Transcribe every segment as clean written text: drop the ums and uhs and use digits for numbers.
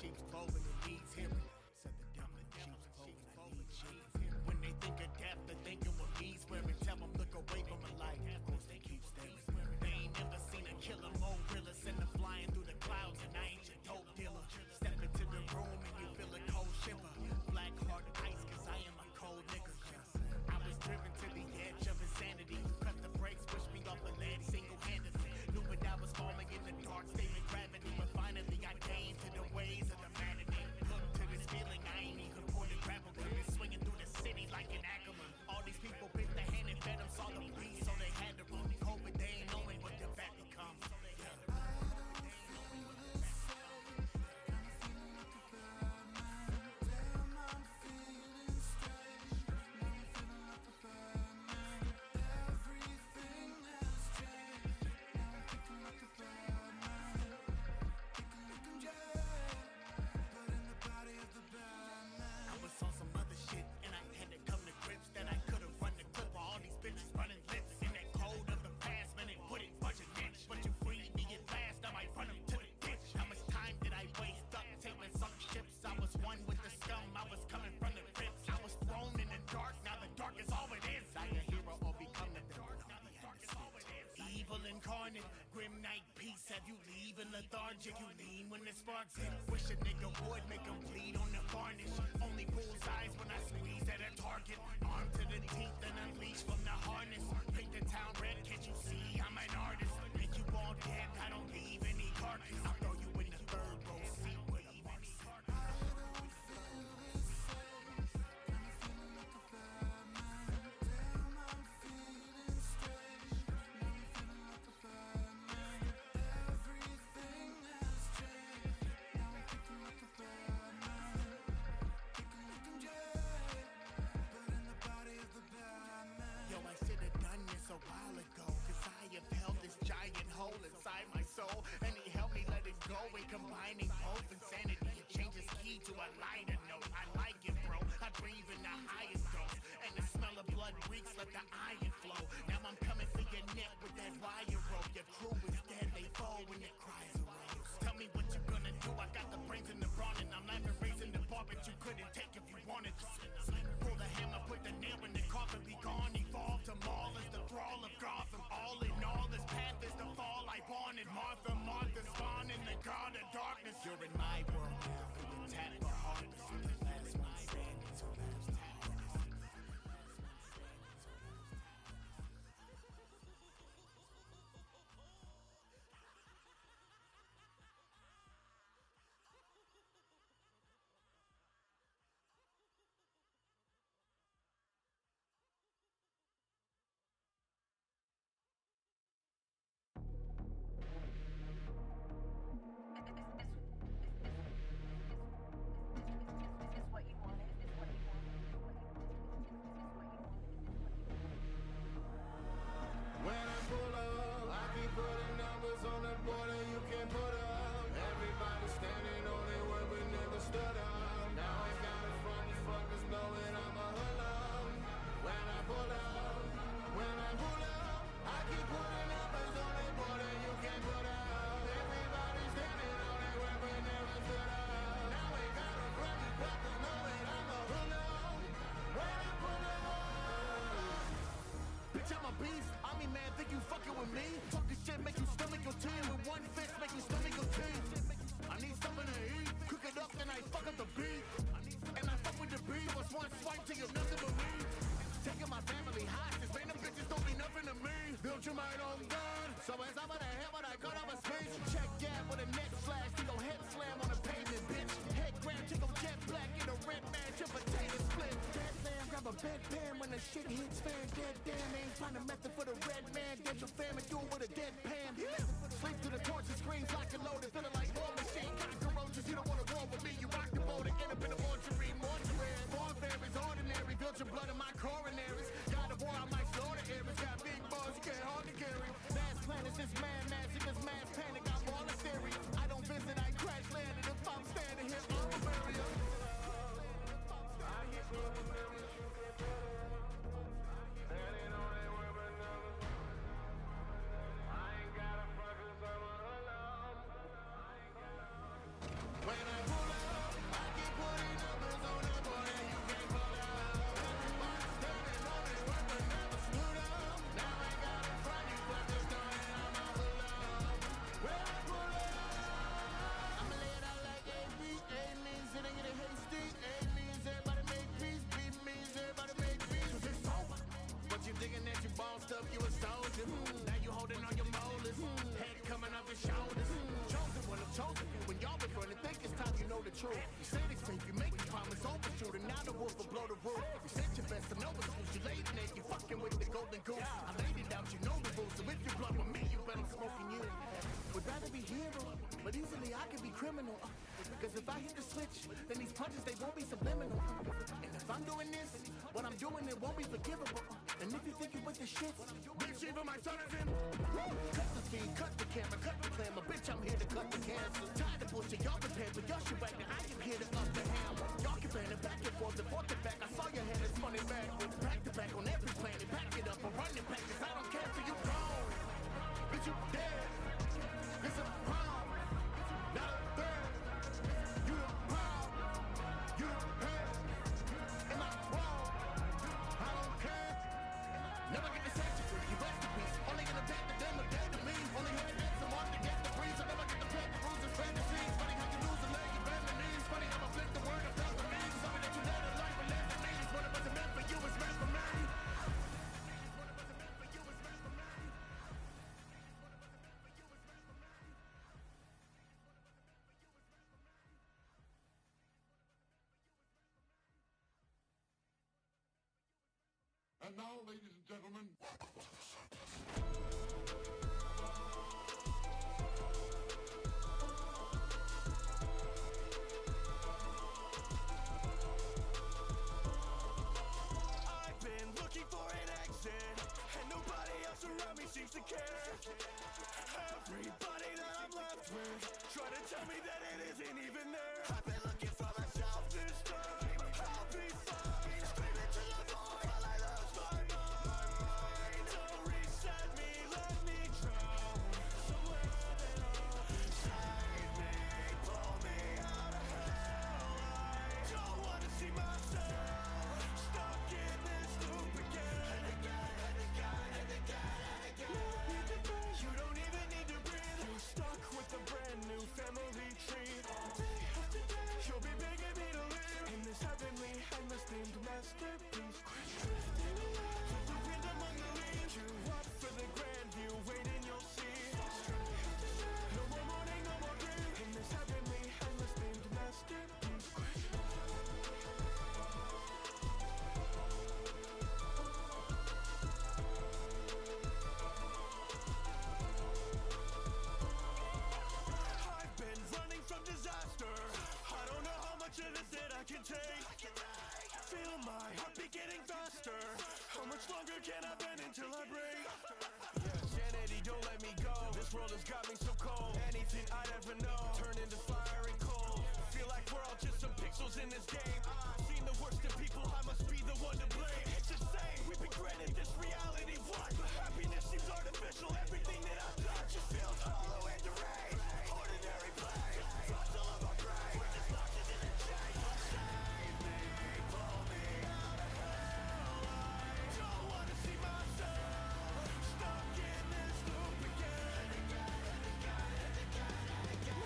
sheep's clothing and needs hearing. Said the devil in sheep's clothing, I need sheep. When they think of death, they're thinking what me's wearing. Tell them look away from a light, of course they keep staring. They ain't never seen a killer more realer. Send them flying through the clouds and I ain't your dope dealer. Step into the room and you feel a cold shiver. Black heart ice cause I am a cold nigga. I was driven to the edge of insanity. Cut the brakes, pushed me off a ledge single-handedly. Knew what I was falling in the dark state of gravity. But finally I came to the ways of humanity. Look to this feeling, I ain't even pointed grapple. Been swinging through the city like an Ackerman. All these people bit the hand and fed them, saw the beast, so they had to run. COVID, they ain't knowing what the back becomes. Bitches running lips in that cold of the past, man, it wouldn't budge an inch. But you freed me at last, I might run them to the ditch. How much time did I waste up taping some ships? I was one with the scum, I was coming from the rips. I was thrown in the dark, now the dark is all it is. I a hero or become the villain. Evil incarnate, grim night peace. Have you leaving lethargic? You lean when the sparks hit. Wish a nigga would make them bleed on the varnish. Only bullseyes when I squeeze at a target. Armed to the teeth and unleashed from the harness. Paint the town red, can't you see I'm an artist? Make you all dead, I don't leave any carcass. I'll throw you in the third row seat with a money carcass. A while ago, cause I have held this giant hole inside my soul, and he helped me let it go in combining both insanity. It changes key to a lighter note. I like it, bro. I breathe in the highest dose, and the smell of blood reeks, let the iron flow. Now I'm coming for your neck with that wire rope. Your crew is dead, they fall when the cries arose. Tell me what you gonna do. I got the brains in the brawn, and I'm laughing, raising the bar, but you couldn't take if you wanted to. Pull the hammer, put the nail in the coffin, be gone, evolve to maul as the thrall of Gotham. All in all, this path is the fall I wanted. Martha spawn in the god of darkness. You're in my world now, and you tap for hardness. You're the last one standing, so last to on the border, you can't put up. Everybody standing on their word, but never stood up. Now I gotta front these fuckers knowing I'm a hood up. When I pull up, I keep putting numbers on the border, you can't put up. Everybody standing on their word, but never stood up. Now I gotta front these fuckers knowing I'm a hood up. When I pull up, bitch, I'm a beast. I mean, man, think you fucking with me? Talking shit make you stomach your team. With one fist make you stomach your team. I need something to eat. Cook it up and I fuck up the beat. And I fuck with the beat. What's one swipe till you're nothing but me? Taking my family hostage. Man, them bitches don't mean nothing to me. Built your mind on God. So as I'm in the head when I cut off a speech. Check gap with a neck flash. To your head slam on the pavement, bitch. Head grab, take your jet black in a red match. Your potato split. Dead lamb, grab a bedpan when the shit hits fan. Dead damn, ain't find a method for the red man. Get your fam and do it with a dead pan. Sleep through the torture screens, lock and loaded, feeling like war machine. Cockroaches, you don't wanna roll with me. You rock the boat and end up in a mortuary. Warfare is ordinary, built your blood in my coronaries. God of war, I might slaughter areas. Got big balls, you can't hardly carry. Mass planets, it's man magic, it's mass panic. I'm all hysteria. I don't visit, I crash landed. If I'm standing here, I'm a barrier. I get putting numbers, you can't put up. Standing on their word, but never. I ain't wolf will blow the roof. You said your best, I know it's rules. You laid an egg, you fucking with the golden goose. I laid it out, you know the rules. So if you blunt with me, you bet I'm smoking you. Would rather be hero, but easily I could be criminal. Cause if I hit the switch, then these punches, they won't be subliminal. And if I'm doing this, what I'm doing, it won't be forgivable. And if you think you with the shit, bitch, even my son is in. Cut the feed, cut the camera, cut the clamor. Bitch, I'm here to cut the cancer. Tired of bullshit, y'all prepared, but y'all should back now. I am here to up the hammer. Y'all can ban it back and forth and back. I saw your head, it's funny back. Back to back on every planet. Back it up, I'm running back, cause I don't care till you gone. Bitch, you dead. It's a problem, not a third. You the problem, you the head. Am I wrong? I don't care. Never get the sanction free, you rest in peace. Only gonna take the them or dead to me. Only had to get someone to get the breeze. I never get to play the rules and fantasies. Funny how you lose a leg, you bend the knees. Funny how I flip the word about the means. Something that you let in life and let the knees. What it wasn't meant for you, it's meant for me. What it wasn't meant for you, it's meant for me. And now, ladies and gentlemen, I've been looking for an exit, and nobody else around me seems to care. Everybody that I'm left with try to tell me that it isn't even there. I've been looking for myself this time. I'll be fine. Screaming to the void while I lose my mind. Don't reset me, let me drown somewhere that'll save me, pull me out of hell. I don't wanna see myself stuck in this loop again. And again, and again, and again, and again. You don't even need to breathe. You're stuck with a brand new family tree. Day after day, you'll be begging me to live in this heavenly, endless themed masterpiece. Drifting away, let the wind among the leaves. You up for the grand view, waiting you'll see. No more mourning, no more grief in this heavenly, endless themed masterpiece. I've been running from disaster. I don't know how much of this that I can take. Feel my heartbeat getting faster. How much longer can I bend until I break? Yeah, sanity, don't let me go. This world has got me so cold. Anything I'd ever know turn into fire and cold. Feel like we're all just some pixels in this game. I've seen the worst of people, I must be the one to blame. It's insane, we've been granted this reality. What? But happiness seems artificial. Everything that I've done just feels hollow and deranged. Ordinary play, fossil of our brain. We're just locked in a chain. Save me, pull me out of hell. I don't wanna see myself stuck in this loop again. And again, and again, and again, and again.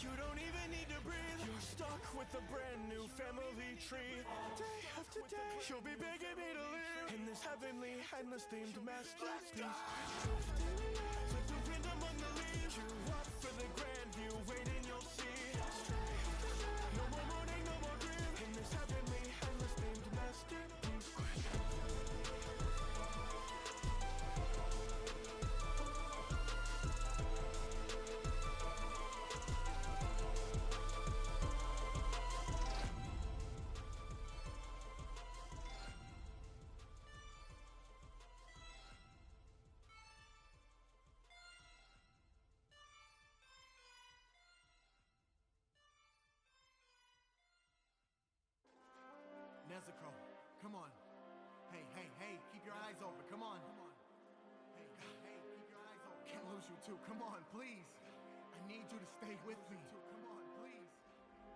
You don't even need to breathe. You're stuck with a brand new family tree. Day after day, you'll be begging me to live in this heavenly, endless themed masterpiece. Drifting away, let the wind among the leaves. You up for the grand view, waiting you'll see. No more mourning, no more grief in this heavenly, endless themed masterpiece. Nezuko, come on. Hey, hey, hey, keep your eyes open, come on. Hey, hey, keep your eyes open. Can't lose you too, come on, please. I need you to stay with me. Come on, please.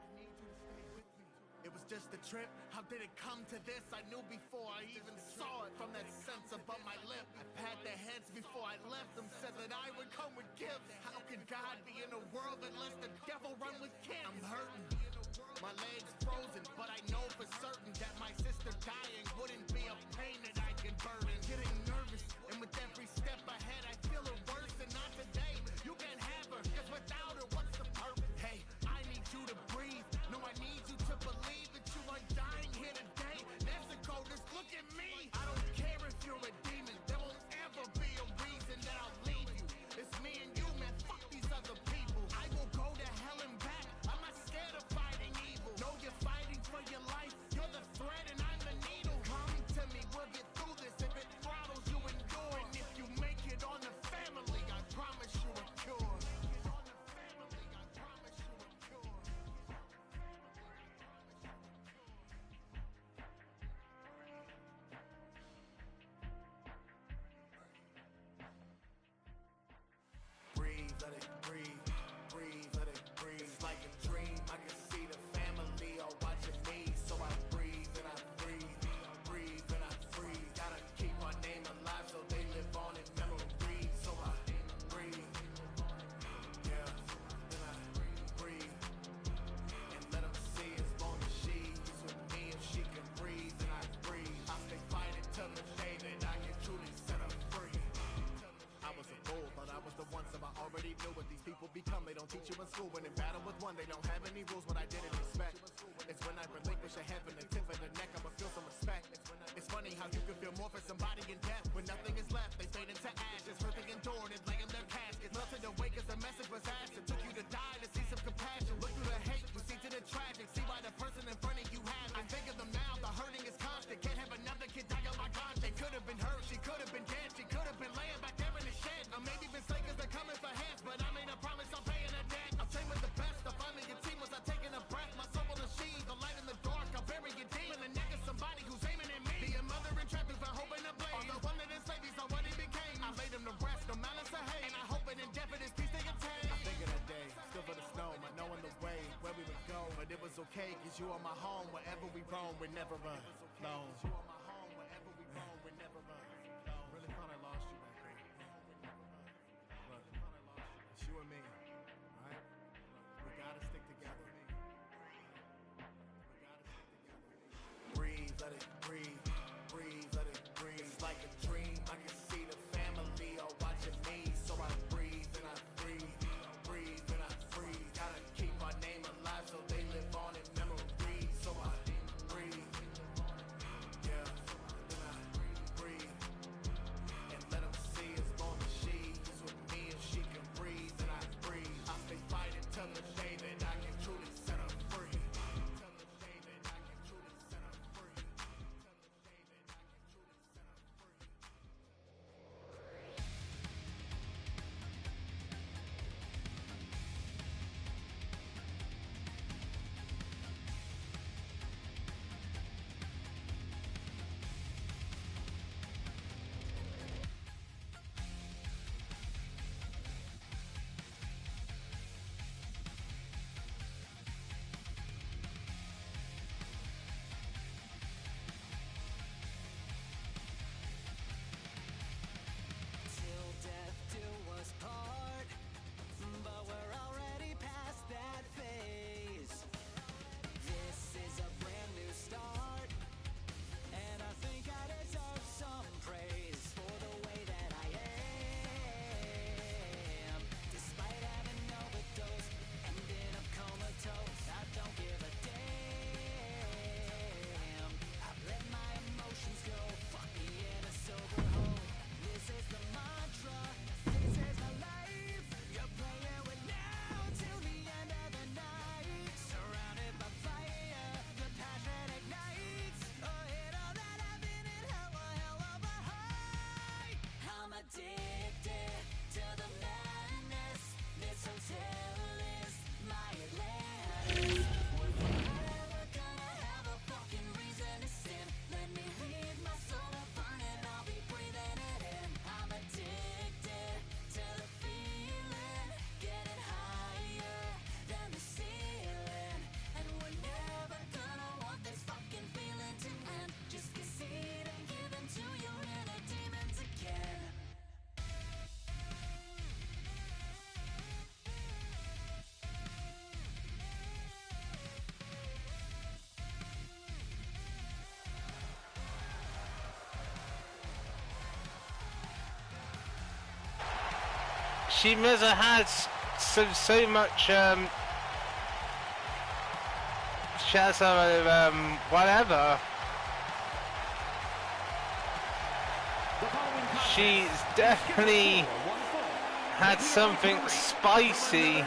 I need you to stay with me. It was just a trip, how did it come to this? I knew before I even saw it from that sense above my lip. I pat their heads before I left them, said that I would come with gifts. How can God be in a world that lets the devil run with kids? I'm hurting. My legs frozen, but I know for certain that my sister dying wouldn't be a pain that I can burden. Getting nervous, and with every step ahead, I feel it worse, and not today. You can't have her, cause without her, what's the purpose? Hey, I need you to breathe. No, I need you to believe that you are dying become. They don't teach you in school. When in battle with one, they don't have any rules. What I didn't expect. It's when I relinquish a heaven, the tip of the neck, I'ma feel some respect. It's funny how you can feel more for somebody in death. When nothing is left, they fade into ashes. Hurt they endured and lay in their caskets. Melted away cause the message was asked. It took you to die to see some compassion. Look through the hate, you see to the tragic. See why the person in front of you has. I think of them now, the hurting is constant. Can't have another kid die on my God. They could have been hurt, she could have been dead. She could have been laying back there in the shed. Or maybe been slain cause they're coming for hands. But I made a promise, I'm paying a debt. I'll train with the best. I'll find me a team. Was I taking a breath? My soul will achieve. The light in the dark, I'll bury your demon. The neck of somebody who's aiming at me. Be a mother and trap who found hope in the blade. Or the one that enslaved, he's not what he became. I laid him to rest, no malice or hate. And I hope an indefinite peace they attain. I think of that day, still for the snow, not knowing the way, where we would go. But it was okay, cause you are my home. Wherever we roam, we're never alone. You are my home, wherever we roam, we're never alone. Really thought I lost you back there. Look, it's you and me, right? We gotta stick together. Breathe, let it breathe. Breathe, let it breathe. It's like a dream. I can see the family all watching me. So I breathe and I breathe. Breathe and I breathe. Gotta keep my name alive so they live on in memory. So I breathe. Yeah, then I breathe. And let them see as long as she is with me. If she can breathe, then I breathe. I stay fighting till the day that I can truly set her free. Till the day that I can truly set her free. Till death do us part, but we're already past that phase. This is a brand new start, and I think I deserve some praise for the way that I am. Despite having overdosed, ending up comatose, I don't give a damn. I've let my emotions go, fuck me in a sober hole. This is the mantra, this is my life. You're playing with now till the end of the night. Surrounded by fire, the passion ignites. Oh, hit all that I've been in hell of a high. I'm addicted to the madness. This hotel is my Atlantis. We're forever gonna have a fucking reason to sin. Let me leave my soul burning, I'll be breathing it in. I'm addicted to the feeling, getting higher than the ceiling. And we're never gonna want this fucking feeling to end. Just concede and give in to your inner demons again. She must have had so much she has some whatever. She's definitely had something spicy.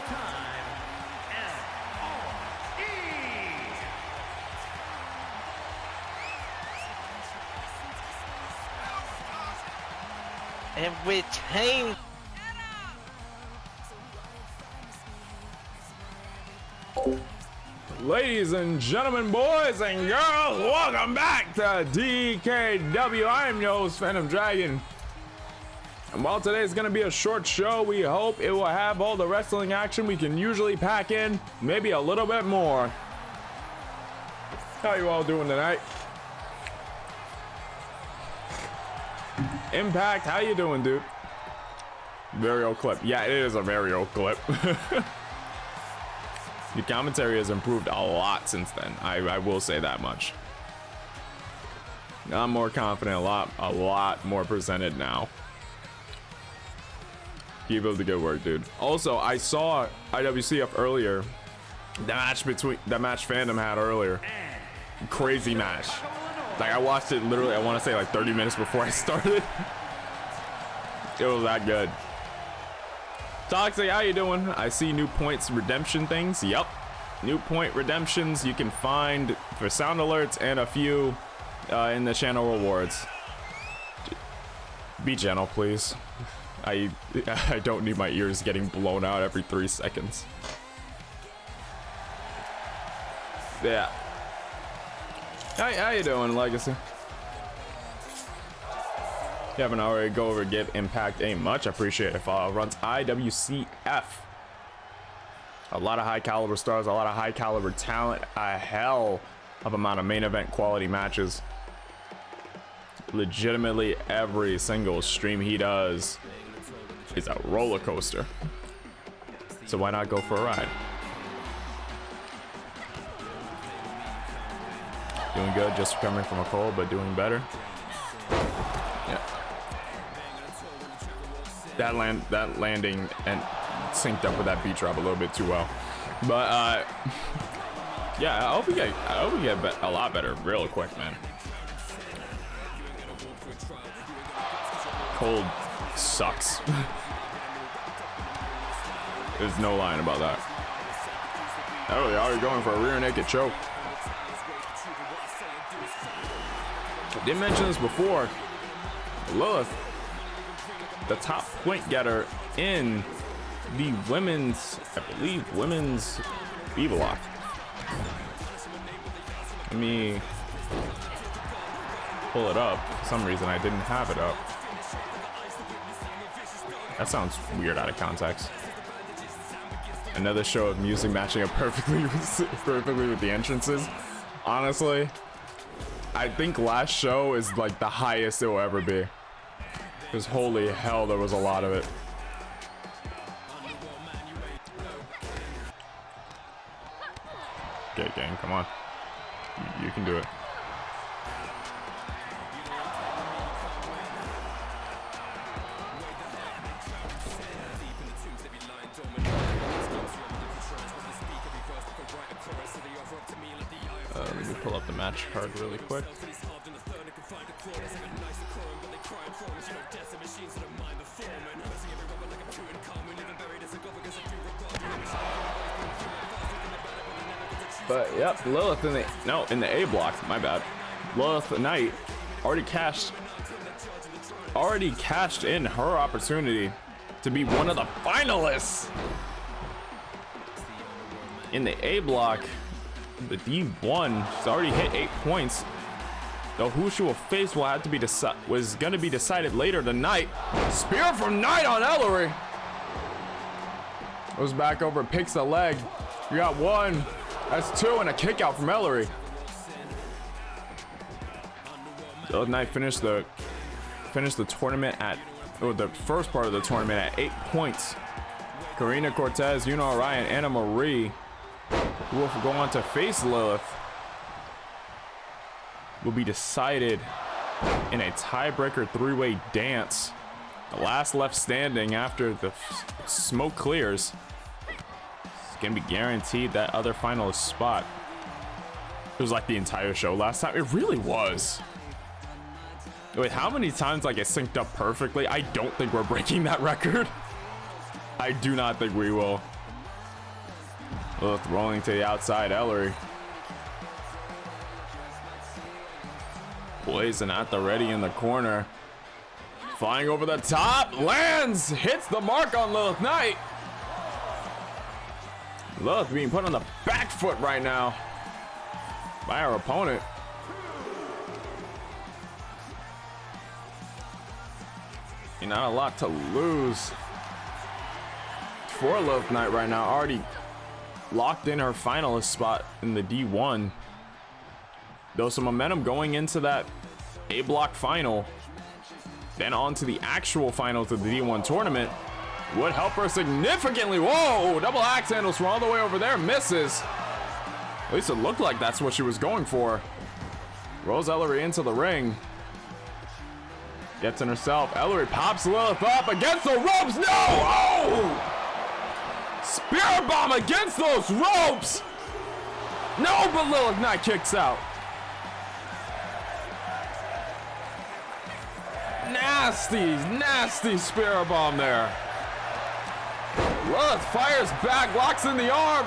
And retain. Ladies and gentlemen, boys and girls, welcome back to DKW. I am your host, Phantom Dragon. And while today's going to be a short show, we hope it will have all the wrestling action we can usually pack in, maybe a little bit more. How you all doing tonight? Impact, how you doing, dude? Very old clip. Yeah, it is a very old clip. The commentary has improved a lot since then. I will say that much. I'm more confident, a lot more presented now. Keep up the good work, dude. Also, I saw IWCF earlier. The match Fandom had earlier. Crazy match. Like, I watched it literally, I want to say like 30 minutes before I started. It was that good. Toxic, how you doing? I see new points redemption things. Yep. New point redemptions you can find for sound alerts and a few in the channel rewards. Be gentle, please. I don't need my ears getting blown out every 3 seconds. Yeah. How you doing, Legacy? If you haven't already, go over give Impact a much appreciated follow. Runs IWCF. A lot of high caliber stars, a lot of high caliber talent, a hell of amount of main event quality matches. Legitimately every single stream he does is a roller coaster. So why not go for a ride? Doing good, just recovering from a cold, but doing better. Yeah. That landing and synced up with that beat drop a little bit too well. But yeah, I hope we get a lot better real quick, man. Cold sucks. There's no lying about that. Oh, they're already going for a rear naked choke. I didn't mention this before. Lilith, the top point getter in the women's, I believe, women's B-Block. Let me pull it up. For some reason I didn't have it up. That sounds weird out of context. Another show of music matching up perfectly with the entrances. Honestly, I think last show is like the highest it will ever be. Because holy hell, there was a lot of it. Okay, gang, come on. You can do it. Let me pull up the match card really quick. But yep, Lilith in the A block, my bad. Lilith Knight already cashed in her opportunity to be one of the finalists in the A block. The D1, she's already hit 8 points. Though who she will face will have to be going to be decided later tonight. Spear from Knight on Ellery. Goes back over, picks the leg. You got 1. That's 2 and a kick out from Ellery. So Knight finished the tournament or the first part of the tournament at 8 points. Karina Cortez, Yuna Orion, Anna Marie, who will go on to face Lilith, will be decided in a tiebreaker 3-way dance. The last left standing after the smoke clears is gonna be guaranteed that other finalist spot. It was like the entire show last time. It really was. Wait, how many times like it synced up perfectly? I don't think we're breaking that record. I do not think we will. Lilith rolling to the outside, Ellery. Blazing at the ready in the corner. Flying over the top, lands, hits the mark on Lilith Knight. Lilith being put on the back foot right now by our opponent. Not a lot to lose for Lilith Knight right now. Already locked in her finalist spot in the D1. Though some momentum going into that A block final, then on to the actual finals of the D1 tournament would help her significantly. Whoa, double axe handles from all the way over there, misses. At least it looked like that's what she was going for. Rolls Ellery into the ring. Gets in herself. Ellery pops Lilith up against the ropes. No! Oh! Spirit bomb against those ropes. No, but Lilith not kicks out. Nasty spirit bomb there. Lilith fires back, locks in the arm.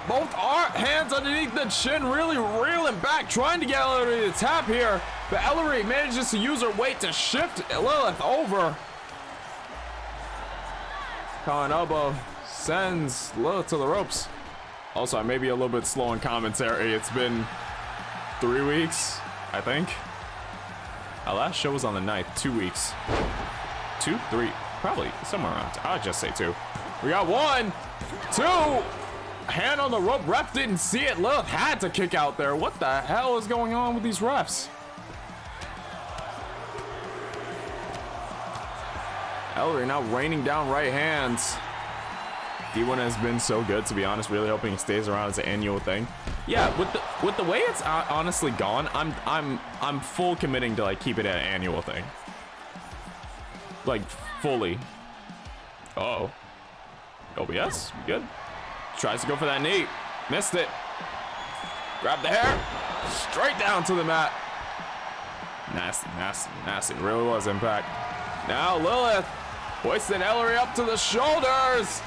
Both hands underneath the chin, really reeling back, trying to get Ellery to tap here. But Ellery manages to use her weight to shift Lilith over. Colin elbow sends Lilith to the ropes. Also, I may be a little bit slow in commentary. It's been 3 weeks, I think. Our last show was on the 9th, 2 weeks. 2, 3, probably somewhere around. I'll just say 2. We got 1, 2. Hand on the rope. Ref didn't see it. Lilith had to kick out there. What the hell is going on with these refs? Ellery now raining down right hands. D1 has been so good, to be honest. Really hoping it stays around as an annual thing. Yeah, with the way it's honestly gone, I'm full committing to like keep it an annual thing. Like fully. Uh-oh. OBS, good. Tries to go for that knee. Missed it. Grab the hair. Straight down to the mat. Nasty. Really was Impact. Now Lilith hoisting Ellery up to the shoulders.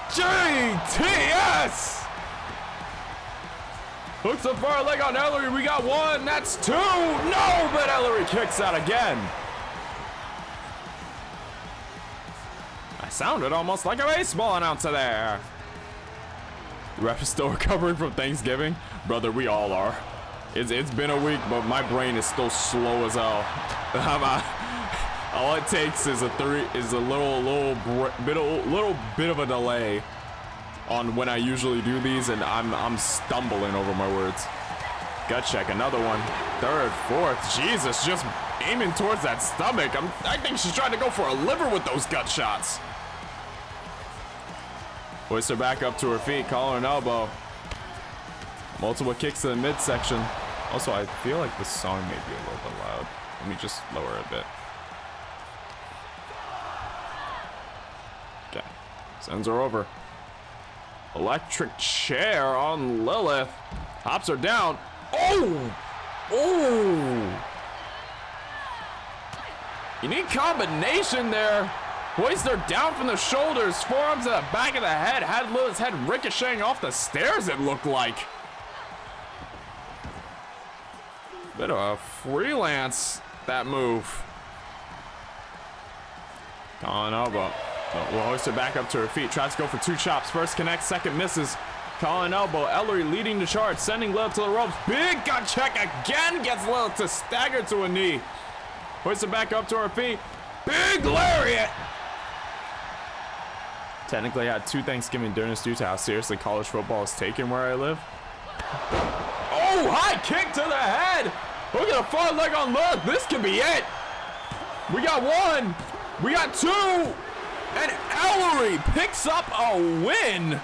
GTS! Hooks the far leg on Ellery. We got 1. That's 2. No, but Ellery kicks out again. I sounded almost like a baseball announcer there. The ref is still recovering from Thanksgiving. Brother, we all are. It's been a week, but my brain is still slow as hell. All it takes is a little bit of a delay on when I usually do these, and I'm stumbling over my words. Gut check, another one. 3rd, 4th. Jesus, just aiming towards that stomach. I think she's trying to go for a liver with those gut shots. Hoists her back up to her feet, collar and elbow. Multiple kicks to the midsection. Also, I feel like this song may be a little bit loud. Let me just lower it a bit. Okay, sends her over. Electric chair on Lilith. Hops her down. Oh! Oh! Unique combination there. Hoist her down from the shoulders, forearms to the back of the head. Had Lilith's head ricocheting off the stairs, it looked like. Bit of a freelance, that move. On elbow. We'll hoist her back up to her feet. Tries to go for 2 chops. First connects, second misses. Colin elbow. Ellery leading the charge, sending Lilith to the ropes. Big gut check again. Gets Lilith to stagger to a knee. Hoist her back up to her feet. Big lariat. Technically, I had 2 Thanksgiving dinners due to how seriously college football is taken where I live. Oh, high kick to the head. Look at the far leg on Lilith. This could be it. We got 1. We got 2. And Ellery picks up a win.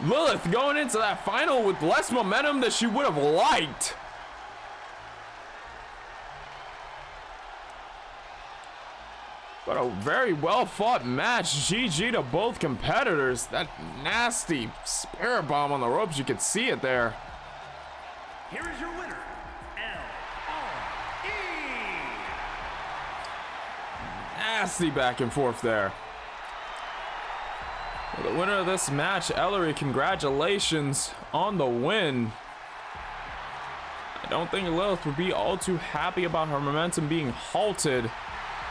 Lilith going into that final with less momentum than she would have liked. But a very well fought match. GG to both competitors. That nasty spirit bomb on the ropes, you could see it there. Here is your winner, L.R.E. Nasty back and forth there. Well, the winner of this match, Ellery, congratulations on the win. I don't think Lilith would be all too happy about her momentum being halted.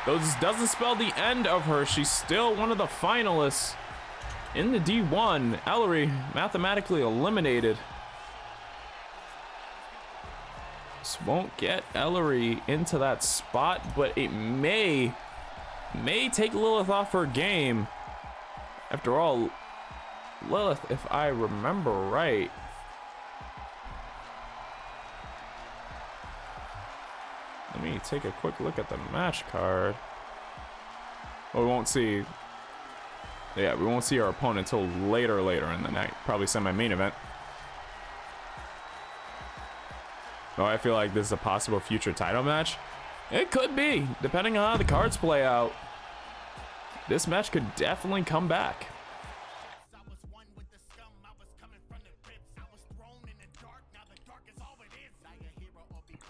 Though this doesn't spell the end of her, she's still one of the finalists in the D1. Ellery mathematically eliminated. This won't get Ellery into that spot, but it may take Lilith off her game. After all, Lilith, if I remember right, let me take a quick look at the match card. Well, we won't see. Yeah, we won't see our opponent until later in the night. Probably semi-main event. Oh, I feel like this is a possible future title match. It could be, depending on how the cards play out. This match could definitely come back.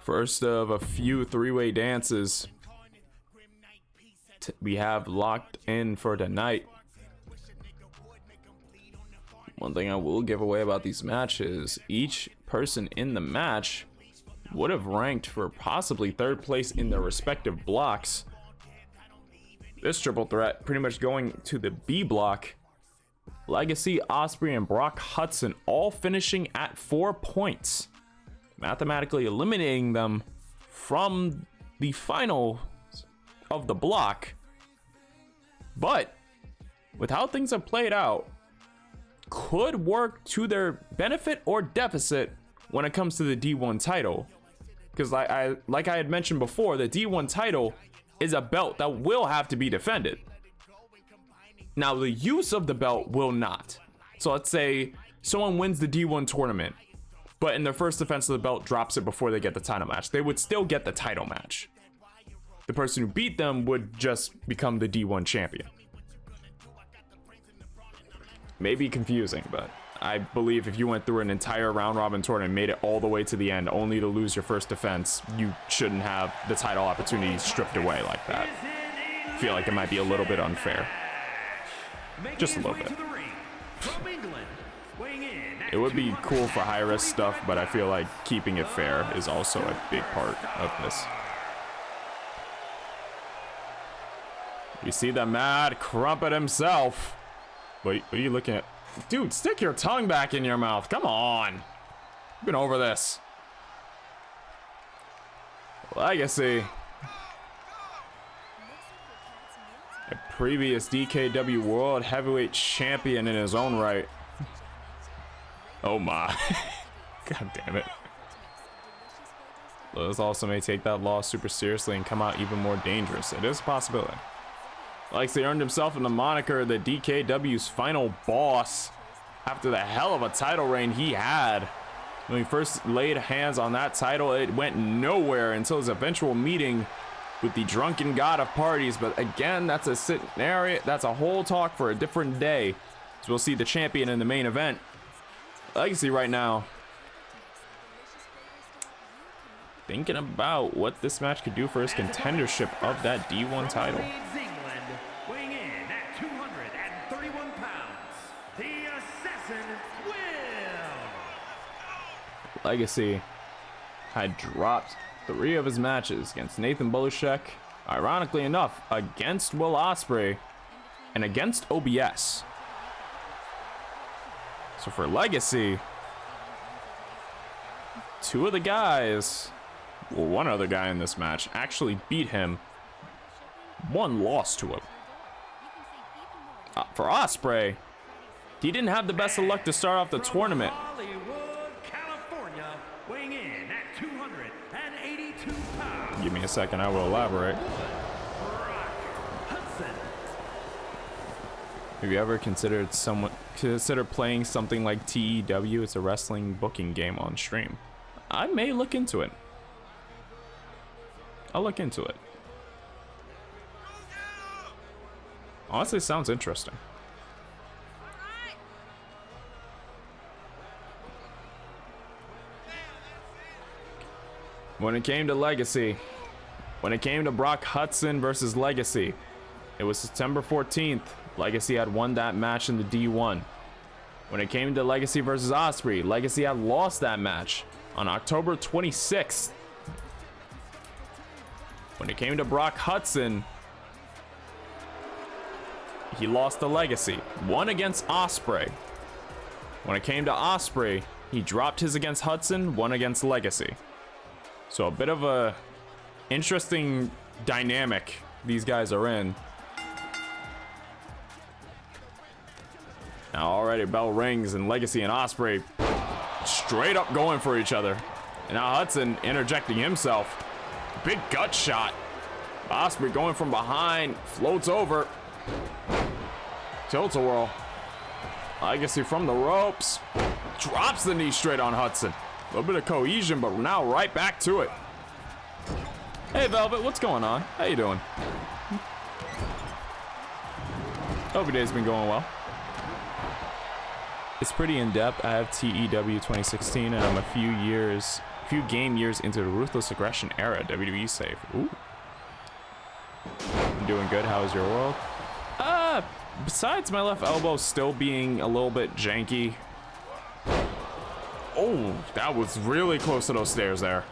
First of a few three-way dances we have locked in for tonight. One thing I will give away about these matches, each person in the match would have ranked for possibly third place in their respective blocks. This triple threat pretty much going to the B block. Legacy, Ospreay, and Brock Hudson all finishing at 4 points, mathematically eliminating them from the final of the block. But with how things have played out, could work to their benefit or deficit when it comes to the D1 title. Because like I had mentioned before, the D1 title is a belt that will have to be defended. Now, the use of the belt will not. So let's say someone wins the D1 tournament, but in their first defense of the belt drops it before they get the title match. They would still get the title match. The person who beat them would just become the D1 champion. Maybe confusing, but I believe if you went through an entire round robin tournament, made it all the way to the end, only to lose your first defense, you shouldn't have the title opportunity stripped away like that. I feel like it might be a little bit unfair. Just a little bit. It would be cool for high risk stuff, but I feel like keeping it fair is also a big part of this. You see the Mad Crumpet himself. What are you looking at? Dude, stick your tongue back in your mouth. Come on. We've been over this. Legacy. A previous DKW World Heavyweight Champion in his own right. Oh my. God damn it. Liz also may take that loss super seriously and come out even more dangerous. It is a possibility. Legacy earned himself in the moniker the DKW's final boss after the hell of a title reign he had. When he first laid hands on that title, it went nowhere until his eventual meeting with the drunken god of parties. But again, that's a scenario, that's a whole talk for a different day. So we'll see the champion in the main event. Legacy right now thinking about what this match could do for his contendership of that D1 title. Legacy had dropped 3 of his matches against Nathan Bolushek, ironically enough, against Will Ospreay, and against OBS. So for Legacy, 2 of the guys, well, 1 other guy in this match actually beat him. 1 lost to him. For Ospreay, he didn't have the best of luck to start off the tournament. Give me a second, I will elaborate. Have you ever considered playing something like TEW? It's a wrestling booking game on stream. I may look into it. I'll look into it. Honestly, it sounds interesting. When it came to Legacy, when it came to Brock Hudson versus Legacy, it was September 14th. Legacy had won that match in the D1. When it came to Legacy versus Ospreay, Legacy had lost that match on October 26th. When it came to Brock Hudson, he lost to Legacy, won against Ospreay. When it came to Ospreay, he dropped his against Hudson, won against Legacy. So a bit of a interesting dynamic these guys are in. Now already bell rings and Legacy and Ospreay straight up going for each other. And now Hudson interjecting himself. Big gut shot. Ospreay going from behind, floats over. Tilt-a-whirl. Legacy from the ropes. Drops the knee straight on Hudson. A little bit of cohesion, but now right back to it. Hey, Velvet, what's going on? How you doing? Hope your day's been going well. It's pretty in-depth. I have TEW 2016, and I'm a few game years into the Ruthless Aggression era. WWE save. Ooh. I'm doing good. How is your world? Besides my left elbow still being a little bit janky. Oh, that was really close to those stairs there.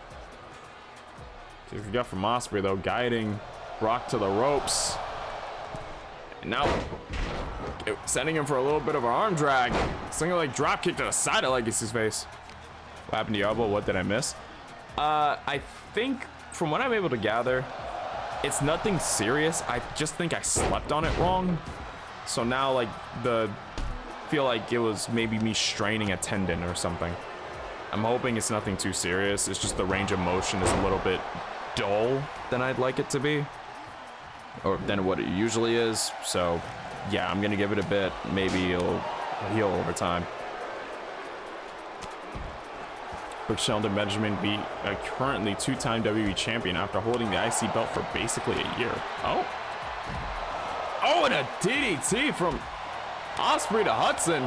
We got from Ospreay though, guiding Brock to the ropes. And now sending him for a little bit of an arm drag. Single leg drop kick to the side of Legacy's face. What happened to your elbow? What did I miss? I think from what I'm able to gather, it's nothing serious. I just think I slept on it wrong. So now like feel like it was maybe me straining a tendon or something. I'm hoping it's nothing too serious. It's just the range of motion is a little bit dull than I'd like it to be, or than what it usually is. So yeah, I'm gonna give it a bit. Maybe it'll heal over time. But Sheldon Benjamin beat a currently two-time WWE champion after holding the IC belt for basically a year. Oh, and a DDT from Ospreay to Hudson.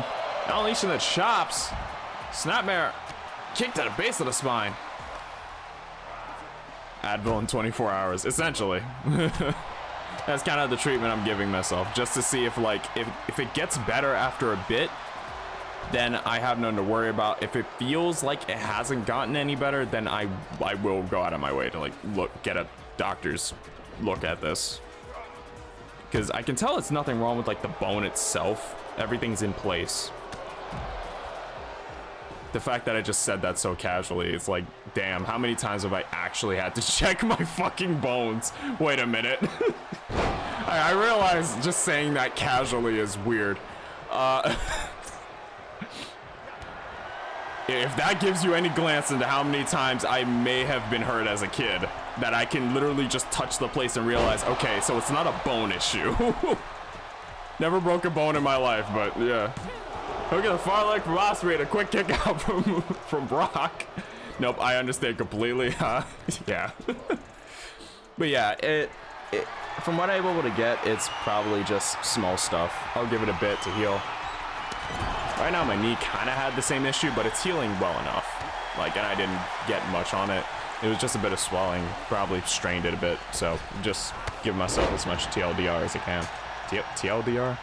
Now unleashing the chops. Snapmare kick to the base of the spine. Advil in 24 hours, essentially. That's kind of the treatment I'm giving myself, just to see if it gets better after a bit, then I have nothing to worry about. If it feels like it hasn't gotten any better, then I will go out of my way to get a doctor's look at this. Because I can tell it's nothing wrong with the bone itself. Everything's in place. The fact that I just said that so casually, it's like, damn, how many times have I actually had to check my fucking bones? Wait a minute. I realize just saying that casually is weird. If that gives you any glance into how many times I may have been hurt as a kid, that I can literally just touch the place and realize, okay, so it's not a bone issue. Never broke a bone in my life, but yeah. Look at the far leg from Ospreay, and a quick kick out from Brock. Nope, I understand completely. Yeah. But yeah, from what I'm able to get, it's probably just small stuff. I'll give it a bit to heal. Right now, my knee kind of had the same issue, but it's healing well enough. And I didn't get much on it. It was just a bit of swelling, probably strained it a bit. So just give myself as much TLDR as I can. TLDR?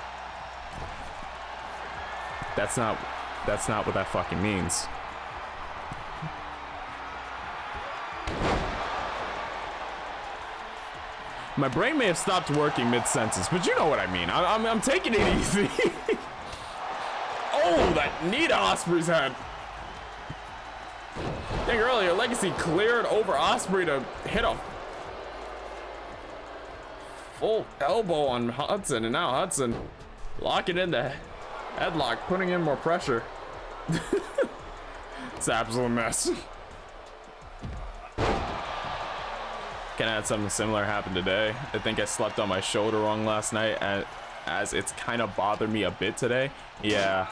That's not what that fucking means. My brain may have stopped working mid-sentence, but you know what I mean. I'm taking it easy. Oh, that knee to Ospreay's head. I think earlier, Legacy cleared over Ospreay to hit a full elbow on Hudson, and now Hudson locking in the headlock, putting in more pressure. It's an absolute mess. Kinda had something similar happen today. I think I slept on my shoulder wrong last night, as it's kind of bothered me a bit today. Yeah.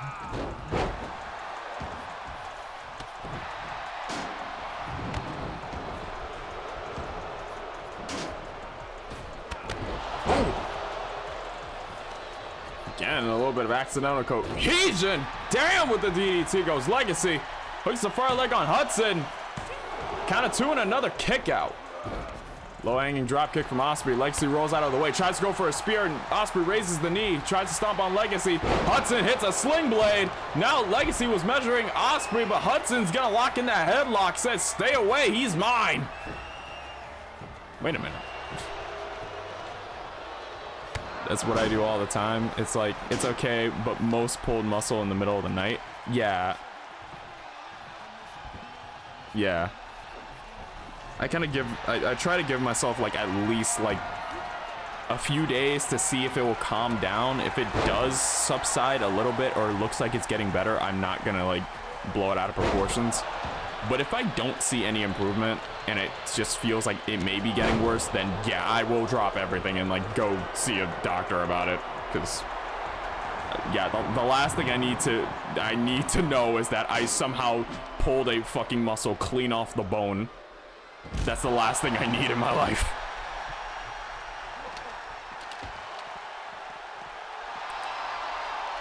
Again, a little bit of accidental cohesion. Damn, with the DDT goes Legacy. Hooks the far leg on Hudson. Count of two and another kick out. Low hanging drop kick from Ospreay. Legacy rolls out of the way. Tries to go for a spear, and Ospreay raises the knee. Tries to stomp on Legacy. Hudson hits a sling blade. Now Legacy was measuring Ospreay, but Hudson's gonna lock in that headlock. Says, stay away, he's mine. Wait a minute. That's what I do all the time. It's like, it's okay, but most pulled muscle in the middle of the night. Yeah. Yeah. I kind of I try to give myself at least a few days to see if it will calm down. If it does subside a little bit or looks like it's getting better, I'm not gonna blow it out of proportions. But if I don't see any improvement and it just feels like it may be getting worse, then yeah, I will drop everything and go see a doctor about it, because Yeah, the last thing I need to know is that I somehow pulled a fucking muscle clean off the bone. That's the last thing I need in my life.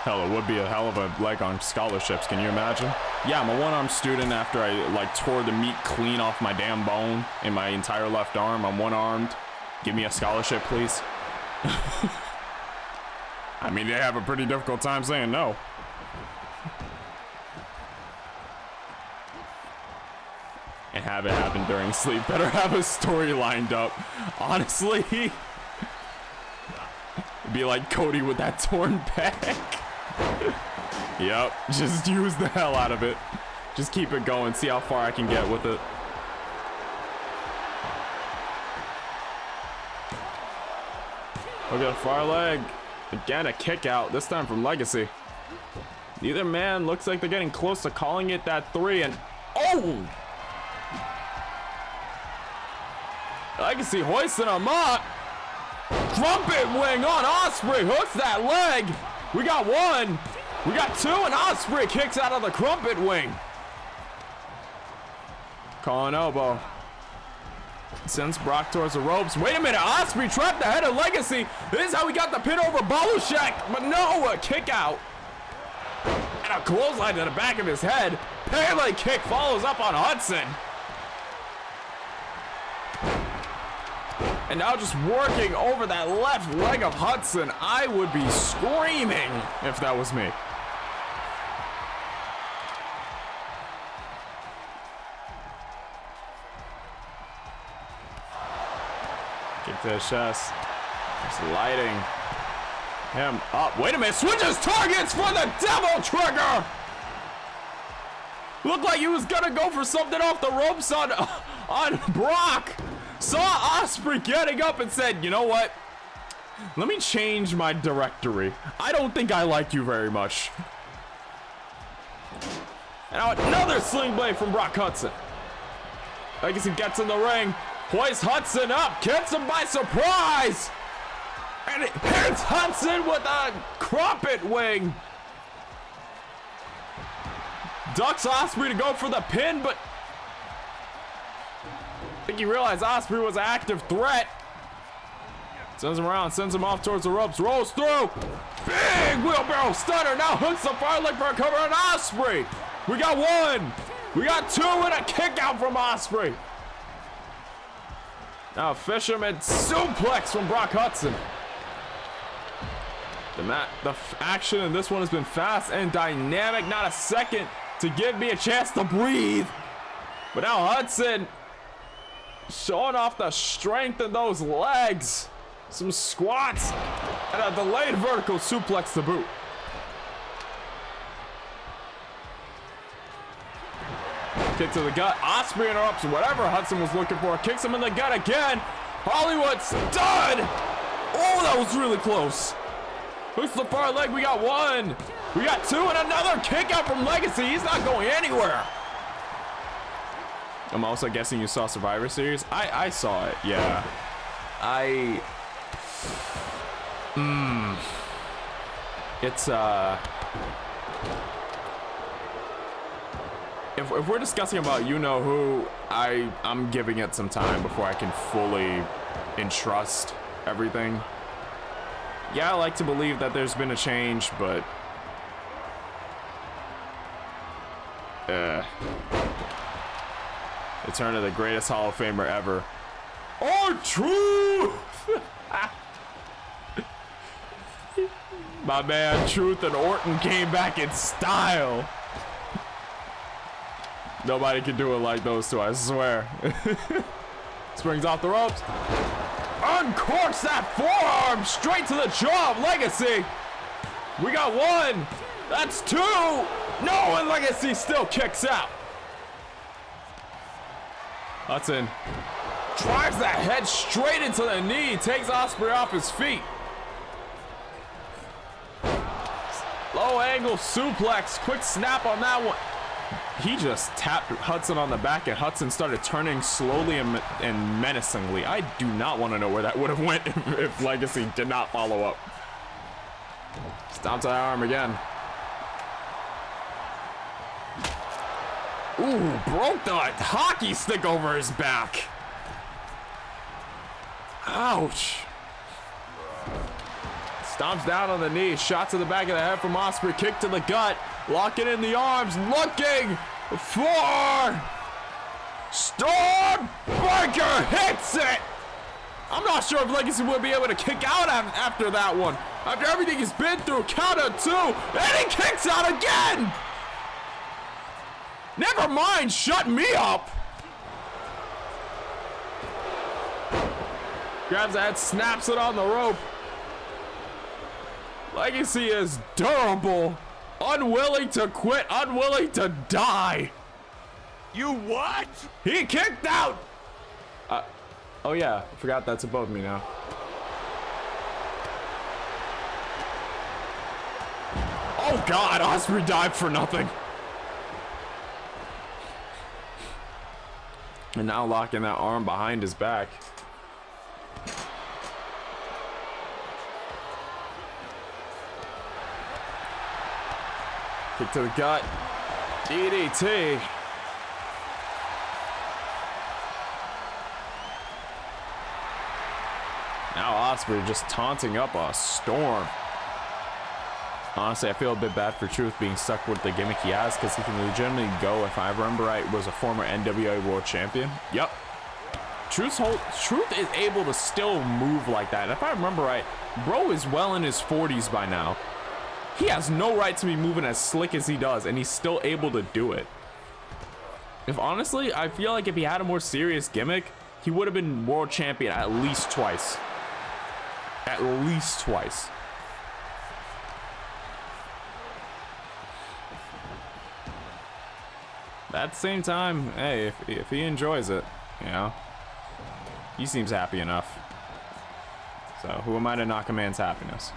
Hell, it would be a hell of a leg on scholarships. Can you imagine? Yeah, I'm a one-armed student after I like tore the meat clean off my damn bone in my entire left arm. I'm one-armed. Give me a scholarship, please. I mean, they have a pretty difficult time saying no. And have it happen during sleep. Better have a story lined up. Honestly, be like Cody with that torn pec. Yep, just use the hell out of it. Just keep it going, see how far I can get with it. Look at the far leg. Again, a kick out, this time from Legacy. Neither man looks like they're getting close to calling it that 3, and oh! Legacy hoisting him up. Trumpet wing on Ospreay, hooks that leg. We got 1, we got 2, and Ospreay kicks out of the crumpet wing. Calling elbow. Sends Brock towards the ropes. Wait a minute, Ospreay trapped the head of Legacy. This is how we got the pin over Balushek, but no, a kick out. And a clothesline to the back of his head. Pele kick follows up on Hudson. And now just working over that left leg of Hudson. I would be screaming if that was me. Kick to his chest. Just lighting him up. Wait a minute, switches targets for the devil trigger. Looked like he was gonna go for something off the ropes on Brock. Saw Ospreay getting up and said, you know what? Let me change my directory. I don't think I like you very much. And now another sling blade from Brock Hudson. Legacy gets in the ring. Hoists Hudson up. Gets him by surprise. And it hits Hudson with a crumpet wing. Ducks Ospreay to go for the pin, but I think he realized Ospreay was an active threat. Sends him around, sends him off towards the ropes, rolls through. Big wheelbarrow stunner. Now hooks the fire leg for a cover on Ospreay. We got 1. We got 2 and a kick out from Ospreay. Now fisherman suplex from Brock Hudson. The action in this one has been fast and dynamic. Not a second to give me a chance to breathe. But now Hudson showing off the strength in those legs. Some squats and a delayed vertical suplex to boot. Kick to the gut. Ospreay interrupts whatever Hudson was looking for. Kicks him in the gut again. Hollywood stud. Oh, that was really close. Hooks the far leg. We got 1. We got 2 and another kick out from Legacy. He's not going anywhere. I'm also guessing you saw Survivor Series. I saw it. Yeah. It's if we're discussing about you know who, I'm giving it some time before I can fully entrust everything. Yeah, I like to believe that there's been a change, but return of the greatest Hall of Famer ever. R-Truth! My man Truth and Orton came back in style. Nobody can do it like those two, I swear. Springs off the ropes. Uncorks that forearm straight to the jaw of Legacy. We got 1. That's 2. No, and Legacy still kicks out. Hudson drives that head straight into the knee. Takes Ospreay off his feet. Low angle suplex. Quick snap on that one. He just tapped Hudson on the back, and Hudson started turning slowly and menacingly. I do not want to know where that would have went if Legacy did not follow up. Stomp to that arm again. Ooh, broke the hockey stick over his back. Ouch. Stomps down on the knee. Shot to the back of the head from Ospreay. Kick to the gut. Locking in the arms. Looking for Stormbreaker. Hits it. I'm not sure if Legacy would be able to kick out after that one. After everything he's been through. Count of 2. And he kicks out again. Never mind. Shut me up. Grabs the head. Snaps it on the rope. Legacy is durable. Unwilling to quit. Unwilling to die. You what? He kicked out. Oh yeah, I forgot that's above me now. Oh God, Ospreay dived for nothing. And now locking that arm behind his back. Kick to the gut. DDT. Now Ospreay just taunting up a Storm. Honestly, I feel a bit bad for Truth being stuck with the gimmick he has, because he can legitimately go, if I remember right, was a former NWA World Champion. Yep. Truth is able to still move like that. And if I remember right, bro is well in his 40s by now. He has no right to be moving as slick as he does, and he's still able to do it. If honestly, I feel like if he had a more serious gimmick, he would have been world champion at least twice. At least twice. At the same time, hey, if he enjoys it, you know, he seems happy enough. So who am I to knock a man's happiness?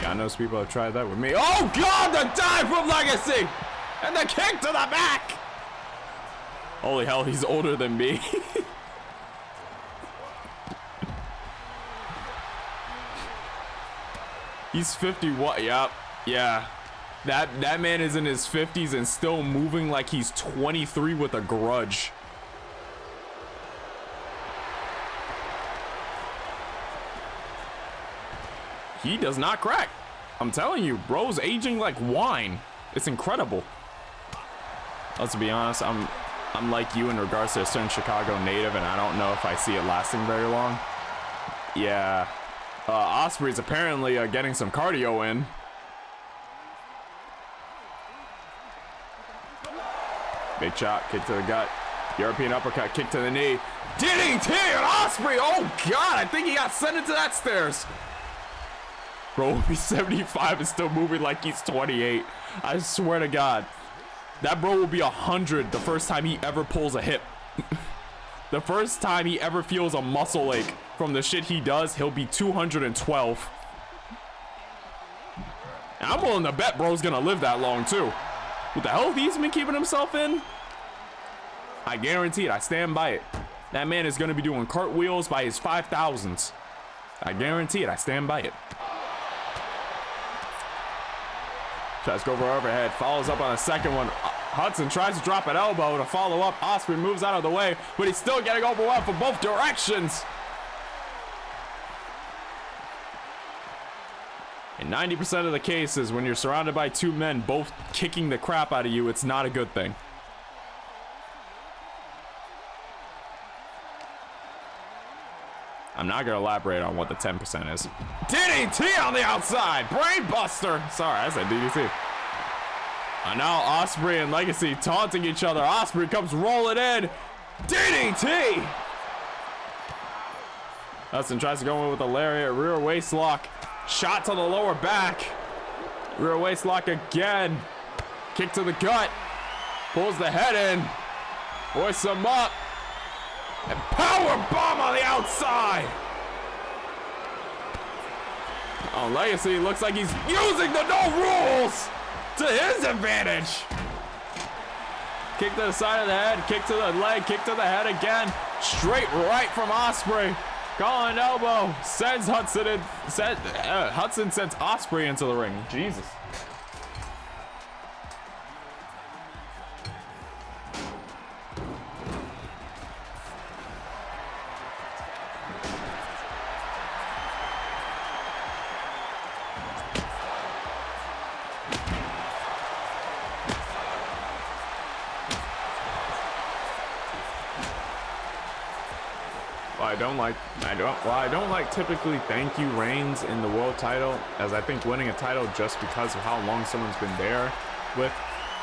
God knows people have tried that with me. Oh God, the dive from Legacy! And the kick to the back! Holy hell, he's older than me. He's 51. Yep. Yeah. That man is in his 50s and still moving like he's 23 with a grudge. He does not crack. I'm telling you, bro's aging like wine. It's incredible. Let's be honest, I'm like you in regards to a certain Chicago native, and I don't know if I see it lasting very long. Yeah. Ospreay's apparently getting some cardio in. Big chop, kick to the gut. European uppercut, kick to the knee. DDT on Ospreay! Oh God, I think he got sent into that stairs. Bro will be 75 and still moving like he's 28. I swear to God. That bro will be 100 the first time he ever pulls a hip. The first time he ever feels a muscle ache from the shit he does, he'll be 212. And I'm willing to bet bro's gonna live that long too. What the hell he's been keeping himself in? I guarantee it. I stand by it. That man is gonna be doing cartwheels by his 5,000s. I guarantee it. I stand by it. Tries to go for overhead, follows up on a second one. Hudson tries to drop an elbow to follow up. Ospreay moves out of the way, but he's still getting overwhelmed from both directions. In 90% of the cases, when you're surrounded by two men both kicking the crap out of you, it's not a good thing. I'm not going to elaborate on what the 10% is. DDT on the outside. Brain buster. Sorry, I said DDT. And now Ospreay and Legacy taunting each other. Ospreay comes rolling in. DDT. Hudson tries to go in with a lariat. Rear waist lock. Shot to the lower back. Rear waist lock again. Kick to the gut. Pulls the head in. Hoists him up. And power bomb on the outside. Oh, Legacy looks like he's using the no rules to his advantage. Kick to the side of the head, kick to the leg, kick to the head again. Straight right from Ospreay. Colin elbow sends Hudson in. Hudson sends Ospreay into the ring. Jesus. I don't like typically thank you reigns in the world title, as I think winning a title just because of how long someone's been there with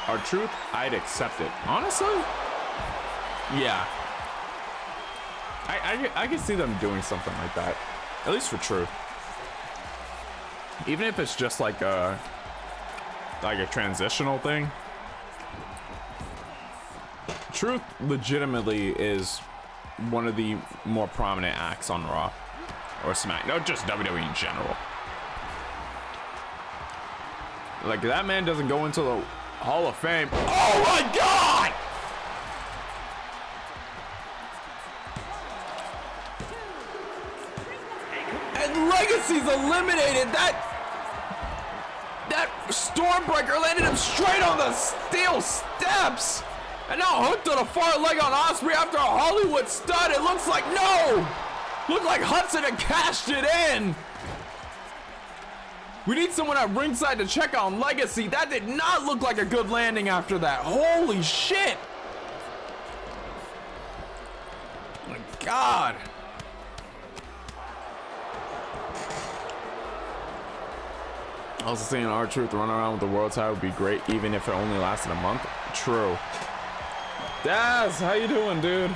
R-Truth, I'd accept it. Honestly, yeah. I can see them doing something like that, at least for Truth. Even if it's just like a transitional thing. Truth legitimately is one of the more prominent acts on Raw or SmackDown, just WWE in general. Like, that man doesn't go into the Hall of Fame. Oh my God! And Legacy's eliminated. That Stormbreaker landed him straight on the steel steps. And now hooked on a far leg on Ospreay after a Hollywood stud. It looks like no. Looked like Hudson had cashed it in. We need someone at ringside to check on Legacy. That did not look like a good landing after that. Holy shit. Oh my God. Also seeing R-Truth run around with the world title would be great, even if it only lasted a month. True. Daz, how you doing, dude?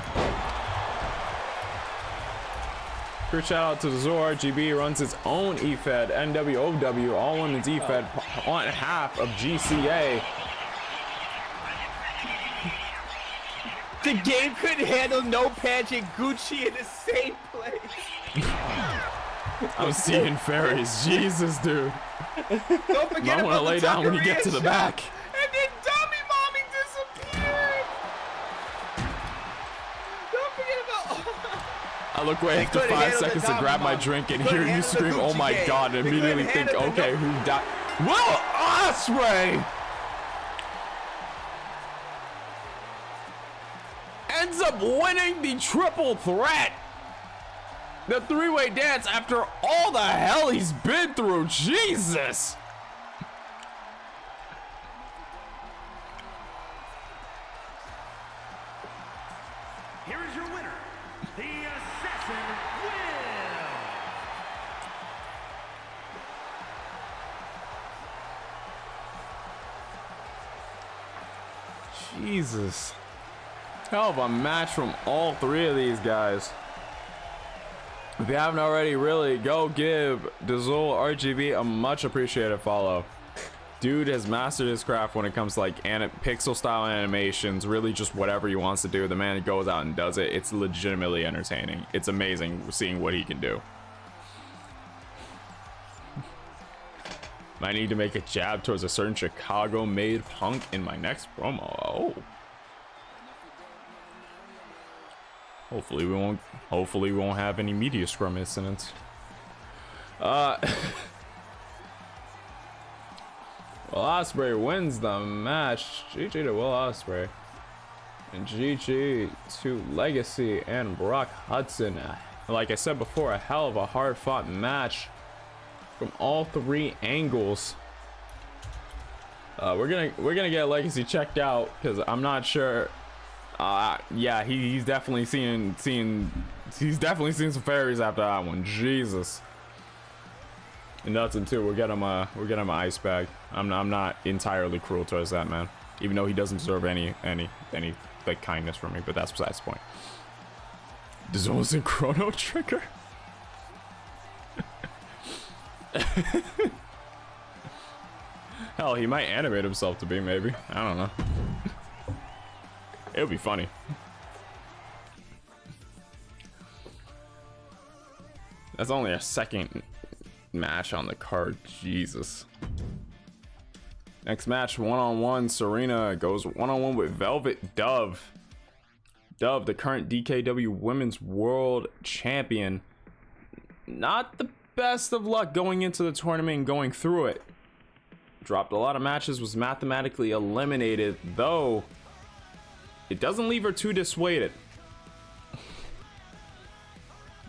Quick shout out to Zor. RGB runs its own eFed, NWOW, all women's eFed, on half of GCA. The game couldn't handle no Patch and Gucci in the same place. I'm seeing fairies. Jesus, dude. Don't forget I want to lay down when you get to the back. And then Dummy Mommy disappeared. Don't forget about. I look away after 5 seconds to grab my drink and hear you scream, "Oh my God!" and immediately think, "Okay, who died?" Will Ospreay ends up winning the triple threat. The three-way dance after all the hell he's been through. Jesus. Here is your winner, the Assassin Will. Jesus. Hell of a match from all three of these guys. If you haven't already, really, go give Dazul RGB a much appreciated follow. Dude has mastered his craft when it comes to like pixel style animations, really just whatever he wants to do. The man goes out and does it. It's legitimately entertaining. It's amazing seeing what he can do. Might need to make a jab towards a certain Chicago-made punk in my next promo. Oh. Hopefully we won't have any media scrum incidents. Well, Ospreay wins the match. GG to Will Ospreay. And GG to Legacy and Brock Hudson. Like I said before, a hell of a hard-fought match from all three angles. We're gonna get Legacy checked out because I'm not sure. Yeah, he's definitely seen some fairies after that one. Jesus. And Hudson too. We'll get him an ice bag. I'm not entirely cruel towards that man, even though he doesn't deserve any like kindness from me. But that's besides the point. Does almost in Chrono Trigger. Hell, he might animate himself to be, maybe. I don't know. It would be funny. That's only a second match on the card. Jesus. Next match, one-on-one. Serena goes one-on-one with Velvet Dove. Dove, the current DKW Women's World Champion, not the best of luck going into the tournament and going through it. Dropped a lot of matches, was mathematically eliminated, though it doesn't leave her too dissuaded.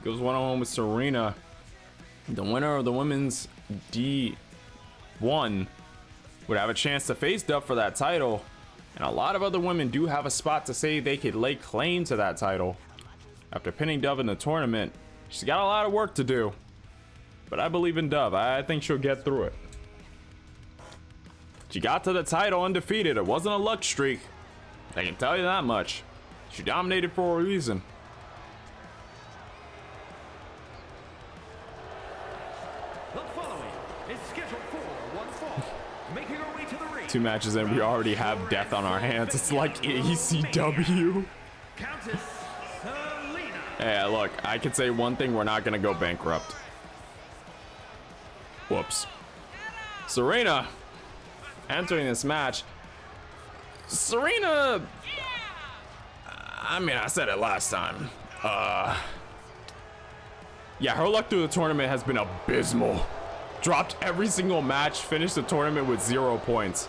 Goes one-on-one with Serena. The winner of the women's D1 would have a chance to face Dove for that title. And a lot of other women do have a spot to say they could lay claim to that title. After pinning Dove in the tournament, she's got a lot of work to do. But I believe in Dove. I think she'll get through it. She got to the title undefeated. It wasn't a luck streak. I can tell you that much. She dominated for a reason. The following is scheduled for one fall. Making her way to the ring. 2 matches in, we already have death on our hands. It's like ECW. Countess Selena. Hey, look, I can say one thing, we're not gonna go bankrupt. Whoops. Serena entering this match. Serena, I mean, I said it last time. Yeah, her luck through the tournament has been abysmal. Dropped every single match, finished the tournament with 0 points.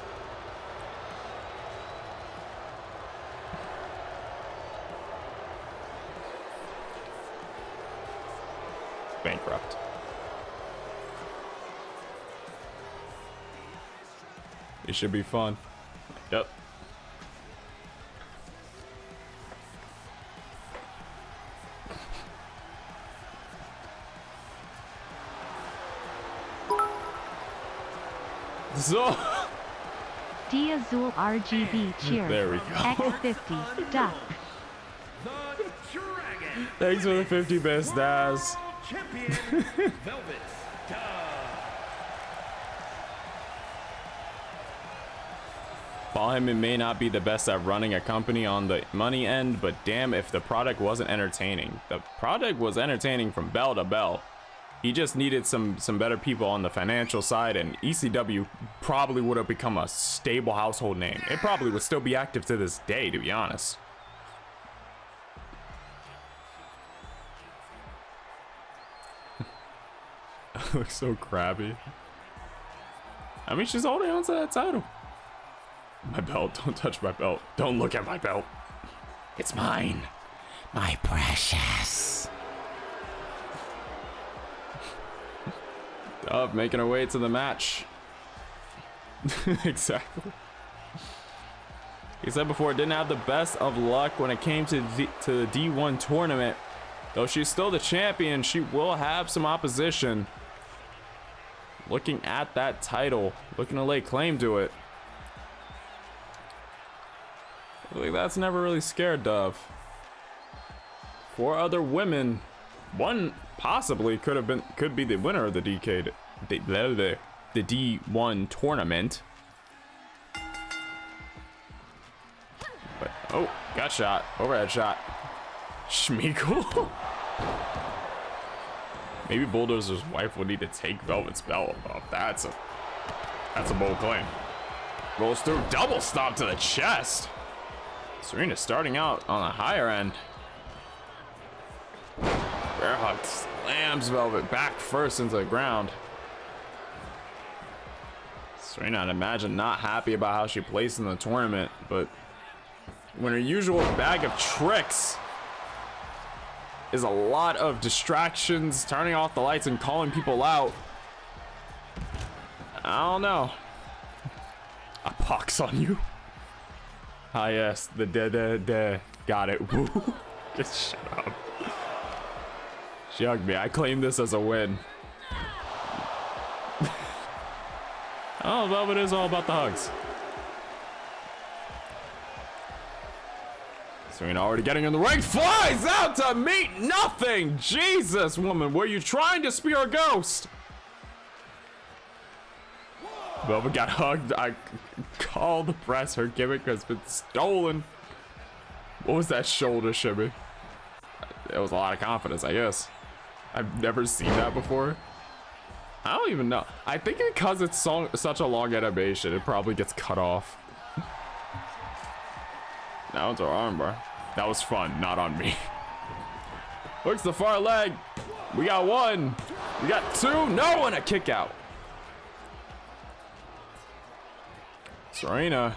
Bankrupt. It should be fun. Yep. So D Azul RGB cheer. There we go. X50 duck. The Dragon. Thanks for the 50 bits, Daz. Champion Velvet Dove. Paul Heyman may not be the best at running a company on the money end, but damn if the product wasn't entertaining. The product was entertaining from bell to bell. He just needed some better people on the financial side, and ECW probably would have become a stable household name. It probably would still be active to this day, to be honest. Looks so crabby. I mean, she's holding on to that title. My belt, don't touch my belt. Don't look at my belt. It's mine. My precious. Dove making her way to the match. Exactly. He said before, didn't have the best of luck when it came to the D1 tournament. Though she's still the champion, she will have some opposition. Looking at that title, looking to lay claim to it. I feel like that's never really scared Dove. 4 other women, one possibly could be the winner of the the D1 tournament. But oh, got shot, overhead shot. Schmeagle. Maybe Bulldozer's wife would need to take Velvet's belt off. That's a bold claim. Rolls through, double stomp to the chest. Serena starting out on the higher end. Bear hug slams Velvet back first into the ground. Serena, I'd imagine, not happy about how she placed in the tournament, but when her usual bag of tricks is a lot of distractions, turning off the lights and calling people out, I don't know. A pox on you. Ah yes, the got it. Woo. Just shut up. She hugged me. I claim this as a win. Oh, Velvet is all about the hugs. Serena already getting in the ring, flies out to meet nothing. Jesus, woman, were you trying to spear a ghost? Velvet got hugged. I call the press. Her gimmick has been stolen. What was that shoulder shimmy? It was a lot of confidence, I guess. I've never seen that before. I don't even know. I think because it's such a long animation, it probably gets cut off. Now it's our armbar. That was fun, not on me. Works the far leg. We got one. We got two. No, and a kick out. Serena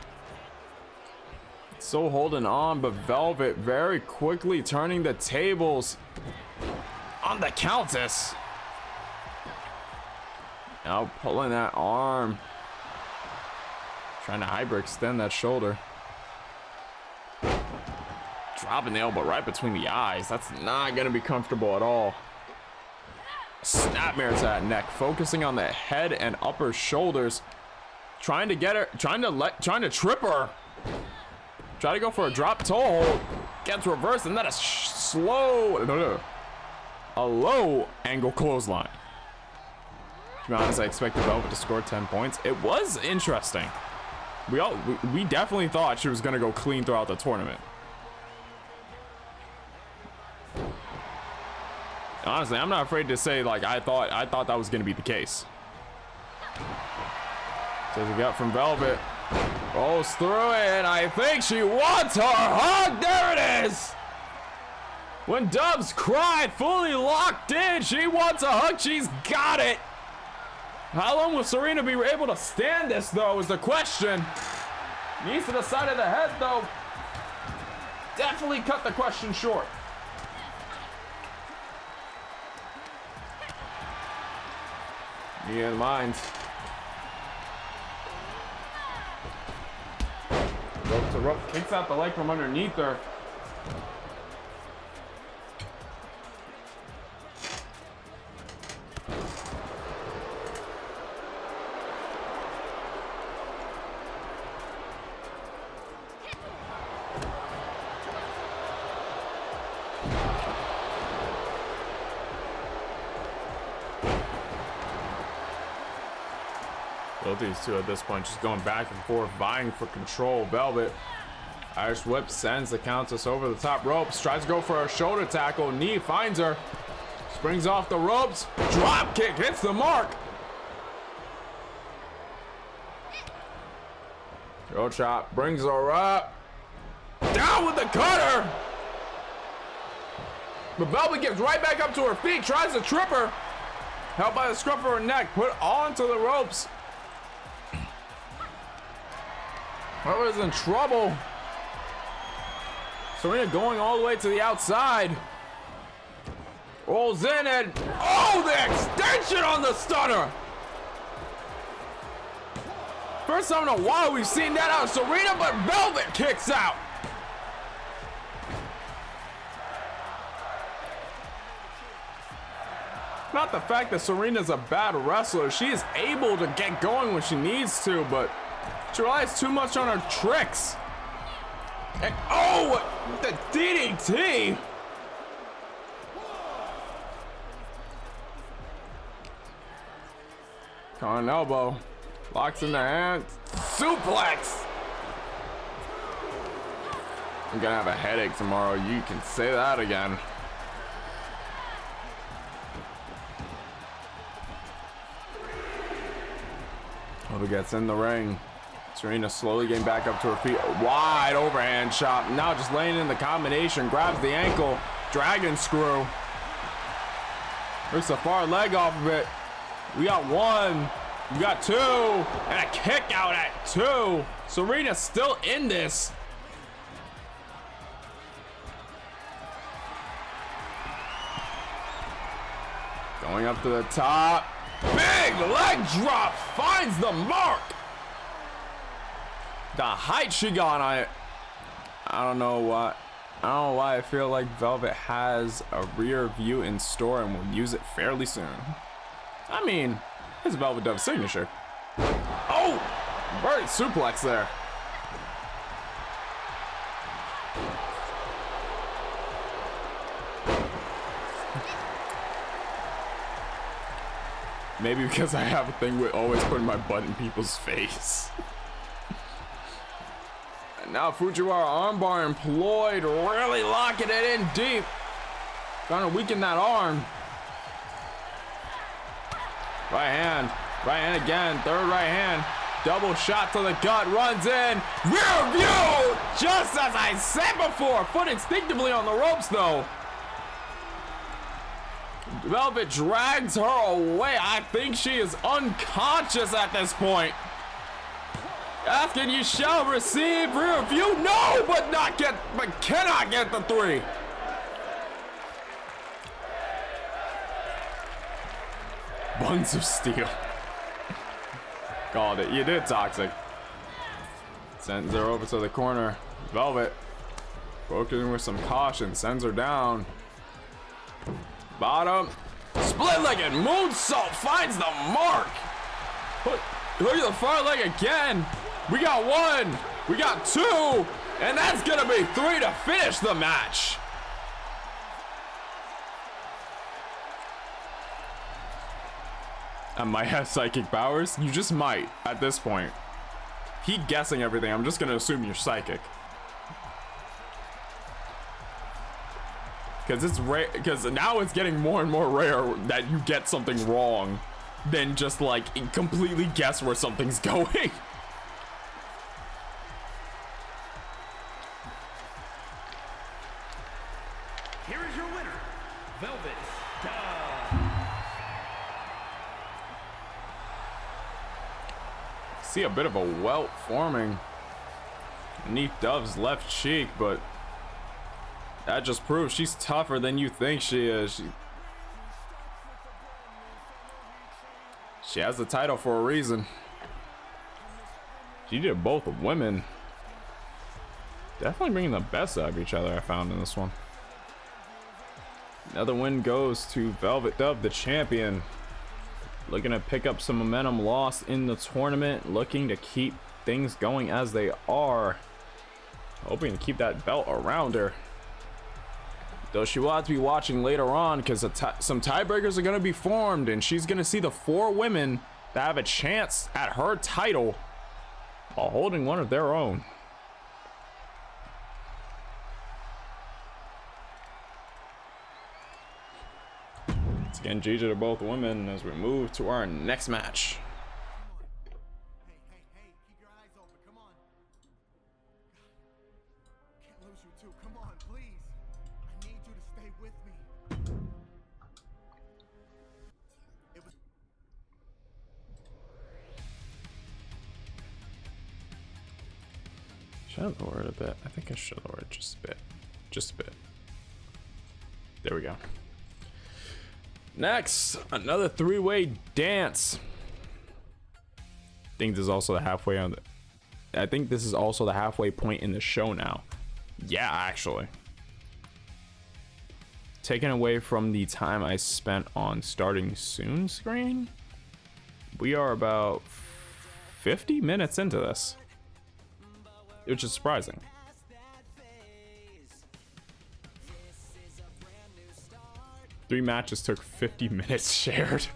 still holding on, but Velvet very quickly turning the tables on the Countess. Now pulling that arm. Trying to hyperextend that shoulder. Dropping the elbow right between the eyes. That's not going to be comfortable at all. Snapmare to that neck. Focusing on the head and upper shoulders. Trying to get her. Trying to trip her. Try to go for a drop toe hold. Gets reversed and then a low angle clothesline. To be honest, I expected Velvet to score 10 points. It was interesting. We definitely thought she was going to go clean throughout the tournament. Honestly, I'm not afraid to say, like, I thought that was going to be the case. Takes a gut from Velvet. Rolls through it, and I think she wants her hug. There it is. When Dubs cried, fully locked in, she wants a hug. She's got it. How long will Serena be able to stand this, though, is the question. Knees to the side of the head, though. Definitely cut the question short. Knee in mind. Rope to rope. Kicks out the leg from underneath her. Both these two at this point just going back and forth, vying for control. Velvet, Irish whip sends the Countess over the top ropes. Tries to go for a shoulder tackle. Knee finds her. Springs off the ropes. Drop kick hits the mark. Throat chop brings her up. Down with the cutter. But Velvet gets right back up to her feet. Tries to trip her. Held by the scruff of her neck. Put onto the ropes. Velvet is in trouble. Serena going all the way to the outside. Rolls in and oh, the extension on the stunner. First time in a while we've seen that out of Serena, but Velvet kicks out. Not the fact that Serena's a bad wrestler. She is able to get going when she needs to, but she relies too much on her tricks. And oh, the DDT. On elbow. Locks in the hand. Suplex. I'm gonna have a headache tomorrow. You can say that again. Velvet gets in the ring. Serena slowly getting back up to her feet. Wide overhand chop. Now just laying in the combination. Grabs the ankle. Dragon screw. Rips the far leg off of it. We got one. We got two. And a kick out at two. Serena still in this. Going up to the top. Big leg drop. Finds the mark. The height she got on it. I don't know why I feel like Velvet has a rear view in store and will use it fairly soon. I mean, it's Velvet Dove's signature. Oh! Bird suplex there. Maybe because I have a thing with always putting my butt in people's face. And now Fujiwara armbar employed, really locking it in deep. Trying to weaken that arm. Right hand again, third right hand. Double shot to the gut, runs in. Rear view! Just as I said before, foot instinctively on the ropes though. Velvet drags her away. I think she is unconscious at this point. Asking you shall receive rear view. No, but cannot get the 3. Buns of steel. Called it. You did, Toxic. Sends her over to the corner. Velvet broken with some caution. Sends her down. Bottom. Split-legged moonsault finds the mark. Look at the front leg again. We got 1. We got 2. And that's going to be 3 to finish the match. I might have psychic powers. You just might at this point. He guessing everything. I'm just gonna assume you're psychic. Because it's rare. Because now it's getting more and more rare that you get something wrong than just like completely guess where something's going. Here is your winner, Velvet Dove. See a bit of a welt forming beneath Dove's left cheek, but that just proves she's tougher than you think she is. She has the title for a reason. She did both women. Definitely bringing the best out of each other, I found in this one. Another win goes to Velvet Dove, the champion. Looking to pick up some momentum lost in the tournament. Looking to keep things going as they are. Hoping to keep that belt around her. Though she will have to be watching later on because some tiebreakers are going to be formed. And she's going to see the 4 women that have a chance at her title while holding one of their own. Once again, GG to both women as we move to our next match. Hey, keep your eyes open. Come on. Can't lose you too. Come on, please. I need you to stay with me. It was Should I lower it a bit? I think I should lower it just a bit. Just a bit. There we go. Next, another 3-way dance. I think this is also the halfway on the. I think this is also the halfway point in the show now. Yeah, actually. Taken away from the time I spent on starting soon screen. We are about 50 minutes into this, which is surprising. Three matches took 50 minutes shared.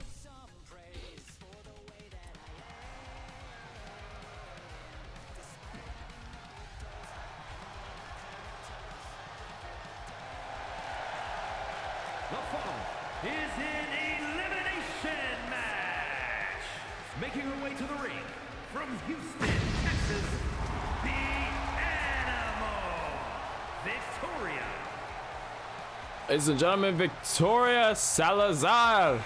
The following is an elimination match. Making her way to the ring from Houston, Texas, the Animal, Victoria. Ladies and gentlemen, Victoria Salazar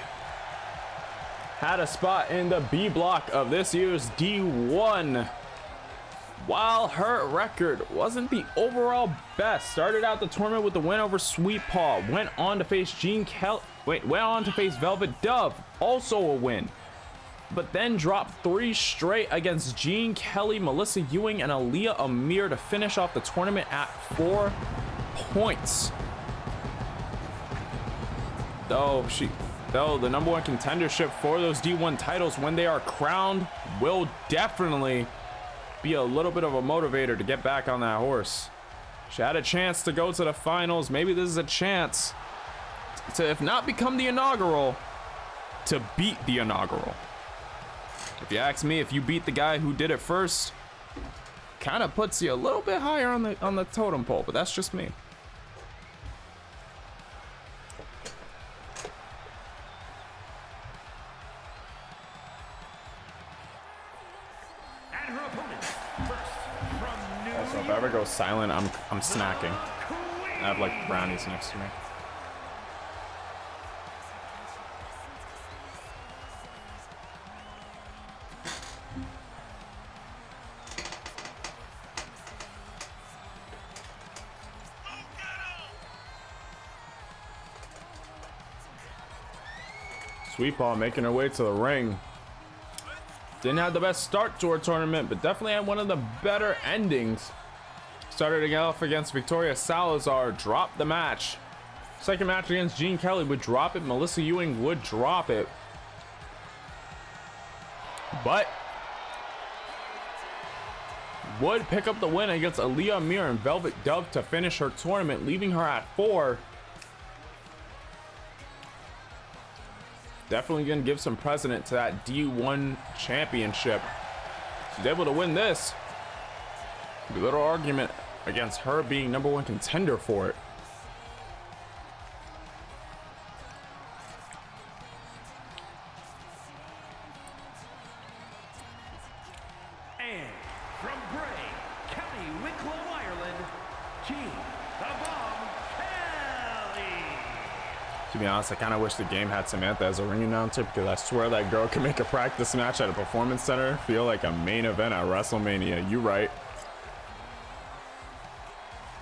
had a spot in the B block of this year's D1. While her record wasn't the overall best, started out the tournament with the win over Sweet Paw, went on to face Velvet Dove, also a win, but then dropped 3 straight against Jean Kelly, Melissa Ewing, and Aaliyah Amir to finish off the tournament at 4 points. Though the number 1 contendership for those D1 titles when they are crowned will definitely be a little bit of a motivator to get back on that horse. She had a chance to go to the finals. Maybe this is a chance to, if not become the inaugural, to beat the inaugural. If you ask me, if you beat the guy who did it first, kind of puts you a little bit higher on the totem pole, but that's just me. So if I ever go silent, I'm snacking. I have like brownies next to me. Sweet Paw making her way to the ring. Didn't have the best start to her tournament, but definitely had one of the better endings. Started off against Victoria Salazar, dropped the match. Second match against Gene Kelly would drop it. Melissa Ewing would drop it. But would pick up the win against Aaliyah Mir and Velvet Dove to finish her tournament, leaving her at 4. Definitely gonna give some precedent to that D1 championship. She's able to win this. Be little argument against her being #1 contender for it. And from Bray, County Wicklow, Ireland, Gene the Bomb Kelly. To be honest, I kind of wish the game had Samantha as a ring announcer, because I swear that girl can make a practice match at a performance center feel like a main event at WrestleMania. You right.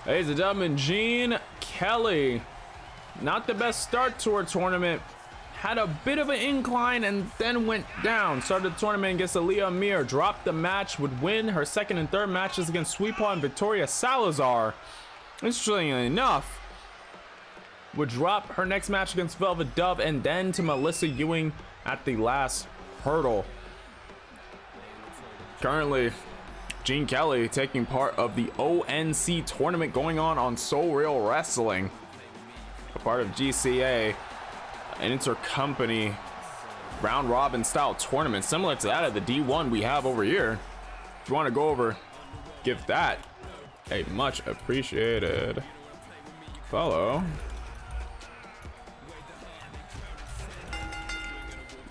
Ladies and gentlemen, Gene Kelly, not the best start to her tournament. Had a bit of an incline and then went down. Started the tournament against Aaliyah Mir, dropped the match, would win her second and third matches against Sweet Paw and Victoria Salazar. Interestingly enough, would drop her next match against Velvet Dove and then to Melissa Ewing at the last hurdle. Currently, Gene Kelly taking part of the ONC tournament going on So Real Wrestling, a part of GCA, an intercompany round robin style tournament similar to that of the D1 we have over here. If you want to go over, give that a much appreciated follow.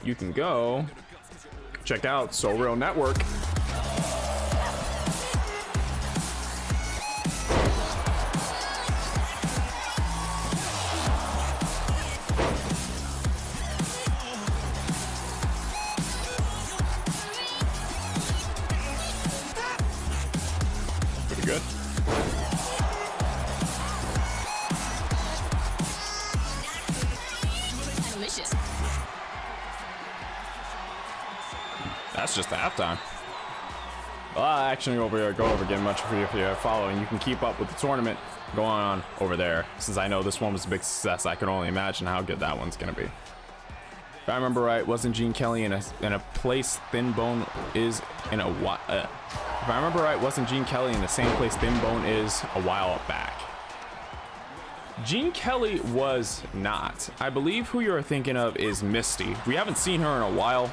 You can go check out So Real Network. Pretty good. That's just the halftime. Well, I actually go over again much for you if you're following. You can keep up with the tournament going on over there. Since I know this one was a big success, I can only imagine how good that one's gonna be. If I remember right, wasn't Gene Kelly in a place Thin Bone is in a while? If I remember right, wasn't Gene Kelly in the same place Thin Bone is a while back? Gene Kelly was not. I believe who you're thinking of is Misty. We haven't seen her in a while,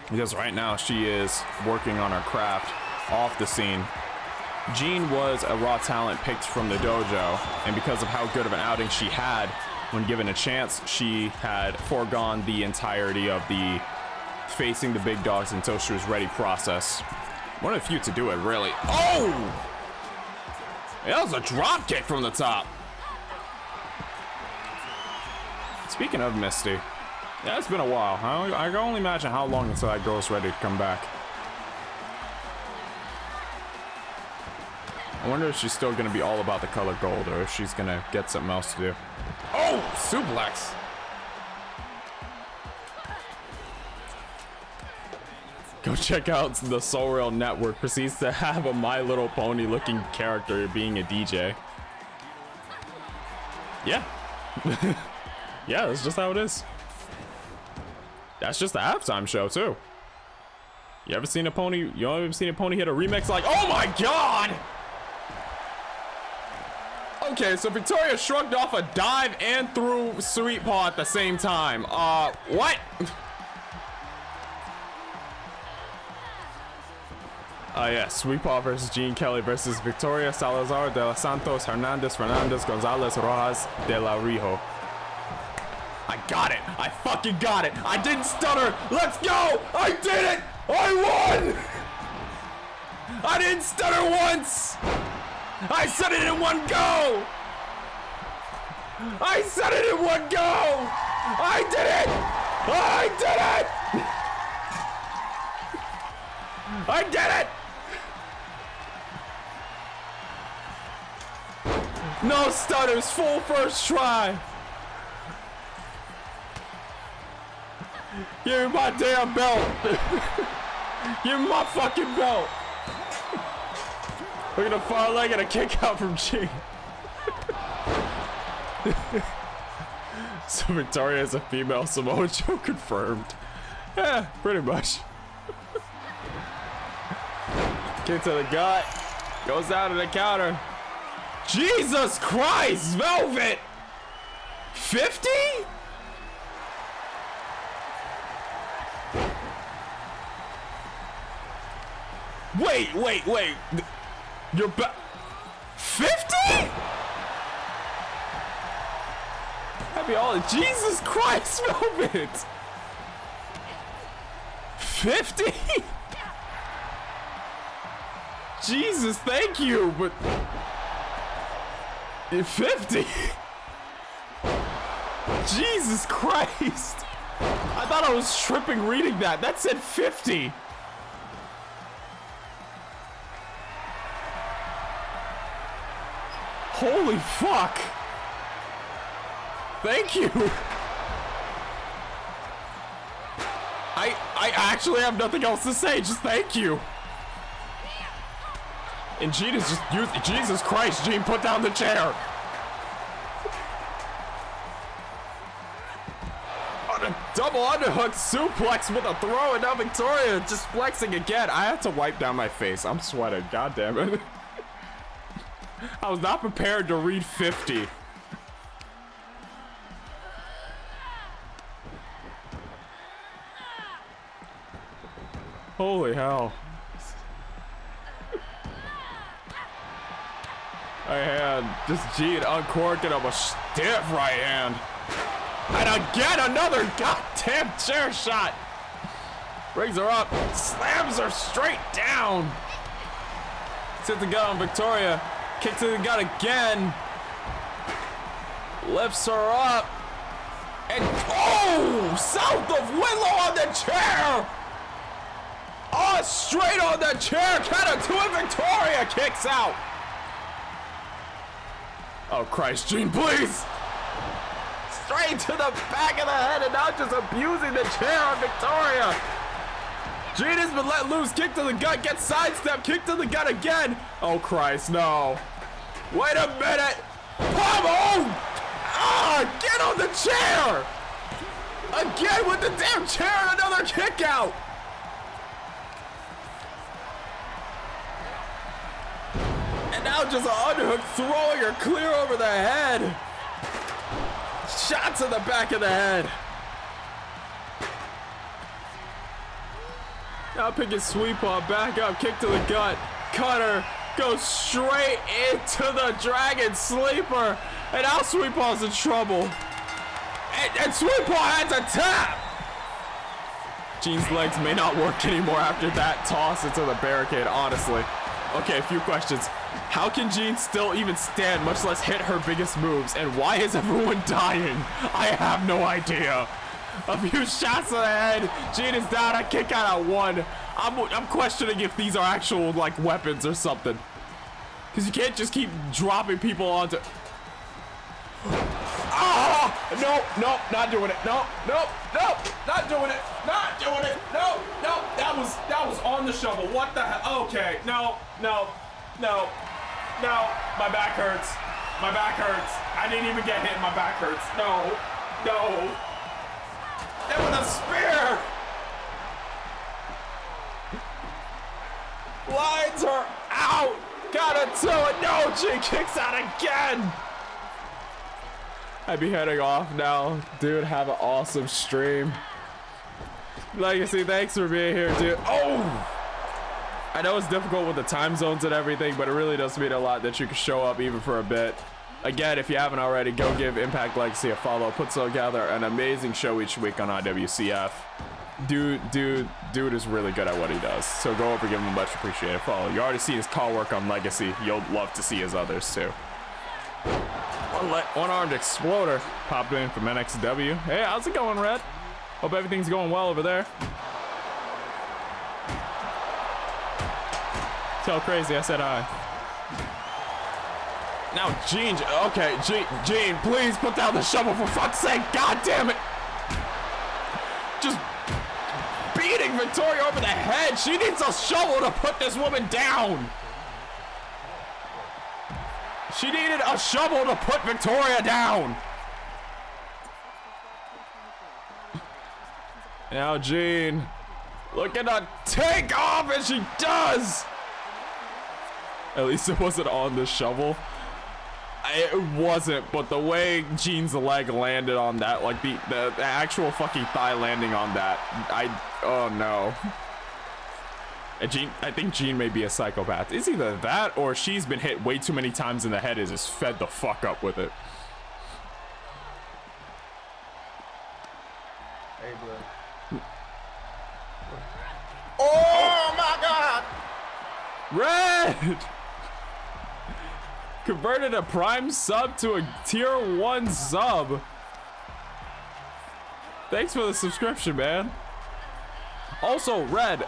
because right now she is working on her craft off the scene. Jean was a raw talent picked from the dojo, and because of how good of an outing she had when given a chance, she had foregone the entirety of the facing the big dogs until she was ready process. One of the few to do it, really. Oh! That was a drop kick from the top. Speaking of Misty, yeah, it's been a while. I can only imagine how long until that girl's ready to come back. I wonder if she's still gonna be all about the color gold or if she's gonna get something else to do. Oh, suplex! Go check out the So Real Network. Proceeds to have a My Little Pony looking character being a DJ. Yeah. Yeah, that's just how it is. That's just the halftime show too. You ever seen a pony? You ever seen a pony hit a remix like, oh my god! Okay, so Victoria shrugged off a dive and threw Sweet Paw at the same time. What? Yeah, Sweet Paw versus Gene Kelly versus Victoria Salazar de los Santos Hernandez Fernandez Gonzalez Rojas de la Rijo. I got it. I fucking got it. I didn't stutter. Let's go. I did it. I won. I didn't stutter once. I said it in one go. I said it in one go. I did it. I did it. I did it. No stutters. Full first try. Give me my damn belt. Give me my fucking belt. Look at the far leg and a kick out from G. So Victoria is a female Samoa Joe confirmed. Yeah, pretty much. Kick to the gut. Goes down to the counter. Jesus Christ, Velvet! 50? Wait. You're back. 50? That'd be all. Jesus Christ, Velvet! 50? Jesus, thank you, but 50? Jesus Christ! I thought I was tripping reading that. That said 50. Holy fuck! Thank you! I actually have nothing else to say, just thank you! And Gene is just used. Jesus Christ, Gene, put down the chair! On a double underhook suplex with a throw, and now Victoria just flexing again. I had to wipe down my face. I'm sweating, god damn it. I was not prepared to read 50. Holy hell. Right hand, just Gene uncorking of a stiff right hand. And again, another goddamn chair shot. Brings her up, slams her straight down. Hits the gut on Victoria. Kick to the gut again. Lifts her up. And oh, south of Willow on the chair. Oh, straight on the chair. Count of two and Victoria kicks out. Oh, Christ, Gene, please. Straight to the back of the head and now just abusing the chair on Victoria. Gene has been let loose. Kick to the gut. Gets sidestep. Kick to the gut again. Oh, Christ, no. Wait a minute. Pommel. Ah, get on the chair. Again with the damn chair and another kick out. And now just an underhook throwing her clear over the head. Shot to the back of the head. Now picking sweep paw, back up, kick to the gut. Cutter goes straight into the Dragon Sleeper. And now Sweet Paw's in trouble. And Sweet Paw has a tap. Gene's legs may not work anymore after that toss into the barricade, honestly. Okay, a few questions. How can Gene still even stand, much less hit her biggest moves? And why is everyone dying? I have no idea. A few shots to the head. Gene is down. I kick out at one. I'm questioning if these are actual, like, weapons or something. Because you can't just keep dropping people onto... Ah! No, not doing it. No, not doing it. Not doing it. No. That was on the shovel. What the hell? Okay, no. My back hurts. I didn't even get hit. My back hurts. No. That was a spear. Lines her out. Got it to it. No, Gene kicks out again. I'd be heading off now. Dude, have an awesome stream. Legacy, thanks for being here, dude. Oh! I know it's difficult with the time zones and everything, but it really does mean a lot that you can show up even for a bit. Again, if you haven't already, go give Impact Legacy a follow. Puts together an amazing show each week on IWCF. Dude is really good at what he does. So go over, give him a much appreciated follow. You already see his call work on Legacy. You'll love to see his others too. One-armed exploder popped in from NXW. Hey, how's it going, Red? Hope everything's going well over there. Tell Crazy I said hi. Now Gene, okay, Gene, please put down the shovel for fuck's sake. God damn it. Just Victoria over the head. She needs a shovel to put this woman down. She needed a shovel to put Victoria down. Now Jean looking to take off, and she does. At least it wasn't on the shovel. It wasn't, but the way Jean's leg landed on that, like the actual fucking thigh landing on that, oh no. I think Jean may be a psychopath. It's either that or she's been hit way too many times in the head and just fed the fuck up with it. Hey, bro. Oh my god! Red! Converted a prime sub to a tier 1 sub. Thanks for the subscription, man. Also, Red,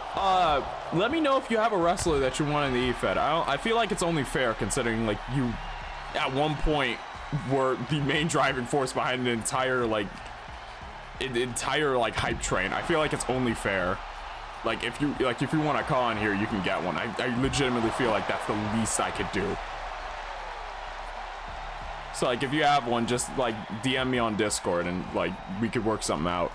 let me know if you have a wrestler that you want in the E-Fed. I feel like it's only fair considering, like, you at one point were the main driving force behind an entire hype train. I feel like it's only fair. Like, if you want to call in here, you can get one. I legitimately feel like that's the least I could do. So, like, if you have one, just, like, DM me on Discord and, like, we could work something out.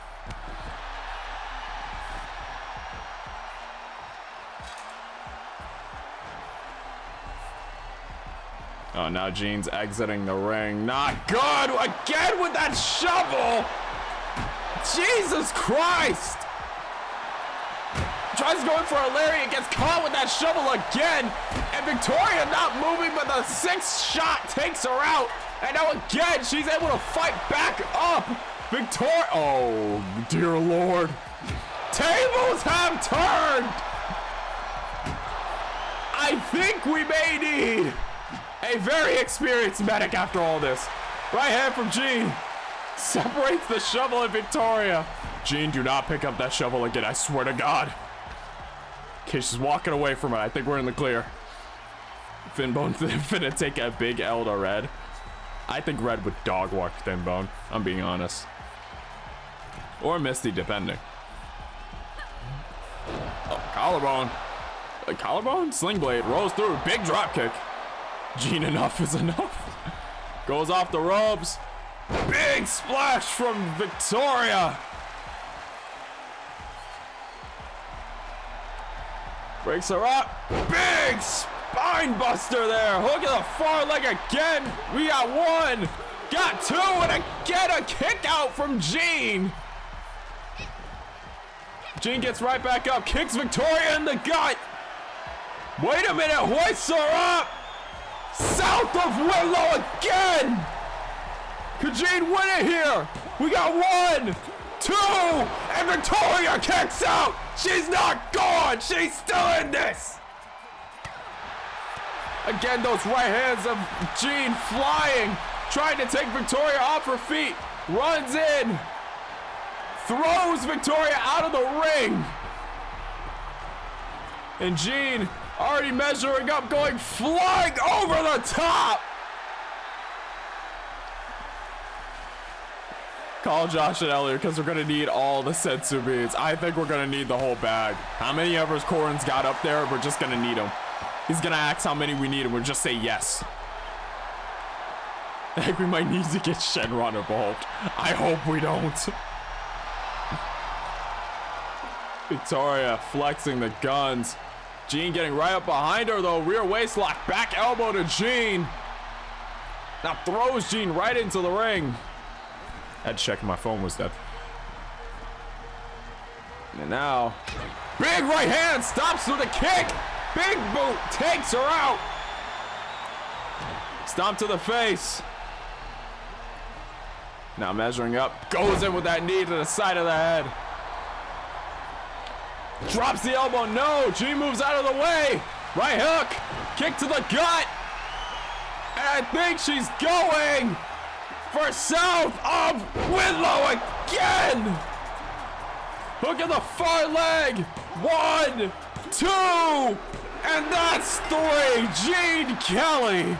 Oh, now Jean's exiting the ring. Not good! Again with that shovel! Jesus Christ! Tries going for a lariat, gets caught with that shovel again, and Victoria not moving, but the 6th shot takes her out, and now again she's able to fight back up. Victoria, oh dear Lord, tables have turned. I think we may need a very experienced medic after all this. Right hand from Jean separates the shovel and Victoria. Jean, do not pick up that shovel again, I swear to God. Okay, she's walking away from it. I think we're in the clear. Thinbone finna take a big L to Red. I think Red would dog walk Thinbone. I'm being honest. Or Misty, depending. Oh, collarbone. Collarbone? Sling blade. Rolls through. Big drop kick. Jean, enough is enough. Goes off the ropes. Big splash from Victoria. Breaks her up. Big spine buster there. Hook at the far leg again. We got 1. Got 2. And again a kick out from Jean. Jean gets right back up. Kicks Victoria in the gut. Wait a minute. Hoists her up. South of Willow again. Could Jean win it here? We got 1, 2, and Victoria kicks out. She's not gone. She's still in this. Again, those right hands of Jean flying, trying to take Victoria off her feet. Runs in, throws Victoria out of the ring. And Jean already measuring up, going flying over the top. Call Josh and Elliot because we're going to need all the Sensu beads. I think we're going to need the whole bag. How many of us Corin's got up there? We're just going to need them. He's going to ask how many we need and we'll just say yes. I think we might need to get Shenron involved. I hope we don't. Victoria flexing the guns. Jean getting right up behind her though. Rear waist lock. Back elbow to Jean. Now throws Jean right into the ring. I had to check if my phone was dead. And now, big right hand, stops with a kick. Big boot, takes her out. Stomp to the face. Now measuring up, goes in with that knee to the side of the head. Drops the elbow, no. Jean moves out of the way. Right hook, kick to the gut. And I think she's going for South of Whitlow again. Hook in the far leg. 1, 2, and that's 3. Jean Kelly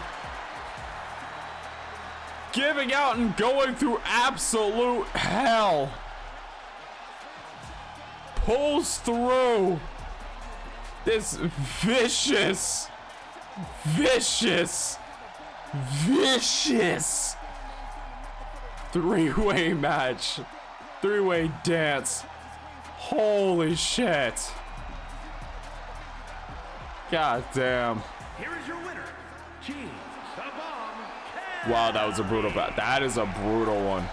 giving out and going through absolute hell. pulls through this vicious three-way match, three-way dance. Holy shit. God damn. Here is your winner, King the Bomb. Wow, that was a brutal battle. That is a brutal one.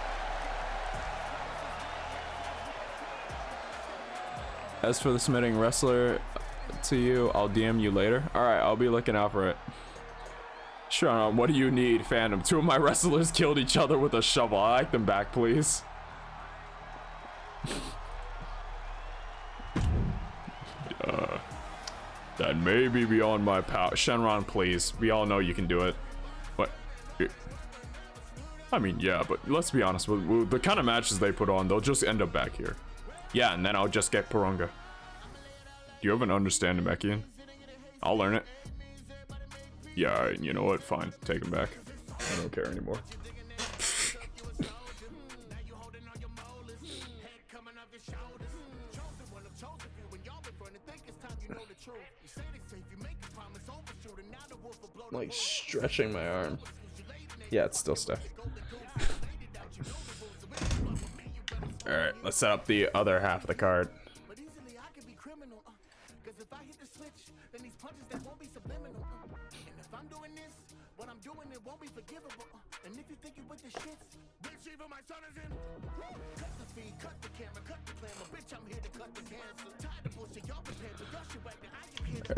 As for the submitting wrestler to you, I'll DM you later. Alright, I'll be looking out for it. Sean, what do you need, Phantom? 2 of my wrestlers killed each other with a shovel. I like them back, please. That may be beyond my power. Shenron, please. We all know you can do it. What? I mean, yeah, but let's be honest. With the kind of matches they put on, they'll just end up back here. Yeah, and then I'll just get Purunga. Do you have an understanding, Mekian? I'll learn it. Yeah, alright, you know what? Fine. Take him back. I don't care anymore. Like stretching my arm. Yeah, it's still stiff. Alright, let's set up the other half of the card.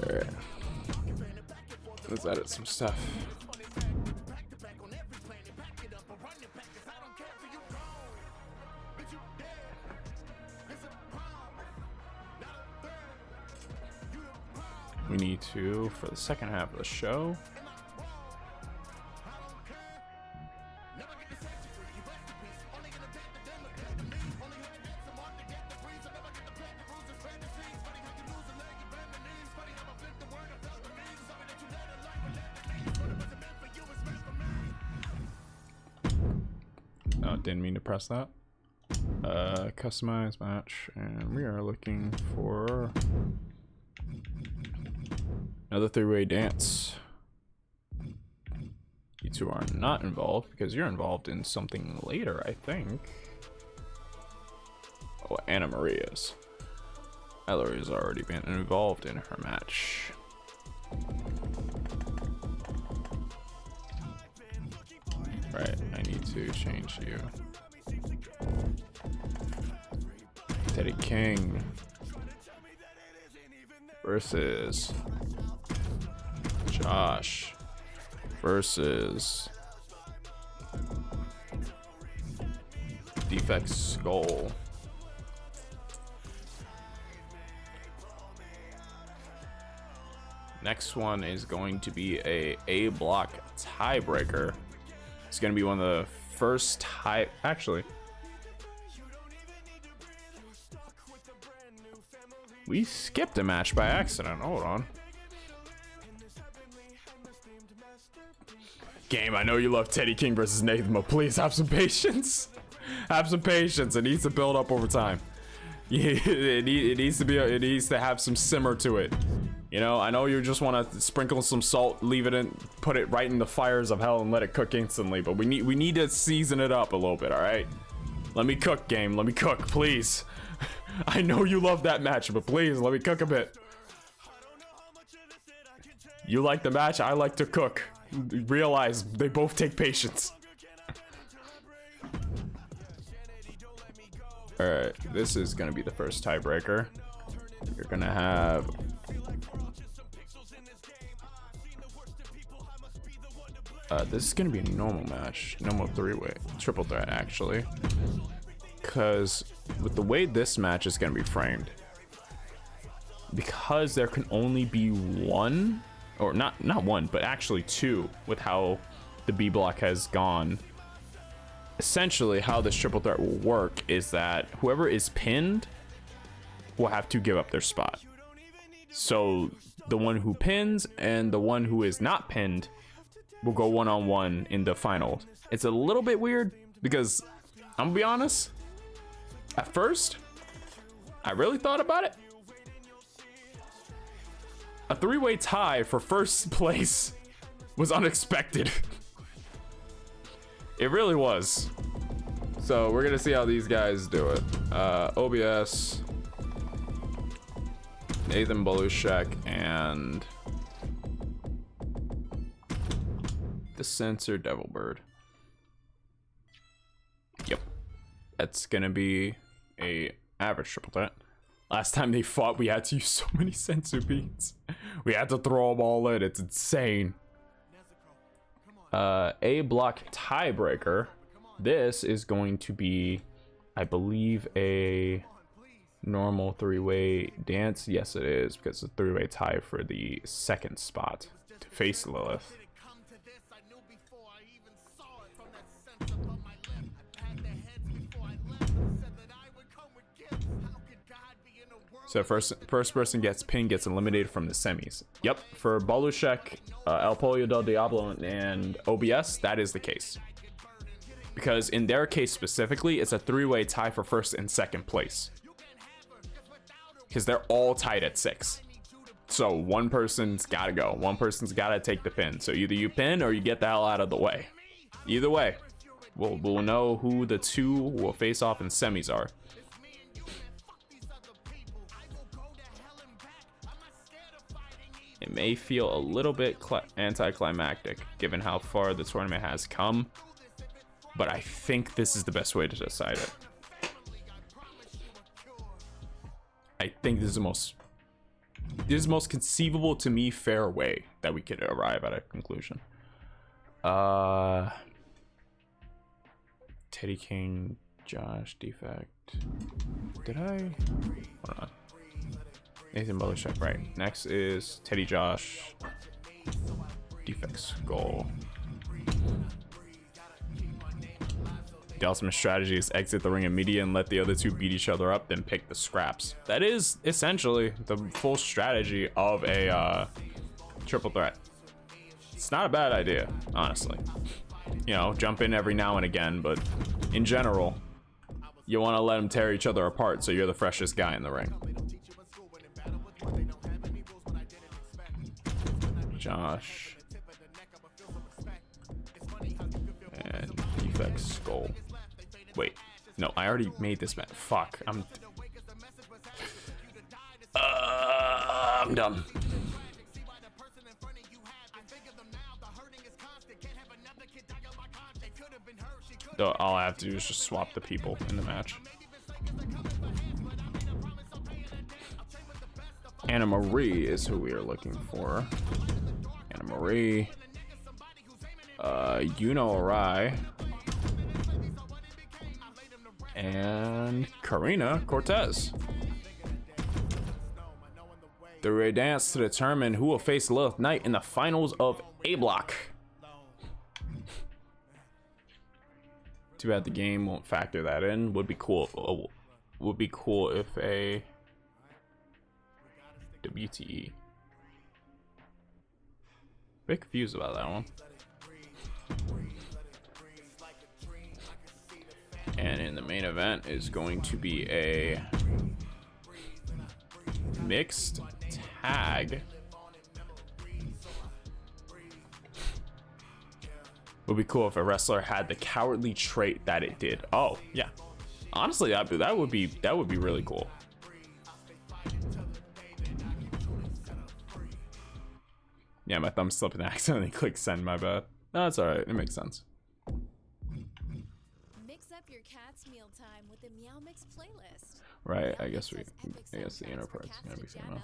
Alright. Let's edit some stuff. We need to, for the second half of the show, didn't mean to press that. Customize match, and we are looking for another three-way dance. You two are not involved because you're involved in something later, I think. Oh, Anna Marie is. Ellery has already been involved in her match. Right, I need to change you. Teddy King versus Josh versus Defect Skull. Next one is going to be a block tiebreaker. It's going to be one of the first actually, we skipped a match by accident. Hold on. Game, I know you love Teddy King versus Nathan, but please have some patience. Have some patience. It needs to build up over time. It needs to have some simmer to it. You know, I know you just want to sprinkle some salt, leave it in, put it right in the fires of hell and let it cook instantly, but we need to season it up a little bit, all right? Let me cook, game. Let me cook, please. I know you love that match, but please let me cook a bit. You like the match, I like to cook. Realize they both take patience. All right, this is gonna be the first tiebreaker. You're gonna have this is gonna be a normal match, normal three-way, triple threat actually, because with the way this match is gonna be framed, because there can only be one, or not one, but actually two, with how the B block has gone. Essentially, how this triple threat will work is that whoever is pinned will have to give up their spot. So the one who pins and the one who is not pinned will go one-on-one in the finals. It's a little bit weird because I'm gonna be honest, at first I really thought about it. A three-way tie for first place was unexpected. It really was. So we're gonna see how these guys do it. OBS, Nathan Belushek, and the Censor Devilbird. Yep, that's gonna be a average triple threat. Last time they fought, we had to use so many Censor beats. We had to throw them all in. It's insane. A block tiebreaker. This is going to be, I believe, a normal three-way dance. Yes, it is, because it's a three-way tie for the second spot to face Lilith. So first person gets pinned gets eliminated from the semis. Yep, for Belushek, El Pollo del Diablo, and OBS, that is the case. Because in their case specifically, it's a three-way tie for first and second place. Because they're all tied at 6. So one person's gotta go. One person's gotta take the pin. So either you pin or you get the hell out of the way. Either way, we'll know who the two will face off in semis are. It may feel a little bit anticlimactic given how far the tournament has come, but I think this is the best way to decide it. I think this is the most conceivable to me fair way that we could arrive at a conclusion. Teddy King, Josh, Defect. Did I? Hold on. Nathan Belushek, right. Next is Teddy Josh, Defect's goal. The ultimate strategy is exit the ring immediately and let the other two beat each other up, then pick the scraps. That is essentially the full strategy of a triple threat. It's not a bad idea, honestly. You know, jump in every now and again, but in general, you want to let them tear each other apart so you're the freshest guy in the ring. Josh and Defect's skull. Wait, no, I already made this match. Fuck, I'm done. So all I have to do is just swap the people in the match. Anna Marie is who we are looking for. Anna Marie, Yuno Arai, and Karina Cortez. Three-way dance to determine who will face Lilith Knight in the finals of A Block. Too bad the game won't factor that in. Would be cool. Would be cool if a WTE. Bit confused about that one. And in the main event is going to be a mixed tag. Would be cool if a wrestler had the cowardly trait that it did. Oh yeah, honestly, that would be really cool. Yeah, my thumb slipped and I accidentally clicked send. My bad. No, that's all right. It makes sense. Mix up your cat's mealtime with the Meow Mix playlist. Right. I guess the inner part's gonna be female.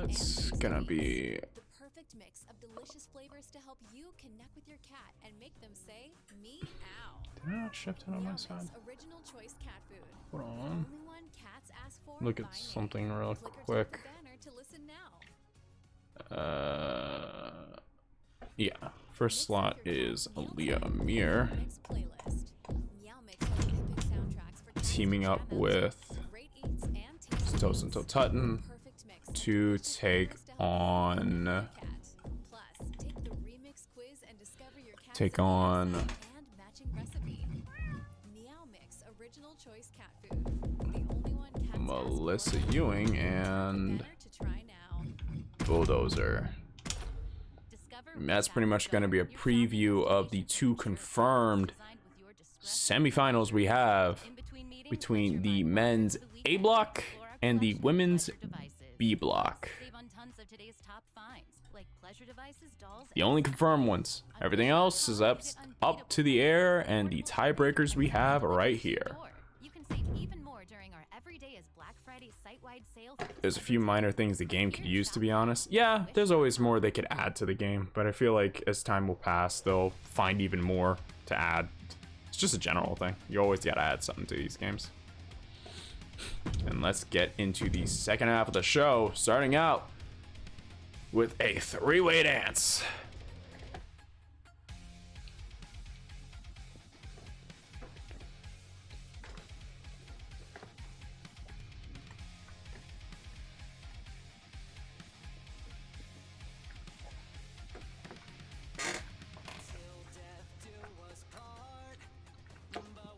It's gonna be. Perfect mix of delicious flavors to help you connect with your cat and make them say meow. Did I not shift it on my side? Original choice cat food. Hold on. Only one cats ask for. Look at something real quick. To listen now. Yeah. First slot is Aaliyah Amir teaming up with Tosin Tutton to take on Melissa Ewing and Bulldozer. And that's pretty much going to be a preview of the two confirmed semifinals we have between the men's A block and the women's B block. The only confirmed ones. Everything else is up to the air, and the tiebreakers we have right here. There's a few minor things the game could use, to be honest. Yeah, there's always more they could add to the game, but I feel like as time will pass, they'll find even more to add. It's just a general thing. You always gotta add something to these games. And let's get into the second half of the show, starting out with a three-way dance.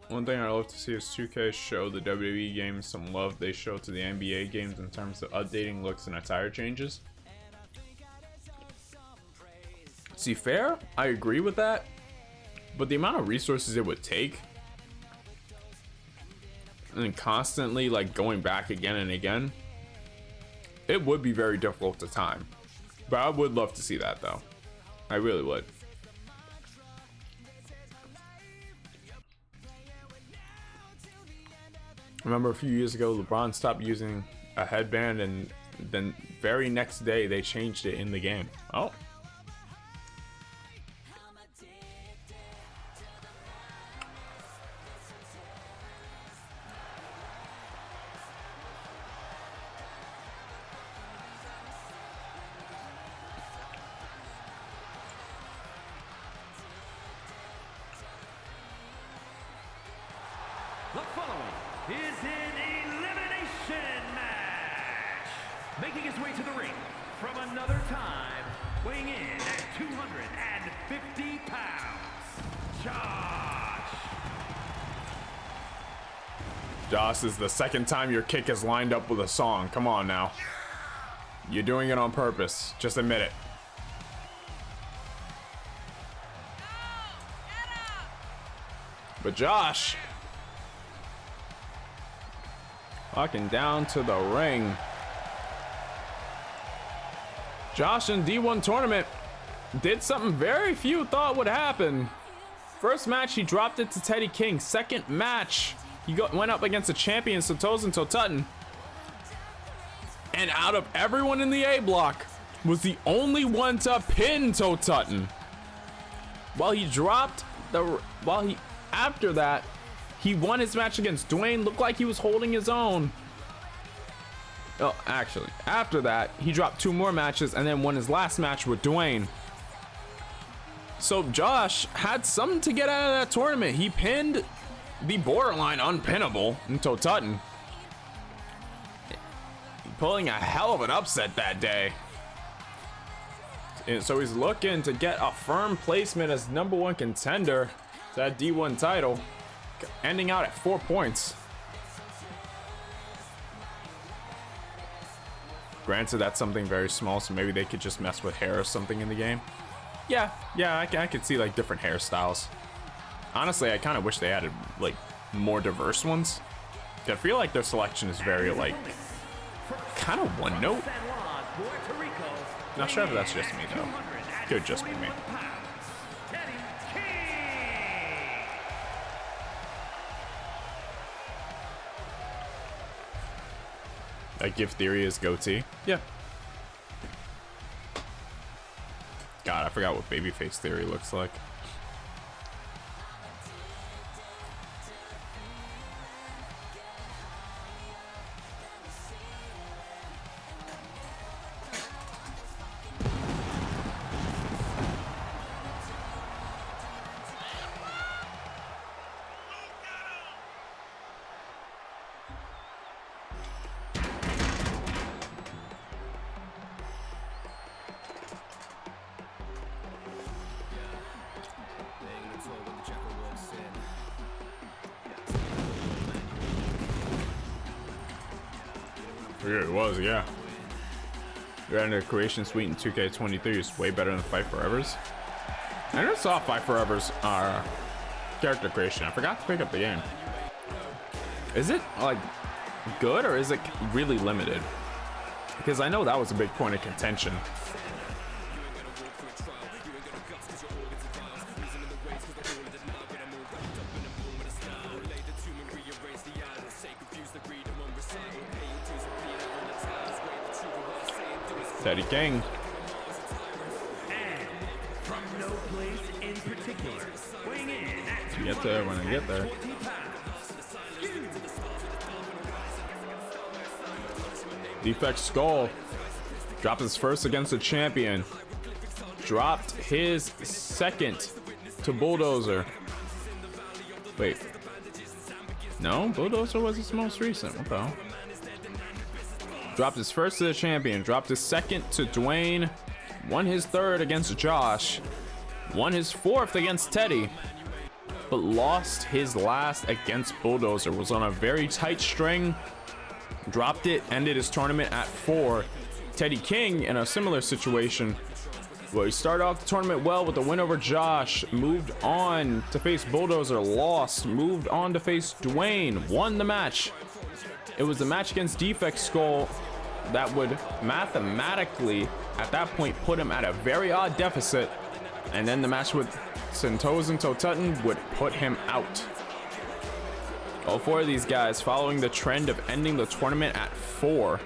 One thing I love to see is 2K show the WWE games some love they show to the NBA games in terms of updating looks and attire changes. See, fair, I agree with that, but the amount of resources it would take and constantly like going back again and again, it would be very difficult to time. But I would love to see that though. I really would. I remember a few years ago, LeBron stopped using a headband, and then very next day they changed it in the game. Oh. The following is an elimination match. Making his way to the ring from another time, weighing in at 250 pounds, Josh, is the second time your kick is lined up with a song. Come on now. You're doing it on purpose. Just admit it. But Josh, walking down to the ring. Josh in D1 tournament did something very few thought would happen. First match, he dropped it to Teddy King. Second match, he went up against the champion Satozen Totutton. And out of everyone in the A block, was the only one to pin Totutton. After that, he won his match against Dwayne, looked like he was holding his own. Oh, actually, after that, he dropped 2 more matches and then won his last match with Dwayne. So Josh had something to get out of that tournament. He pinned the borderline unpinnable in Totutton, pulling a hell of an upset that day. And so he's looking to get a firm placement as #1 contender to that D1 title, ending out at 4 points. Granted, that's something very small, so maybe they could just mess with hair or something in the game. Yeah, I could see like different hairstyles. Honestly, I kind of wish they added like more diverse ones. I feel like their selection is very like kind of one note. Not sure if that's just me though. Could just be me. I give Theory his goatee. Yeah. God, I forgot what babyface Theory looks like. Yeah, it was, yeah. You're in the creation suite in 2K23 is way better than Fight Forever's. I never saw Fight Forever's character creation. I forgot to pick up the game. Is it like good or is it really limited? Because I know that was a big point of contention. Teddy King. And from no place in particular, weighing in at Get there when I get there. 20 pounds. Defect Skull dropped his first against the champion. Dropped his second to Bulldozer. Wait. No, Bulldozer was his most recent. What the hell? Dropped his first to the champion. Dropped his second to Dwayne. Won his third against Josh. Won his fourth against Teddy. But lost his last against Bulldozer. Was on a very tight string. Dropped it. Ended his tournament at 4. Teddy King in a similar situation. Well, he started off the tournament well with a win over Josh. Moved on to face Bulldozer. Lost. Moved on to face Dwayne. Won the match. It was the match against Defect Skull that would mathematically, at that point, put him at a very odd deficit. And then the match with Sentozen Totutton would put him out. All 4 of these guys following the trend of ending the tournament at 4.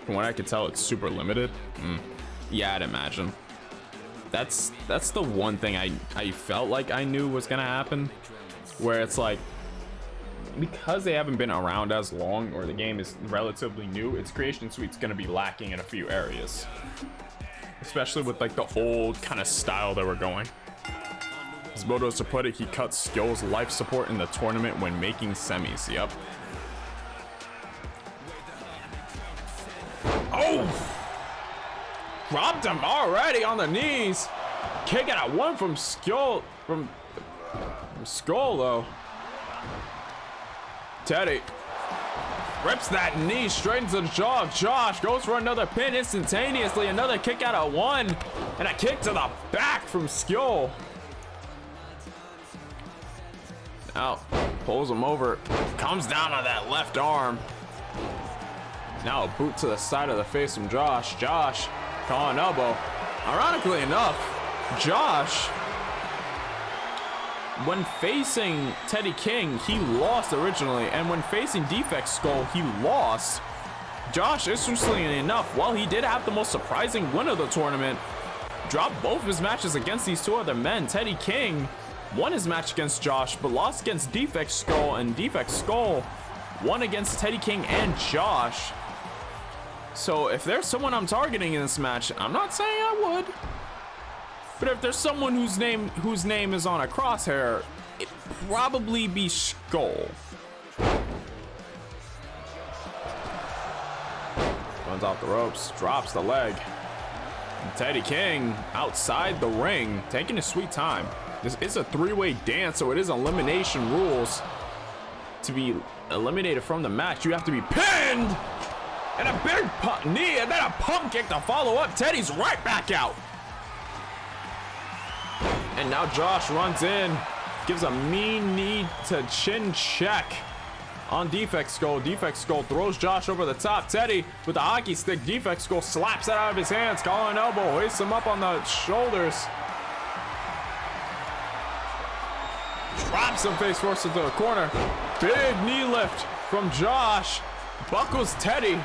From what I could tell, it's super limited. Yeah, I'd imagine. That's the one thing I felt like I knew was gonna happen. Where it's like, because they haven't been around as long, or the game is relatively new, its creation suite's gonna be lacking in a few areas. Especially with like the old kind of style they were going. As Bulldozer put it, he cut skills life support in the tournament when making semis. Yep. Oh! Dropped him already on the knees. Kicking out one from Skull. From Skull though. Teddy rips that knee straight into the jaw of Josh. Goes for another pin instantaneously. Another kick out of 1. And a kick to the back from Skull. Now pulls him over. Comes down on that left arm. Now a boot to the side of the face from Josh. Josh calling elbow. Ironically enough, Josh, when facing Teddy King, he lost originally, and when facing Defect Skull, he lost. Josh, interestingly enough, while he did have the most surprising win of the tournament, dropped both his matches against these 2 other men. Teddy King won his match against Josh, but lost against Defect Skull, and Defect Skull won against Teddy King and Josh. So if there's someone I'm targeting in this match, I'm not saying I would. But if there's someone whose name is on a crosshair, it'd probably be Skull. Runs off the ropes, drops the leg. And Teddy King outside the ring, taking his sweet time. This is a 3-way dance, so it is elimination rules. To be eliminated from the match, you have to be pinned! And a big knee, and then a pump kick to follow up. Teddy's right back out. And now Josh runs in, gives a mean knee to chin check on Defect Skull. Defect Skull throws Josh over the top. Teddy with the hockey stick. Defect Skull slaps it out of his hands, calling elbow, hoists him up on the shoulders. Drops him face first into the corner. Big knee lift from Josh. Buckles Teddy.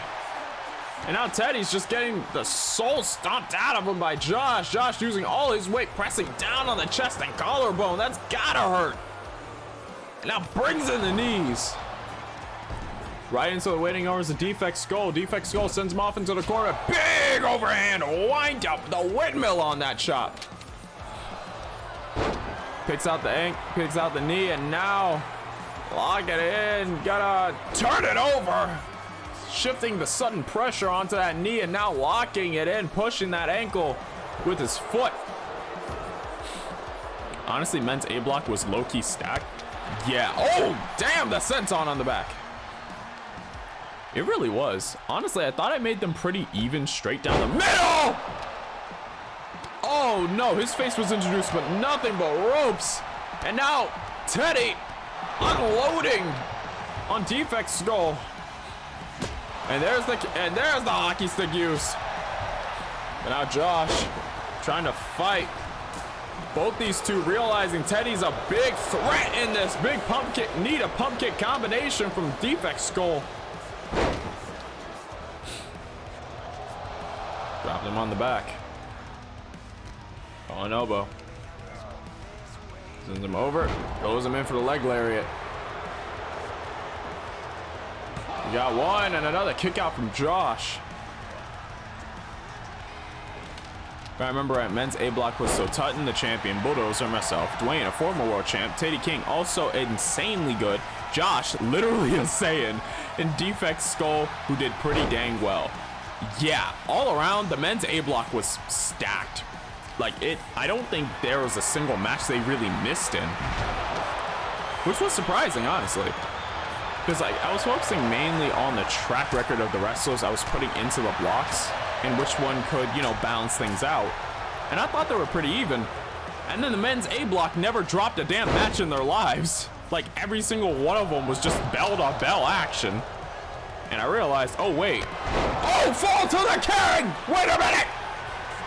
And now Teddy's just getting the soul stomped out of him by Josh. Josh using all his weight, pressing down on the chest and collarbone. That's gotta hurt. And now brings in the knees. Right into the waiting arms of Defect Skull. Defect Skull sends him off into the corner. Big overhand wind up. The windmill on that shot. Picks out the knee, and now lock it in. Gotta turn it over. Shifting the sudden pressure onto that knee, and now locking it in, pushing that ankle with his foot. Honestly, men's A block was low-key stacked. Yeah. Oh, damn, the senton on the back. It really was. Honestly, I thought I made them pretty even straight down the middle. Oh no, his face was introduced, but nothing but ropes. And now Teddy unloading on Defect's skull. And there's the hockey stick use. And now Josh trying to fight. Both these two realizing Teddy's a big threat in this big pump kick. Need a pump kick combination from Defect's skull. Dropped him on the back. On elbow. Sends him over. Goes him in for the leg lariat. We got one and another kick out from Josh. I remember at men's A block was So Tutton, the champion, Bulldozer, myself, Dwayne, a former world champ, Teddy King, also insanely good, Josh, literally a Saiyan, and Defect's Skull, who did pretty dang well. Yeah, all around, the men's A block was stacked. Like, I don't think there was a single match they really missed in. Which was surprising, honestly. Because I was focusing mainly on the track record of the wrestlers I was putting into the blocks, and which one could, you know, balance things out. And I thought they were pretty even. And then the men's A block never dropped a damn match in their lives. Like, every single one of them was just bell-to-bell action. And I realized, oh, wait. Oh, fall to the king! Wait a minute!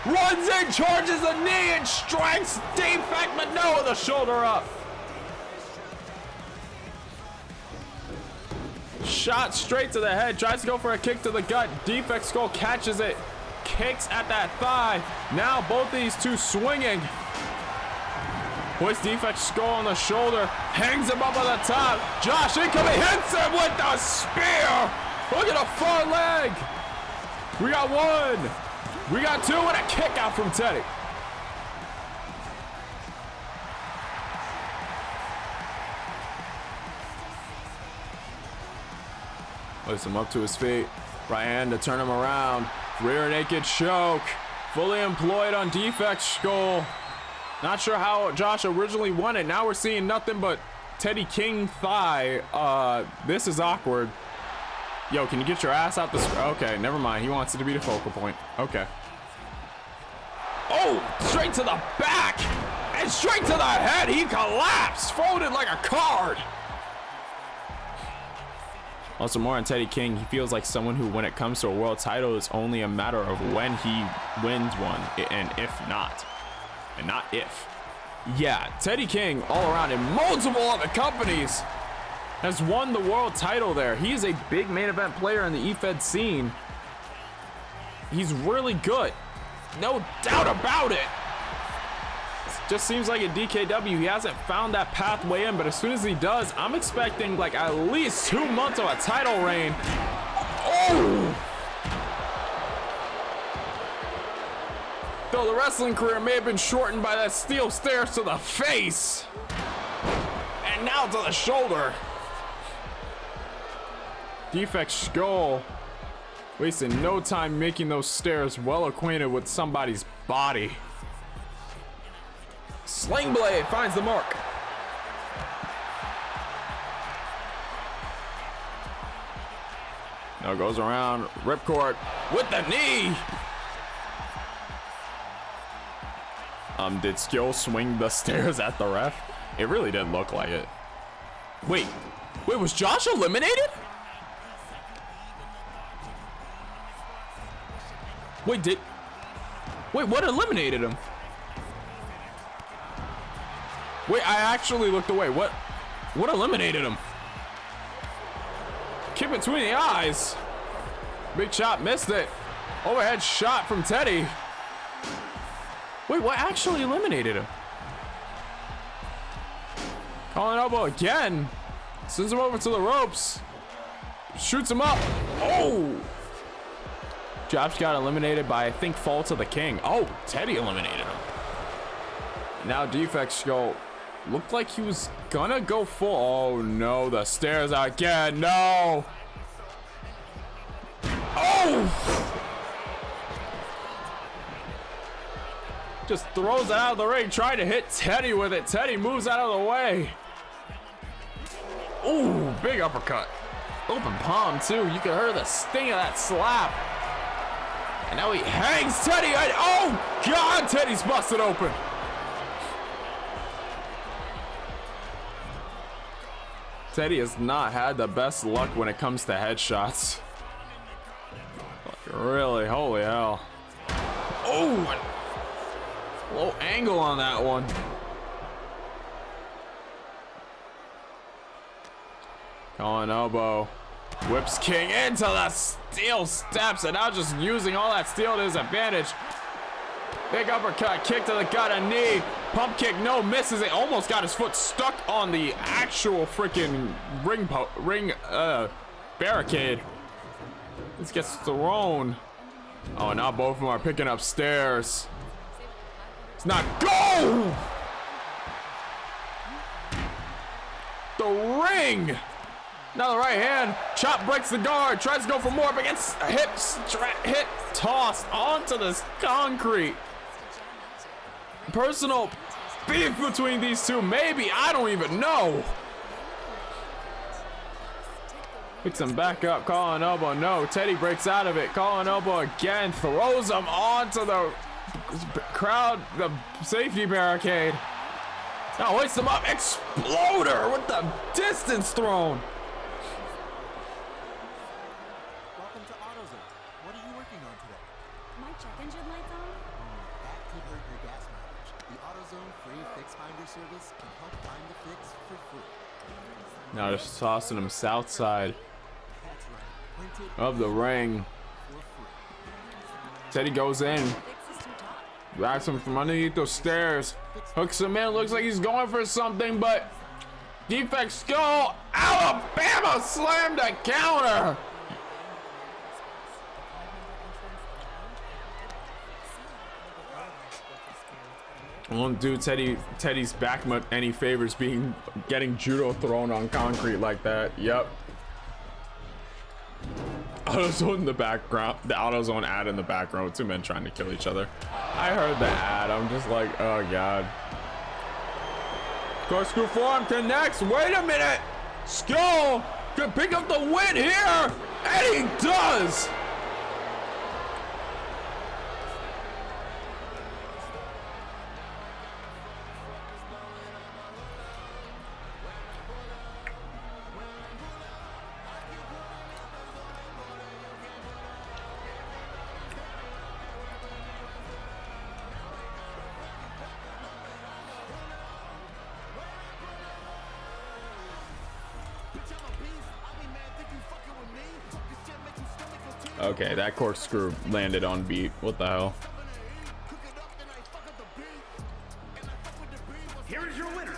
Runs in, charges a knee, and strikes Defect, but no, the shoulder up. Shot straight to the head, tries to go for a kick to the gut. Defect Skull catches it, kicks at that thigh. Now both these two swinging. Puts Defect Skull on the shoulder, hangs him up on the top. Josh incoming, hits him with the spear. Look at the far leg. We got one. We got two and a kick out from Teddy. Lifts him up to his feet. Right hand to turn him around. Rear naked choke. Fully employed on Defect Skull. Not sure how Josh originally won it. Now we're seeing nothing but Teddy King thigh. This is awkward. Yo, can you get your ass out this? Okay, never mind. He wants it to be the focal point. Okay. Oh, straight to the back and straight to the head. He collapsed, folded like a card. Also, more on Teddy King. He feels like someone who, when it comes to a world title, it's only a matter of when he wins one and if not. And not if. Yeah, Teddy King, all around in multiple other companies, has won the world title there. He is a big main event player in the EFED scene. He's really good. No doubt about it. Just seems like at DKW, he hasn't found that pathway in, but as soon as he does, I'm expecting like at least 2 months of a title reign. Oh! Though the wrestling career may have been shortened by that steel stairs to the face. And now to the shoulder. Defect Skull wasting no time making those stairs well acquainted with somebody's body. Sling blade finds the mark. Now goes around ripcord with the knee. Did Skill swing the stairs at the ref? It really didn't look like it. Wait, was Josh eliminated? Wait, what eliminated him? Wait, I actually looked away. What eliminated him? Kick between the eyes. Big shot, missed it. Overhead shot from Teddy. Wait, what actually eliminated him? Calling elbow again. Sends him over to the ropes. Shoots him up. Oh! Josh got eliminated by, I think, fall to the king. Oh, Teddy eliminated him. Now Defect Skull looked like he was gonna go full. Oh no, the stairs again. No. Oh! Just throws it out of the ring, trying to hit Teddy with it. Teddy moves out of the way. Ooh, big uppercut. Open palm too. You can hear the sting of that slap. And now he hangs Teddy. Oh God, Teddy's busted open. Teddy has not had the best luck when it comes to headshots. Like, really, holy hell. Oh, low angle on that one. Calling elbow. Whips King into the steel steps, and now just using all that steel to his advantage. Big uppercut, kick to the gut, a knee. Pump kick, no, misses it. Almost got his foot stuck on the actual freaking ring barricade. This gets thrown. Oh, now both of them are picking up stairs. It's not go! The ring! Now the right hand, chop breaks the guard, tries to go for more, but gets hit, tossed onto this concrete. Personal beef between these two, maybe, I don't even know. Picks him back up, calling elbow, no, Teddy breaks out of it, calling elbow again, throws him onto the crowd, the safety barricade. Now hoists him up, exploder with the distance thrown. Now just tossing him south side of the ring. Teddy goes in, grabs him from underneath those stairs, hooks him in, looks like he's going for something, but defect skull, Alabama slammed a counter. Won't do Teddy's back much any favors getting judo thrown on concrete like that. Yep. AutoZone in the background, the AutoZone ad in the background with two men trying to kill each other. I heard the ad, I'm just like, oh God. Corkscrew forearm connects, wait a minute! Skull could pick up the win here, and he does! Okay, that corkscrew landed on beat. What the hell? Here is your winner.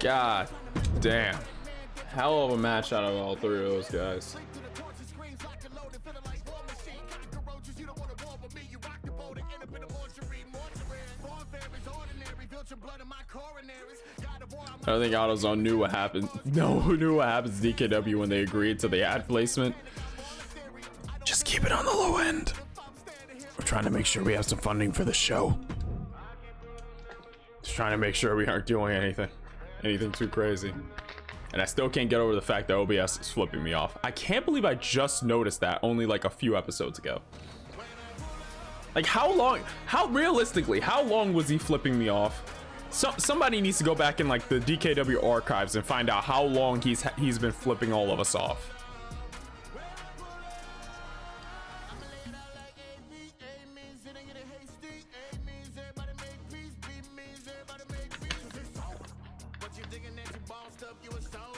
God damn. Hell of a match out of all three of those guys. I don't think AutoZone knew what happened. No, who knew what happens to DKW when they agreed to the ad placement? Just keep it on the low end. We're trying to make sure we have some funding for the show. Just trying to make sure we aren't doing anything too crazy. And I still can't get over the fact that OBS is flipping me off. I can't believe I just noticed that only like a few episodes ago. Like how realistically, how long was he flipping me off? Somebody needs to go back in like the DKW archives and find out how long he's been flipping all of us off.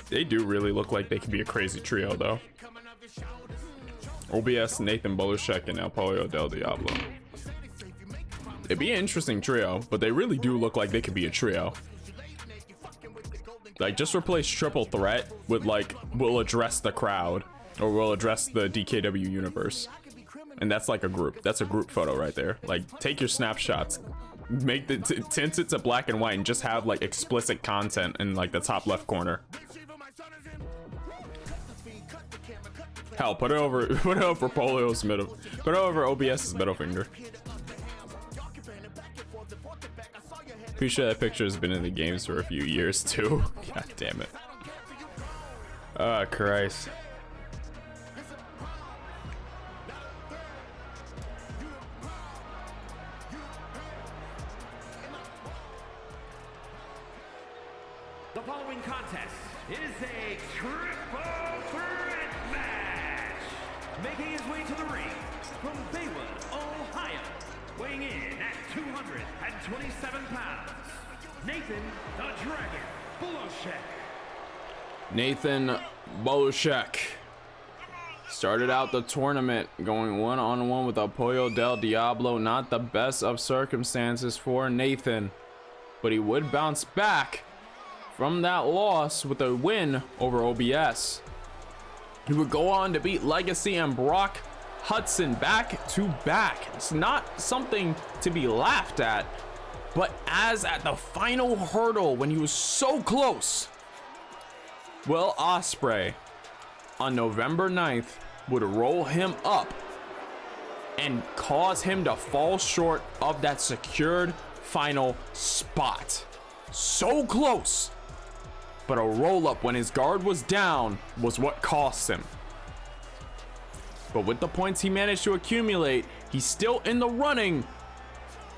They do really look like they could be a crazy trio though. OBS, Nathan Bolushek, and El Pollo del Diablo. It'd be an interesting trio, but they really do look like they could be a trio. Like, just replace Triple Threat with like, we'll address the crowd, or we'll address the DKW universe. And that's like a group. That's a group photo right there. Like, take your snapshots, make the tint it to black and white, and just have like explicit content in like the top left corner. Hell, put it over Polio's middle. Put it over OBS's middle finger. Pretty sure that picture has been in the games for a few years too. God damn it. Oh, Christ. The following contest is a triple threat match. Making his way to the ring from Baywood, Ohio, weighing in at 227 pounds, Nathan the Dragon Boloshek. Nathan Boloshek started out the tournament going one-on-one with Apoyo del Diablo. Not the best of circumstances for Nathan, but he would bounce back from that loss with a win over OBS. He would go on to beat Legacy and Brock Hudson back to back. It's not something to be laughed at, but as at the final hurdle when he was so close, Will Ospreay on November 9th would roll him up and cause him to fall short of that secured final spot. So close, but a roll up when his guard was down was what cost him. But with the points he managed to accumulate, he's still in the running,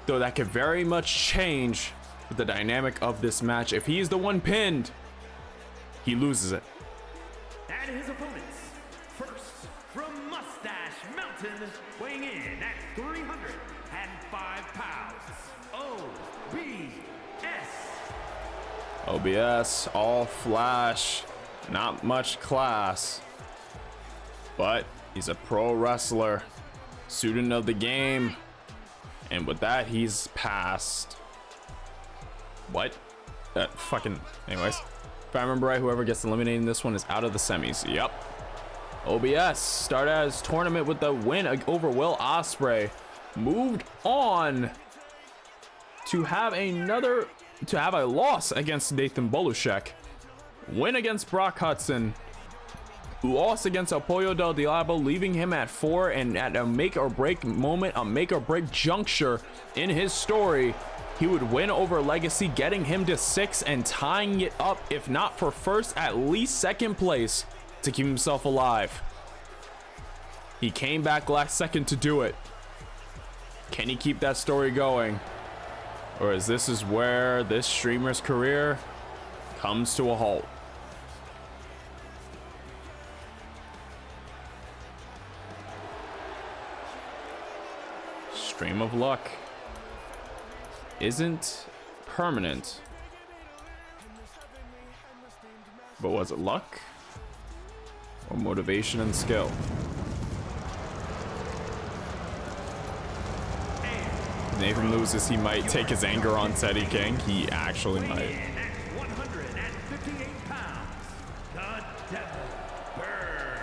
though that could very much change with the dynamic of this match. If he is the one pinned, he loses it. And his opponents, first from Mustache Mountain, weighing in at 305 pounds, OBS, all flash, not much class, but he's a pro wrestler, student of the game, and with that, he's passed. What? Anyways, if I remember right, whoever gets eliminated in this one is out of the semis. Yep. OBS started his tournament with the win over Will Ospreay. Moved on to have a loss against Nathan Boloshek. Win against Brock Hudson. Loss against Apoyo del Diablo, leaving him at 4, and at a make or break moment, a make or break juncture in his story, he would win over Legacy, getting him to 6 and tying it up, if not for first, at least second place, to keep himself alive. He came back last second to do it. Can he keep that story going? Or is this where this streamer's career comes to a halt? Stream of luck isn't permanent. But was it luck or motivation and skill? If Nathan loses, he might take his anger on Teddy King. He actually might. 158 pounds, the Devil Bird.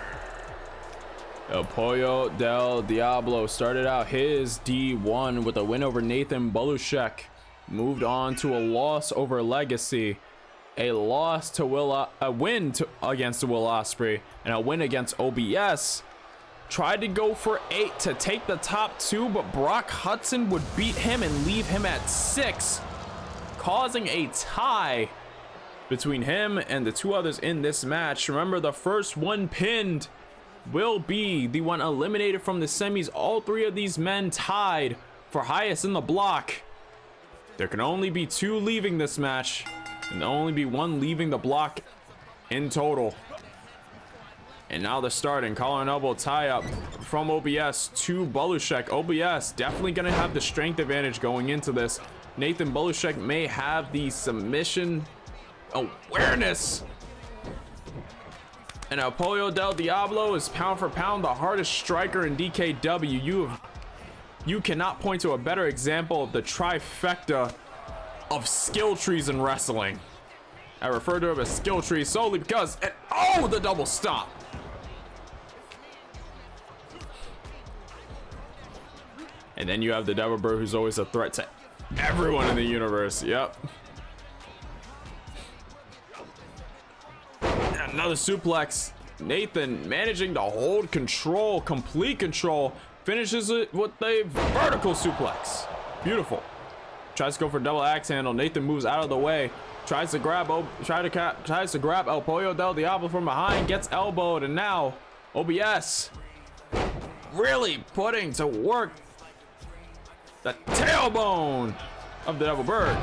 Apoyo del Diablo started out his D1 with a win over Nathan Boloshek. Moved on to a loss over Legacy, a loss to a win against Will Ospreay, and a win against OBS. Tried to go for 8 to take the top 2, but Brock Hudson would beat him and leave him at 6, causing a tie between him and the 2 others in this match. Remember, the first one pinned will be the one eliminated from the semis. All 3 of these men tied for highest in the block. There can only be 2 leaving this match, and only be 1 leaving the block in total. And now they're starting. Collar and elbow tie up from OBS to Boloshek. OBS definitely going to have the strength advantage going into this. Nathan Boloshek may have the submission awareness. And Apoyo del Diablo is pound for pound the hardest striker in DKW. You cannot point to a better example of the trifecta of skill trees in wrestling. I refer to it as skill trees solely because, the double stop. And then you have the Devil Bird, who's always a threat to everyone in the universe. Yep. Another suplex Nathan managing to hold control, complete control, finishes it with a vertical suplex. Beautiful. Tries to go for double axe handle. Nathan moves out of the way. Tries to grab El Pollo del Diablo from behind. Gets elbowed, and now OBS really putting to work the tailbone of the Devil Bird.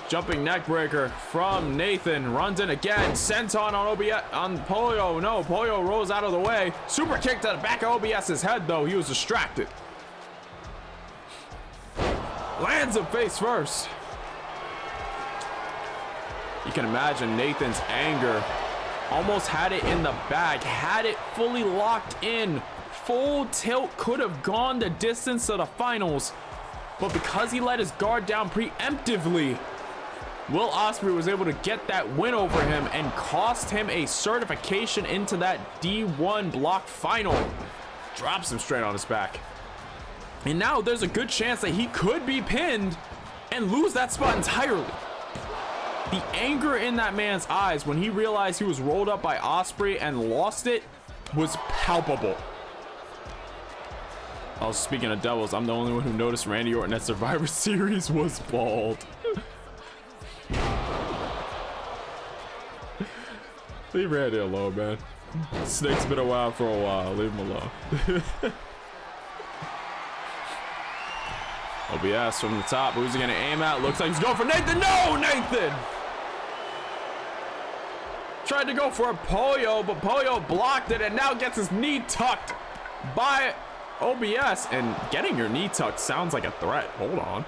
Jumping neck breaker from Nathan. Runs in again. Senton on OBS on Pollo. No, Pollo rolls out of the way. Super kick to the back of OBS's head, though. He was distracted. Lands him face first. You can imagine Nathan's anger. Almost had it in the bag. Had it fully locked in. Full tilt, could have gone the distance to the finals. But because he let his guard down preemptively, Will Ospreay was able to get that win over him and cost him a certification into that D1 block final. Drops him straight on his back. And now there's a good chance that he could be pinned and lose that spot entirely. The anger in that man's eyes when he realized he was rolled up by Ospreay and lost it was palpable. Oh, speaking of devils, I'm the only one who noticed Randy Orton at Survivor Series was bald. Leave Randy alone, man. Snake's been around for a while. Leave him alone. OBS from the top. Who's he gonna aim at? Looks like he's going for Nathan. No, Nathan! Tried to go for a Pollo, but Pollo blocked it and now gets his knee tucked by OBS. And getting your knee tucked sounds like a threat. Hold on.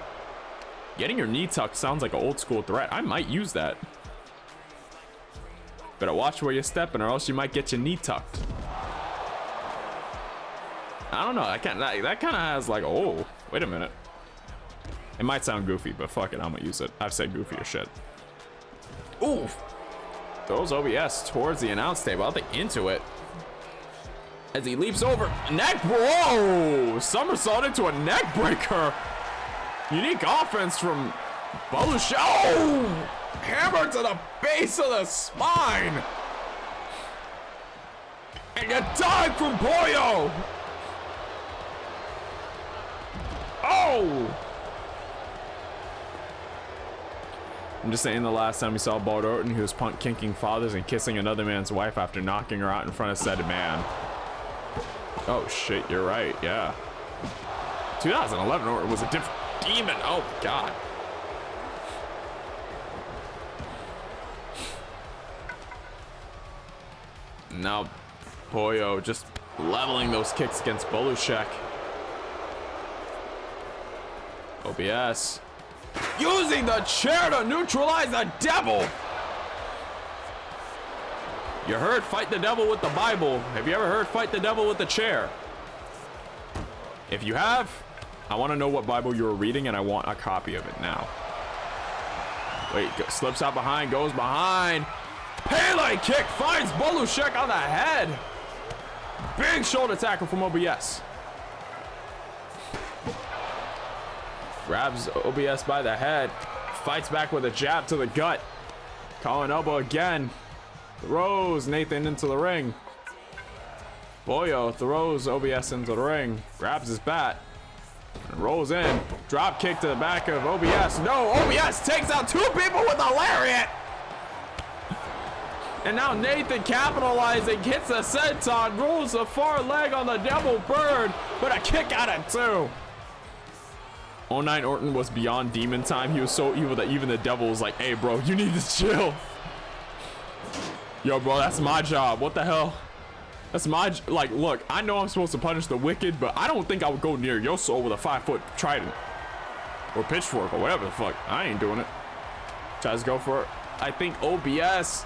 Getting your knee tucked sounds like an old school threat. I might use that. Better watch where you're stepping or else you might get your knee tucked. I don't know. That kind of has like, oh, wait a minute. It might sound goofy, but fuck it, I'm gonna use it. I've said goofier shit. Ooh. Throws OBS towards the announce table. I think into it. As he leaps over. Neck. Whoa! Somersault into a neck breaker. Unique offense from Belushi. Oh! Hammer to the base of the spine. And a dive from Pollo. Oh! I'm just saying the last time we saw Bald Orton, he was punt kinking fathers and kissing another man's wife after knocking her out in front of said man. Oh shit, you're right, yeah. 2011 Orton was a different demon. Oh god. Now Pollo just leveling those kicks against Belushi. OBS using the chair to neutralize the devil. You heard fight the devil with the Bible. Have you ever heard fight the devil with the chair? If you have, I want to know what Bible you were reading and I want a copy of it now. Wait, slips out behind, goes behind. Pele kick finds Belushi on the head. Big shoulder tackle from OBS. Grabs OBS by the head. Fights back with a jab to the gut. Collar elbow again. Throws Nathan into the ring. Pollo throws OBS into the ring. Grabs his bat. And rolls in. Drop kick to the back of OBS. No, OBS takes out two people with a lariat. And now Nathan capitalizing. Hits a senton. Rolls the far leg on the Devil Bird. But a kick out of two. 09 Orton was beyond demon time. He was so evil that even the devil was like, hey bro, you need to chill. Yo bro, that's my job. What the hell? That's my, like, look, I know I'm supposed to punish the wicked, but I don't think I would go near your soul with a 5-foot trident. Or pitchfork or whatever the fuck. I ain't doing it. Tries to go for it. I think OBS.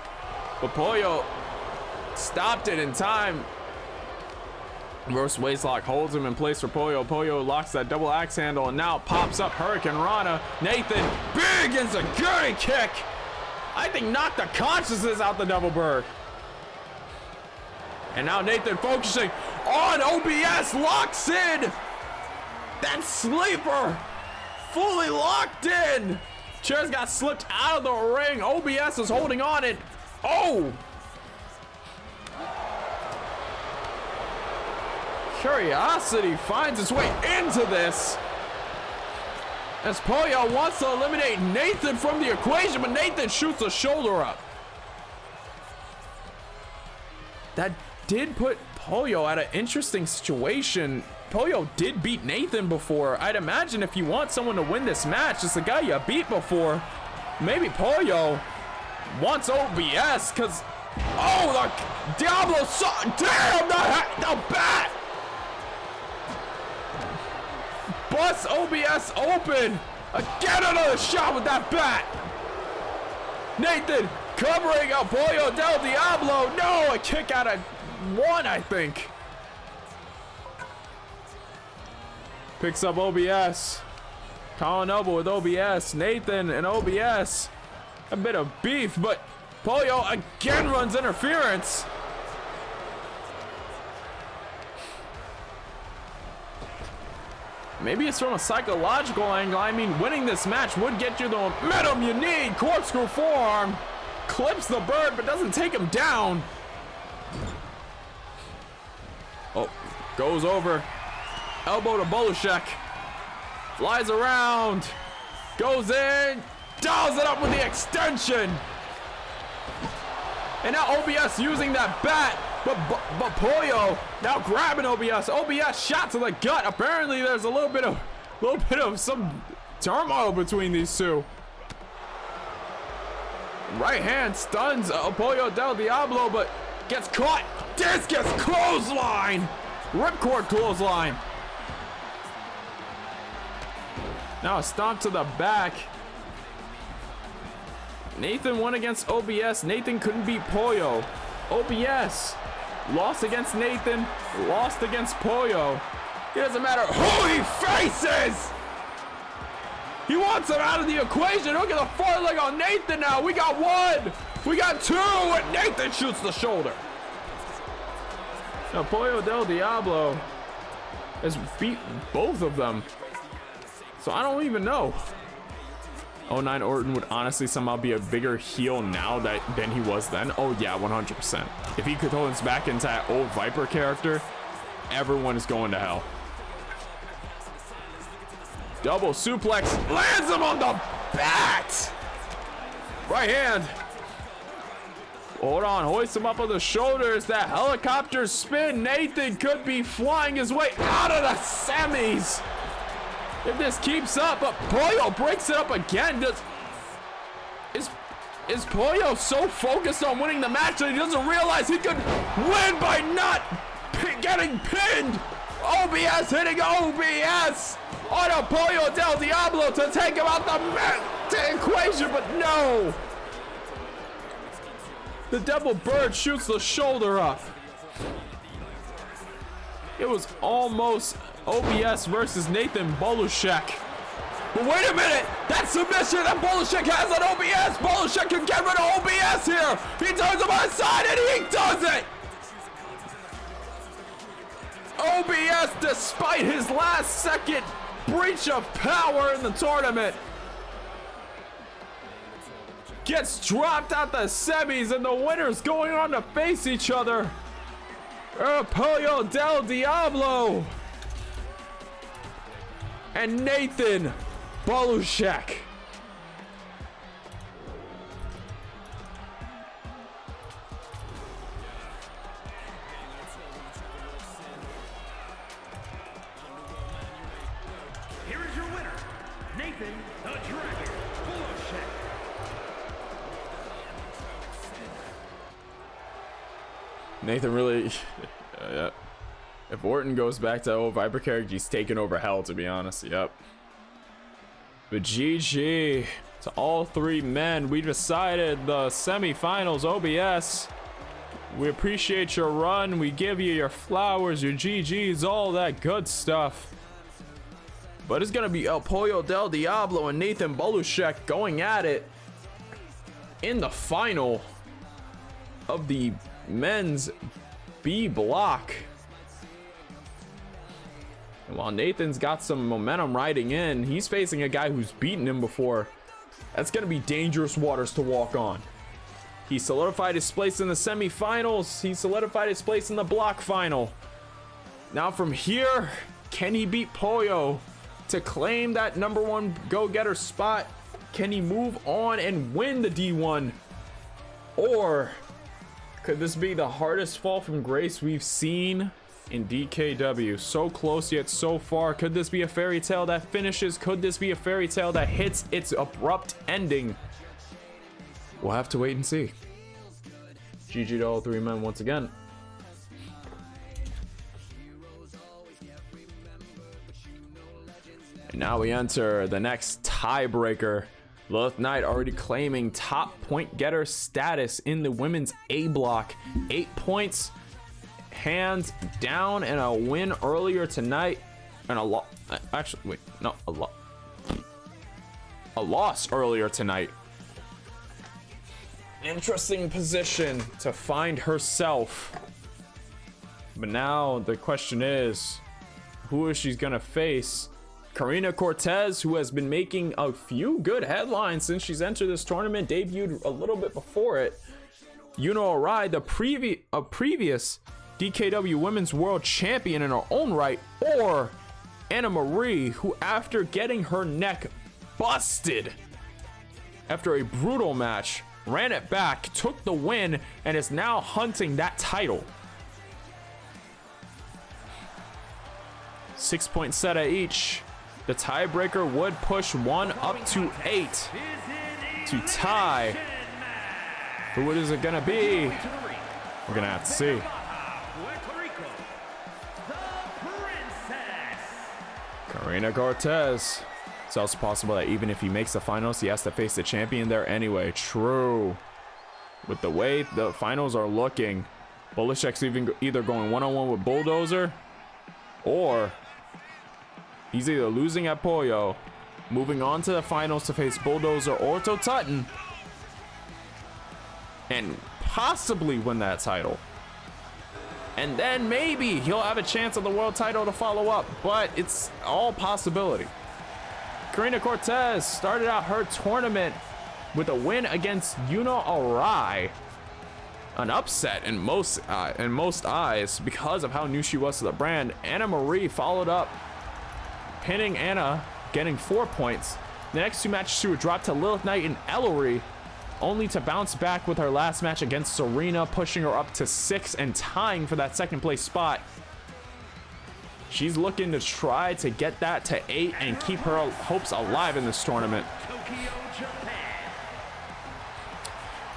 But Pollo stopped it in time. Reverse waistlock holds him in place for Pollo. Pollo locks that double axe handle and now pops up Hurricane Rana. Nathan, big insecurity kick. I think knocked the consciousness out the Devil Bird. And now Nathan focusing on OBS, locks in. That sleeper fully locked in. Chairs got slipped out of the ring. OBS is holding on it. Oh! Curiosity finds its way into this. As Pollo wants to eliminate Nathan from the equation, but Nathan shoots the shoulder up. That did put Pollo at an interesting situation. Pollo did beat Nathan before. I'd imagine if you want someone to win this match, it's the guy you beat before. Maybe Pollo wants OBS, because, oh, the Diablo saw, damn, the bat! Busts OBS open. Again, another shot with that bat. Nathan covering up Pollo del Diablo. No, a kick out of one, I think. Picks up OBS. Colin Elbow with OBS. Nathan and OBS. A bit of beef, but Pollo again runs interference. Maybe it's from a psychological angle. I mean, winning this match would get you the momentum you need. Corkscrew forearm. Clips the bird, but doesn't take him down. Oh, goes over. Elbow to Bolushek. Flies around. Goes in. Dials it up with the extension. And now OBS using that bat. But Pollo now grabbing OBS. OBS shot to the gut. Apparently there's a little bit of some turmoil between these two. Right hand stuns Pollo del Diablo, but gets caught. Discus clothesline. Ripcord clothesline. Now a stomp to the back. Nathan won against OBS. Nathan couldn't beat Pollo. OBS lost against Nathan, lost against Pollo. It doesn't matter who he faces. He wants him out of the equation. Look at the foreleg on Nathan now. We got one. We got two, and Nathan shoots the shoulder. Now Pollo del Diablo has beat both of them. So I don't even know. 09 Orton would honestly somehow be a bigger heel now than he was then. Oh yeah, 100%. If he could throw us back into that old Viper character, everyone is going to hell. Double suplex, lands him on the bat. Right hand. Hold on, hoist him up on the shoulders. That helicopter spin. Nathan could be flying his way out of the semis. If this keeps up, but Pollo breaks it up again. Is Pollo so focused on winning the match that he doesn't realize he could win by not getting pinned? OBS hitting OBS on a Pollo del Diablo to take him out the equation, but no. The Devil Bird shoots the shoulder up. It was almost OBS versus Nathan Bolushek. But wait a minute! That submission that Bolushek has on OBS! Bolushek can get rid of OBS here! He turns him on his side and he does it! OBS, despite his last second breach of power in the tournament, gets dropped out the semis, and the winners going on to face each other. Pollo del Diablo and Nathan Bolushek. Here is your winner, Nathan the Dragon Bolushek. Nathan really, yeah. If Orton goes back to old Viper character, he's taking over hell, to be honest. Yep. But GG to all three men. We decided the semifinals. OBS, we appreciate your run. We give you your flowers, your GGs, all that good stuff. But it's gonna be El Pollo del Diablo and Nathan Bolushek going at it in the final of the men's B block. And while Nathan's got some momentum riding in, he's facing a guy who's beaten him before. That's going to be dangerous waters to walk on. He solidified his place in the semifinals. He solidified his place in the block final. Now from here, can he beat Pollo to claim that #1 go-getter spot? Can he move on and win the D1? Or could this be the hardest fall from grace we've seen in DKW? So close yet so far. Could this be a fairy tale that finishes? Could this be a fairy tale that hits its abrupt ending? We'll have to wait and see. GG to all three men once again. And now we enter the next tiebreaker. Lilith Knight already claiming top point getter status in the women's A block. 8 points, hands down, and a win earlier tonight. And a loss earlier tonight. Interesting position to find herself. But now the question is, who is she gonna face? Karina Cortez, who has been making a few good headlines since she's entered this tournament, debuted a little bit before it. Yuno Arai, the previous DKW Women's World Champion in her own right, or Anna Marie, who after getting her neck busted after a brutal match, ran it back, took the win, and is now hunting that title. 6 point set at each. The tiebreaker would push one up to 8 to tie. Who is it gonna be? We're gonna have to see. Karina Cortez. It's also possible that even if he makes the finals, he has to face the champion there anyway. True. With the way the finals are looking, Bolishek's either going one-on-one with Bulldozer, or he's either losing at Pollo, moving on to the finals to face Bulldozer or Totutton, and possibly win that title. And then maybe he'll have a chance at the world title to follow up, but it's all possibility. Karina Cortez started out her tournament with a win against Yuno Arai. An upset in most eyes because of how new she was to the brand. Anna Marie followed up, pinning Anna, getting 4 points. The next two matches she would drop to Lilith Knight and Ellery, only to bounce back with her last match against Serena, pushing her up to 6 and tying for that second place spot. She's looking to try to get that to 8 and keep her hopes alive in this tournament.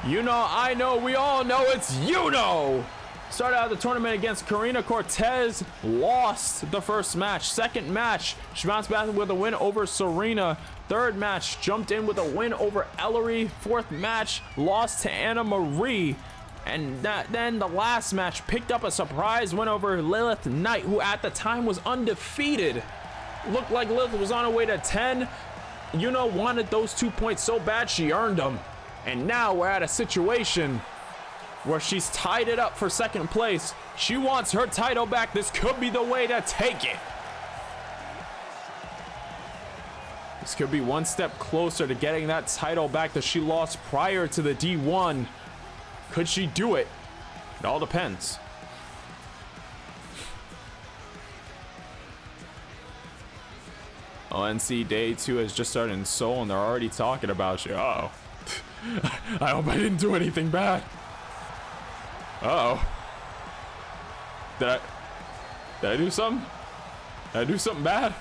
You know, I know, we all know it's Yuno. Started out the tournament against Karina Cortez, lost the first match. Second match, she bounced back with a win over Serena. Third match, jumped in with a win over Ellery. Fourth match, lost to Anna Marie. And then the last match, picked up a surprise win over Lilith Knight, who at the time was undefeated. Looked like Lilith was on her way to 10. Yuno wanted those 2 points so bad she earned them. And now we're at a situation where she's tied it up for second place. She wants her title back. This could be the way to take it. This could be one step closer to getting that title back that she lost prior to the D1. Could she do it? It all depends. ONC Day 2 has just started in Seoul and they're already talking about you. Uh-oh. I hope I didn't do anything bad. Uh-oh. Did I do something? Did I do something bad?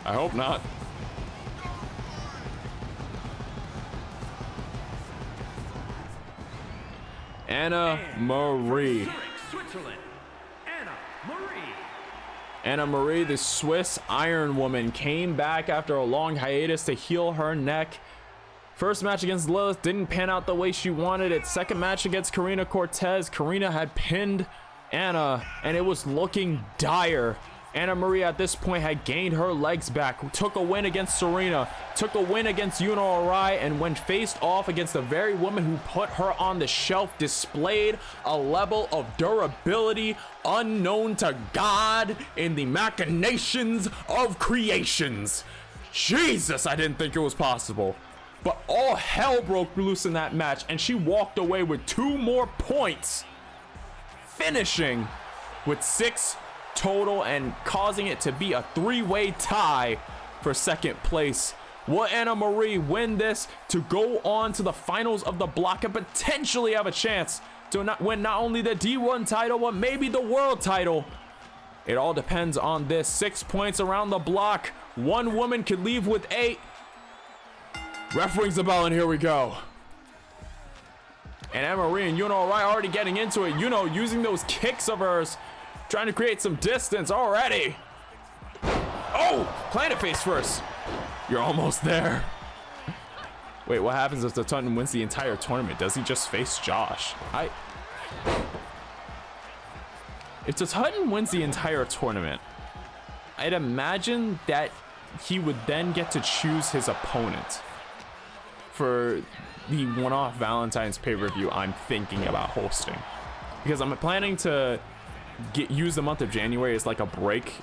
I hope not. Anna Marie. Anna Marie, the Swiss Iron Woman, came back after a long hiatus to heal her neck. First match against Lilith didn't pan out the way she wanted it. Second match against Karina Cortez, Karina had pinned Anna and it was looking dire. Anna Marie at this point had gained her legs back, took a win against Serena, took a win against Yuno Arai, and when faced off against the very woman who put her on the shelf, displayed a level of durability unknown to God in the machinations of creations. Jesus, I didn't think it was possible. But all hell broke loose in that match, and she walked away with 2 more points, finishing with 6 total and causing it to be a 3-way tie for second place. Will Anna Marie win this to go on to the finals of the block and potentially have a chance to win not only the D1 title, but maybe the world title? It all depends on this. 6 points around the block. One woman could leave with 8. Ref rings the bell and here we go. And Anna Marie and Yuno already getting into it. Yuno using those kicks of hers, trying to create some distance already. Oh, planet face first. You're almost there. Wait, what happens if the Tutton wins the entire tournament? Does he just face Josh? If the Tutton wins the entire tournament, I'd imagine that he would then get to choose his opponent for the one-off Valentine's pay-per-view I'm thinking about hosting. Because I'm planning to use the month of January as like a break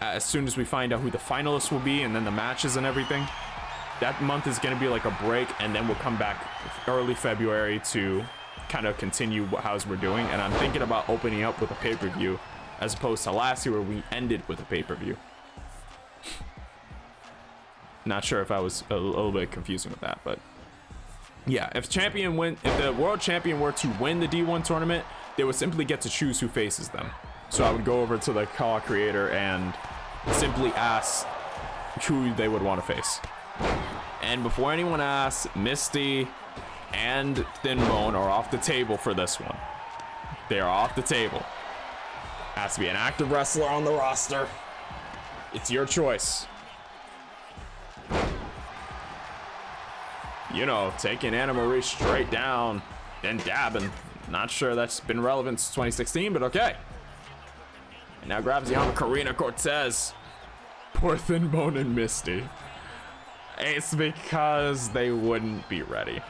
as soon as we find out who the finalists will be and then the matches and everything. That month is going to be like a break, and then we'll come back early February to kind of continue how's we're doing. And I'm thinking about opening up with a pay-per-view as opposed to last year where we ended with a pay-per-view. Not sure if I was a little bit confusing with that, but yeah, if the world champion were to win the D1 tournament, they would simply get to choose who faces them. So I would go over to the call creator and simply ask who they would want to face. And before anyone asks, Misty and Thin Bone are off the table for this one. They are off the table. Has to be an active wrestler on the roster. It's your choice. You know, taking Anna Marie straight down and dabbing. Not sure that's been relevant since 2016, but okay. And now grabs the arm of Karina Cortez. Poor Thin Bone and Misty. It's because they wouldn't be ready.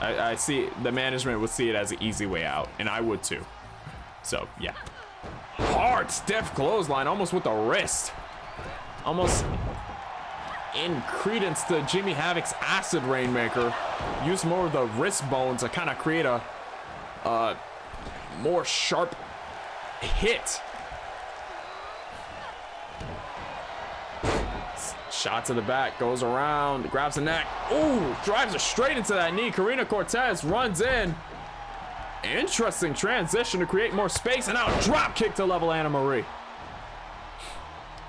I see the management would see it as an easy way out, and I would too. So, yeah. Hard, stiff clothesline, almost with the wrist. Almost in credence to Jimmy Havoc's acid rainmaker. Use more of the wrist bone to kind of create a more sharp hit. Shot to the back, goes around, grabs the neck. Ooh, drives her straight into that knee. Karina Cortez runs in. Interesting transition to create more space, and now a drop kick to level Anna Marie.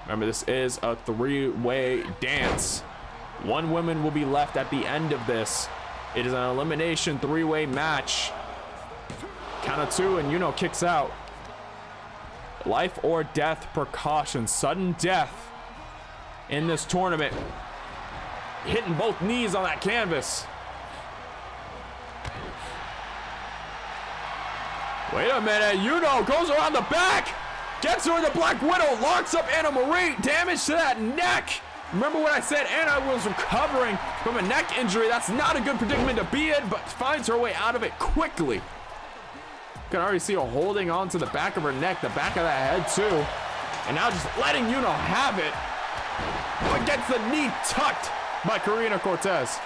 Remember, this is a 3-way dance. One woman will be left at the end of this. It is an elimination 3-way match. Count of 2 and Yuno kicks out. Life or death precaution. Sudden death in this tournament. Hitting both knees on that canvas. Wait a minute. Yuno goes around the back. Gets her in the Black Widow. Locks up Anna Marie. Damage to that neck. Remember what I said? Anna was recovering from a neck injury. That's not a good predicament to be in, but finds her way out of it quickly. Can already see her holding on to the back of her neck, the back of that head too. And now just letting Yuno have it. But gets the knee tucked by Karina Cortez.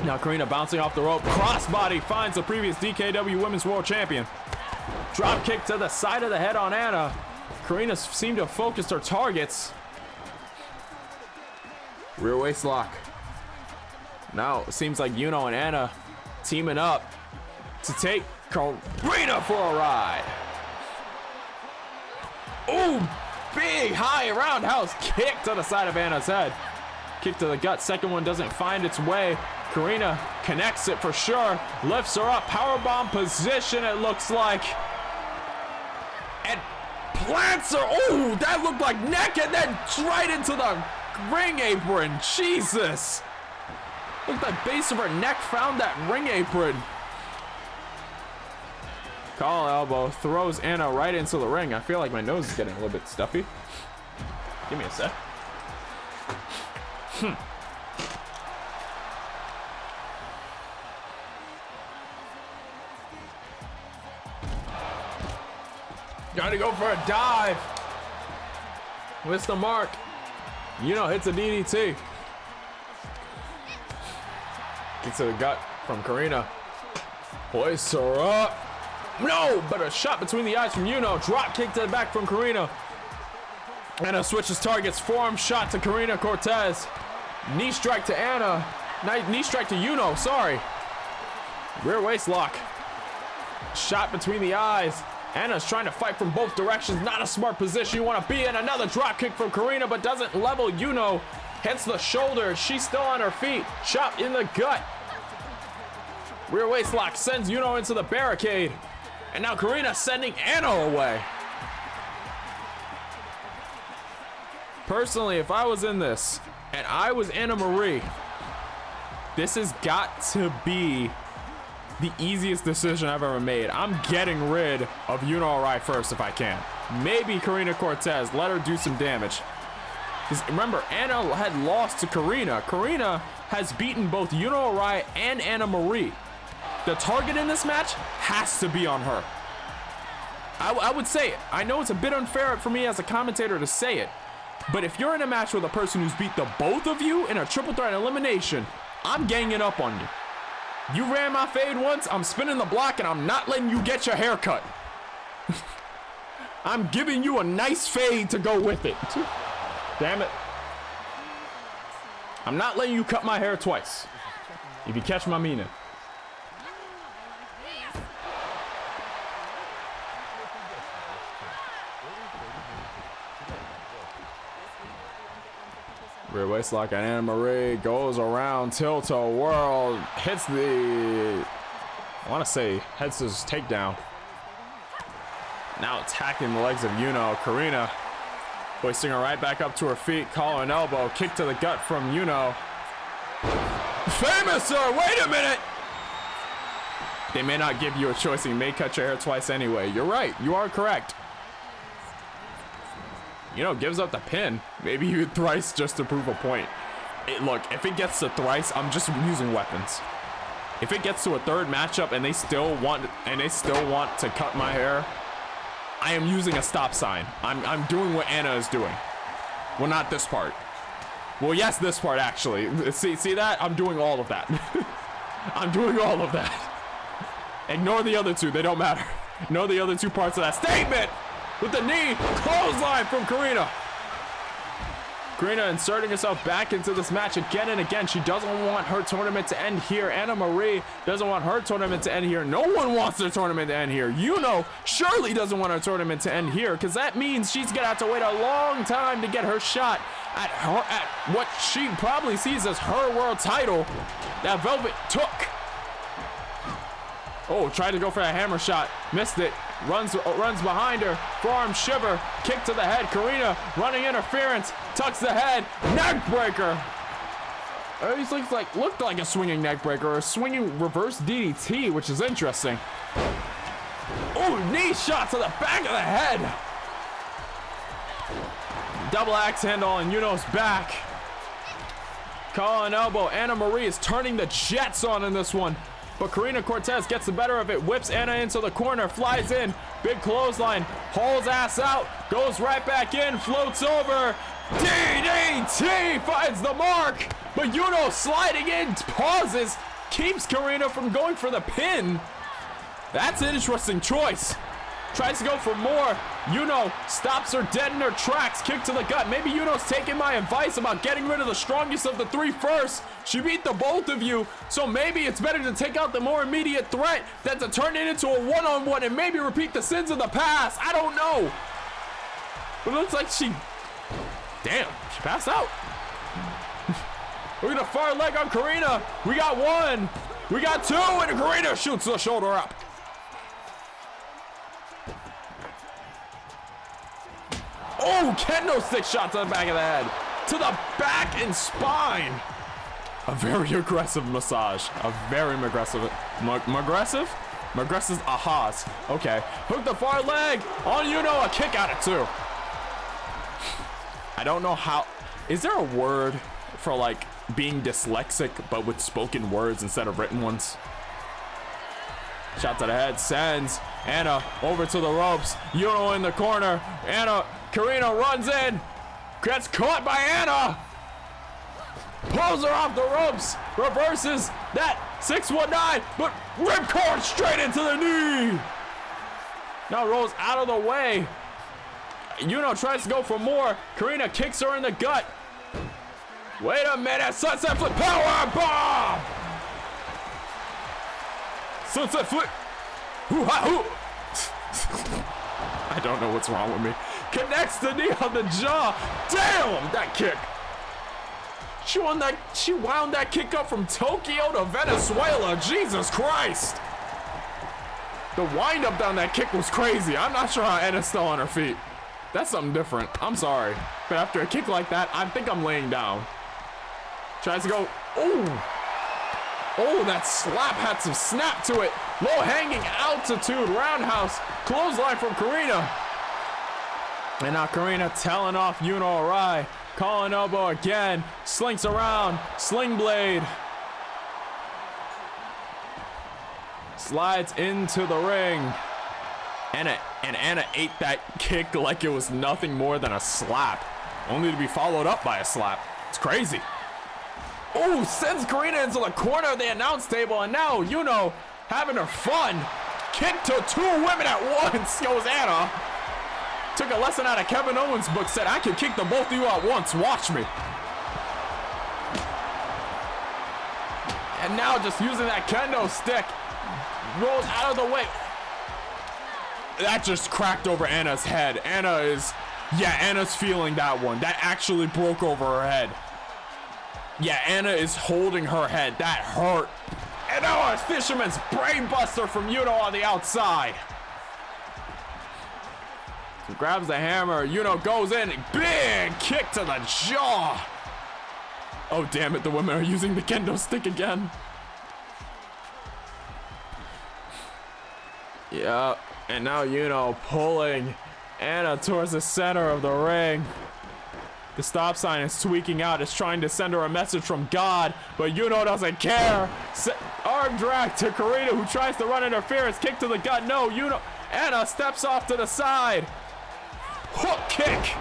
Now Karina bouncing off the rope. Crossbody finds the previous DKW Women's World Champion. Drop kick to the side of the head on Anna. Karina seemed to have focused her targets. Rear waist lock. Now it seems like Yuno and Anna teaming up to take Karina for a ride. Ooh, big high roundhouse kick to the side of Anna's head. Kick to the gut. Second one doesn't find its way. Karina connects it for sure. Lifts her up. Powerbomb position, it looks like. And plants her. Oh, that looked like neck, and then right into the ring apron. Jesus. Looked like base of her neck found that ring apron. Call elbow throws Anna right into the ring. I feel like my nose is getting a little bit stuffy. Give me a sec. Gotta go for a dive. Missed the mark. Yuno hits a DDT. Gets to the gut from Karina. Hoists her up. No, but a shot between the eyes from Yuno. Drop kick to the back from Karina. Anna switches targets. Forearm shot to Karina Cortez. Knee strike to Anna. Knee strike to Yuno, sorry. Rear waist lock. Shot between the eyes. Anna's trying to fight from both directions. Not a smart position you want to be in. Another drop kick from Karina, but doesn't level Yuno. Hits the shoulder. She's still on her feet. Chop in the gut. Rear waist lock sends Yuno into the barricade. And now Karina sending Anna away. Personally, if I was in this and I was Anna Marie, this has got to be the easiest decision I've ever made. I'm getting rid of Yuno Arai first if I can. Maybe Karina Cortez, let her do some damage. Because remember, Anna had lost to Karina. Karina has beaten both Yuno Arai and Anna Marie. The target in this match has to be on her. I would say it. I know it's a bit unfair for me as a commentator to say it, but if you're in a match with a person who's beat the both of you in a triple threat elimination, I'm ganging up on you. You ran my fade once, I'm spinning the block, and I'm not letting you get your hair cut. I'm giving you a nice fade to go with it. Damn it. I'm not letting you cut my hair twice. If you catch my meaning. Rear waist lock on Anna Marie, goes around, tilt-a-whirl, hits the, I want to say, heads his takedown. Now attacking the legs of Yuno. Karina hoisting her right back up to her feet, collar and elbow, kick to the gut from Yuno. Famous, sir, wait a minute! They may not give you a choice, and you may cut your hair twice anyway. You're right, you are correct. Yuno gives up the pin. Maybe you thrice just to prove a point. Look, if it gets to thrice, I'm just using weapons. If it gets to a third matchup and they still want to cut my hair, I am using a stop sign. I'm doing what Anna is doing. Well, not this part. Well, yes, this part actually. See that? I'm doing all of that. I'm doing all of that. Ignore the other two. They don't matter. Ignore the other two parts of that statement. With the knee, clothesline from Karina. Karina inserting herself back into this match again and again. She doesn't want her tournament to end here. Anna Marie doesn't want her tournament to end here. No one wants their tournament to end here. Yuno surely doesn't want her tournament to end here, because that means she's gonna have to wait a long time to get her shot at what she probably sees as her world title that Velvet took. Oh, tried to go for a hammer shot, missed it. Runs behind her, forearm shiver, kick to the head. Karina running interference, tucks the head, neck breaker. He looked like a swinging neck breaker, or a swinging reverse DDT, which is interesting. Oh, knee shot to the back of the head. Double axe handle on Yuno's back. Collar and elbow. Anna Marie is turning the jets on in this one. But Karina Cortez gets the better of it, whips Anna into the corner, flies in, big clothesline, hauls ass out, goes right back in, floats over, DDT finds the mark, but Yuno sliding in, pauses, keeps Karina from going for the pin. That's an interesting choice. Tries to go for more. Yuno stops her dead in her tracks. Kick to the gut. Maybe Yuno's taking my advice about getting rid of the strongest of the three first. She beat the both of you, so maybe it's better to take out the more immediate threat than to turn it into a one-on-one and maybe repeat the sins of the past. I don't know. But it looks like she passed out. We're gonna far leg on Karina. We got one. We got two, and Karina shoots the shoulder up. Oh, kendo stick shot to the back of the head. To the back and spine. A very aggressive massage. A very aggressive. Aggressive? Aggressive ahas. Okay. Hook the far leg on Yuno. A kick out of two. I don't know how. Is there a word for like being dyslexic but with spoken words instead of written ones? Shot to the head. Sends Anna over to the ropes. Yuno in the corner. Karina runs in, gets caught by Anna, pulls her off the ropes, reverses that 619, but ripcord straight into the knee. Now rolls out of the way. Yuno tries to go for more. Karina kicks her in the gut. Wait a minute. Sunset flip. Power bomb. Sunset flip. I don't know what's wrong with me. Connects the knee on the jaw. Damn, that kick. She wound that kick up from Tokyo to Venezuela. Jesus Christ. The wind up down that kick was crazy. I'm not sure how Anna's still on her feet. That's something different. I'm sorry. But after a kick like that, I think I'm laying down. Tries to go. Oh. Oh, that slap had some snap to it. Low hanging altitude roundhouse. Clothesline from Karina. And now Karina telling off Yuno Arai. Calling elbow again. Slinks around. Sling blade. Slides into the ring. Anna ate that kick like it was nothing more than a slap. Only to be followed up by a slap. It's crazy. Oh, sends Karina into the corner of the announce table, and now Yuno having her fun. Kick to two women at once goes Anna. Took a lesson out of Kevin Owens' book, said, I can kick the both of you at once, watch me. And now just using that kendo stick, rolls out of the way. That just cracked over Anna's head. Anna's feeling that one. That actually broke over her head. Yeah, Anna is holding her head. That hurt. And now a fisherman's brainbuster from Yuno on the outside. Grabs the hammer. Yuno goes in. Big kick to the jaw. Oh, damn it. The women are using the kendo stick again. Yeah. And now Yuno pulling Anna towards the center of the ring. The stop sign is tweaking out. It's trying to send her a message from God, but Yuno doesn't care. Arm drag to Karina, who tries to run interference. Kick to the gut. No, Yuno. Anna steps off to the side. Hook kick.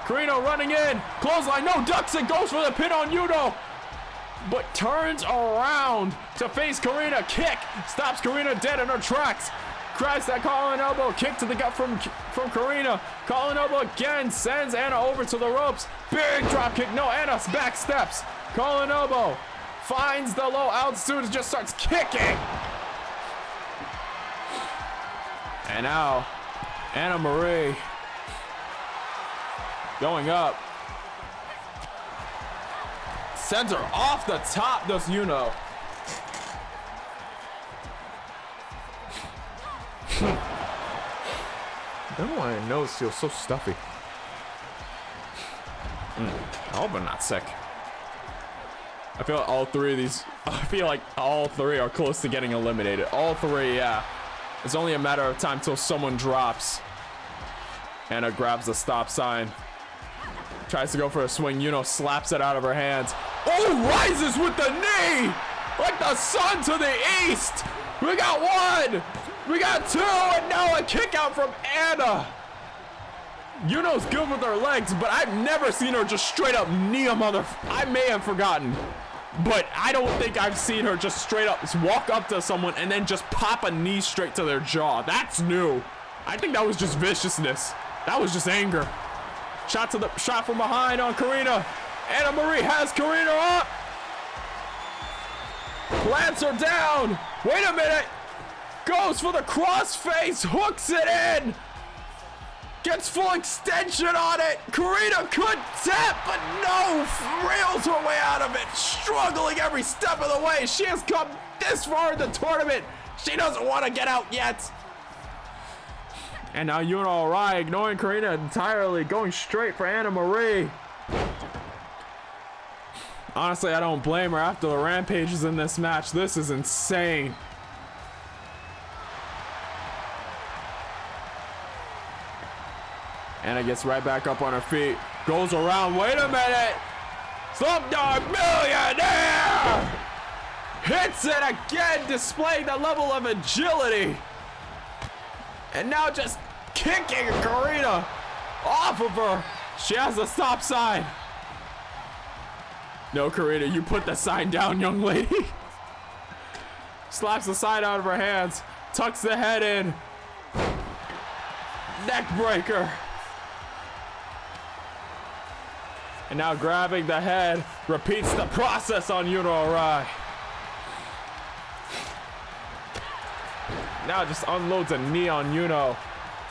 Karina running in. Clothesline. No, ducks it. Goes for the pin on Yuno, but turns around to face Karina. Kick. Stops Karina dead in her tracks. Cracks that calling elbow. Kick to the gut from Karina. Calling elbow again. Sends Anna over to the ropes. Big drop kick. No, Anna back steps. Calling elbow. Finds the low altitude and just starts kicking. And now Anna Marie going up. Sends her off the top, does Yuno. I don't know why my nose feels so stuffy. I hope I'm not sick. I feel like all three are close to getting eliminated. All three, yeah. It's only a matter of time till someone drops. Anna grabs the stop sign. Tries to go for a swing. Yuno slaps it out of her hands. Oh, rises with the knee! Like the sun to the east! We got one! We got two, and now a kick out from Anna. Yuno's good with her legs, but I've never seen her just straight up knee a I may have forgotten, but I don't think I've seen her just straight up walk up to someone and then just pop a knee straight to their jaw. That's new. I think that was just viciousness. That was just anger. Shot from behind on Karina. Anna Marie has Karina up. Plants her down. Wait a minute. Goes for the crossface, hooks it in. Gets full extension on it. Karina could tap, but no, reels her way out of it. Struggling every step of the way. She has come this far in the tournament. She doesn't want to get out yet. And now Yuno Arai ignoring Karina entirely, going straight for Anna Marie. Honestly, I don't blame her after the rampages in this match. This is insane. Anna gets right back up on her feet. Goes around. Wait a minute. Slumdog Millionaire! Hits it again, displaying the level of agility. And now just kicking Karina off of her. She has the stop sign. No, Karina, you put the sign down, young lady. Slaps the sign out of her hands. Tucks the head in. neck breaker. And now grabbing the head, repeats the process on Yuno Arai. Now just unloads a knee on Yuno.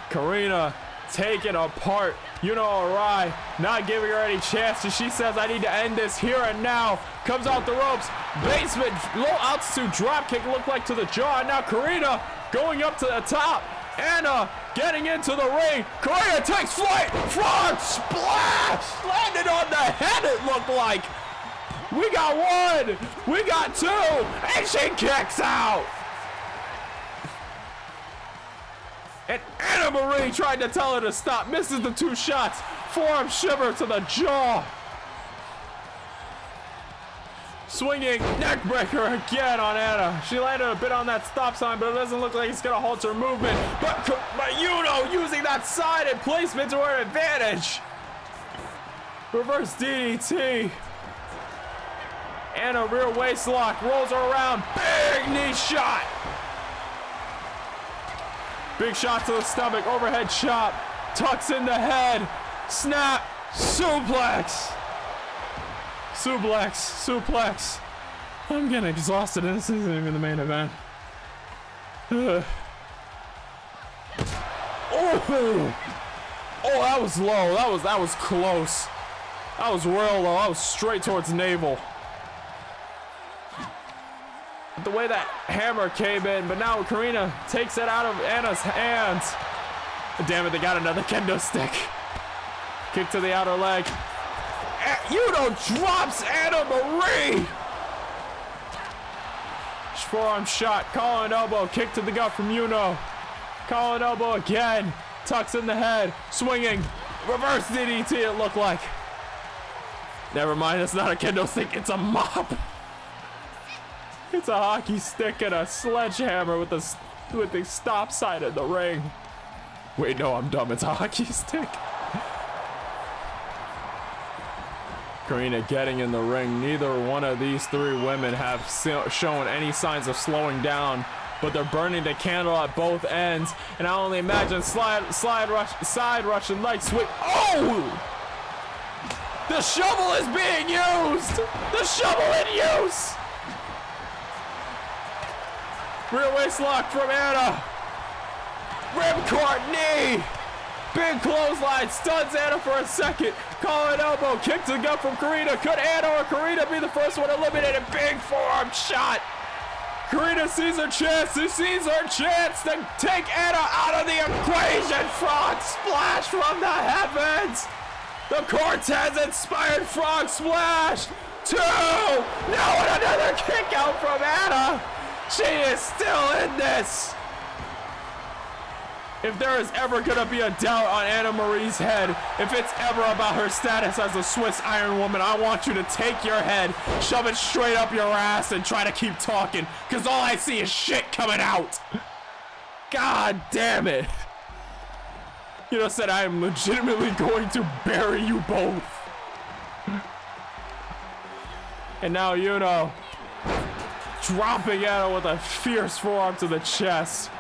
Karina taken apart. Yuno Arai not giving her any chances. She says, I need to end this here and now. Comes out the ropes. Basement, low altitude drop kick looked like to the jaw. And now Karina going up to the top. Anna getting into the ring. Karina takes flight. Front splash. Landed on the head, it looked like. We got one. We got two. And she kicks out. And Anna Marie tried to tell her to stop. Misses the two shots. Forearm shiver to the jaw. Swinging neck breaker again on Anna. She landed a bit on that stop sign, but it doesn't look like it's gonna halt her movement. But Yuno using that side and placement to her advantage. Reverse DDT. Anna rear waist lock, rolls her around. Big knee shot. Big shot to the stomach, overhead chop. Tucks in the head. Snap, suplex. Suplex. I'm getting exhausted, and this isn't even the main event. Oh, that was low. That was close. That was real low. That was straight towards navel. The way that hammer came in, but now Karina takes it out of Anna's hands. Damn it, they got another kendo stick. Kick to the outer leg. Yuno drops Anna Marie. Forearm shot, collar and elbow, kick to the gut from Yuno. Collar and elbow again, tucks in the head, swinging, reverse DDT it looked like. Never mind, it's not a kendo stick, it's a mop. It's a hockey stick and a sledgehammer with the stop sign in the ring. Wait, no, I'm dumb, it's a hockey stick. Karina getting in the ring. Neither one of these three women have shown any signs of slowing down, but they're burning the candle at both ends. And I only imagine side rush and leg sweep. Oh! The shovel is being used! The shovel in use! Rear waist lock from Anna. Ripcord knee. Big clothesline, stuns Anna for a second. Collar and elbow, kick to the gut from Karina. Could Anna or Karina be the first one eliminated? Big forearm shot. Karina sees her chance. She sees her chance to take Anna out of the equation. Frog splash from the heavens. The Cortez-inspired frog splash. 2. Now and another kick out from Anna. She is still in this. If there is ever gonna be a doubt on Anna Marie's head, if it's ever about her status as a Swiss Iron Woman, I want you to take your head, shove it straight up your ass, and try to keep talking, because all I see is shit coming out. God damn it. You know, said I am legitimately going to bury you both. And now Yuno dropping Anna with a fierce forearm to the chest.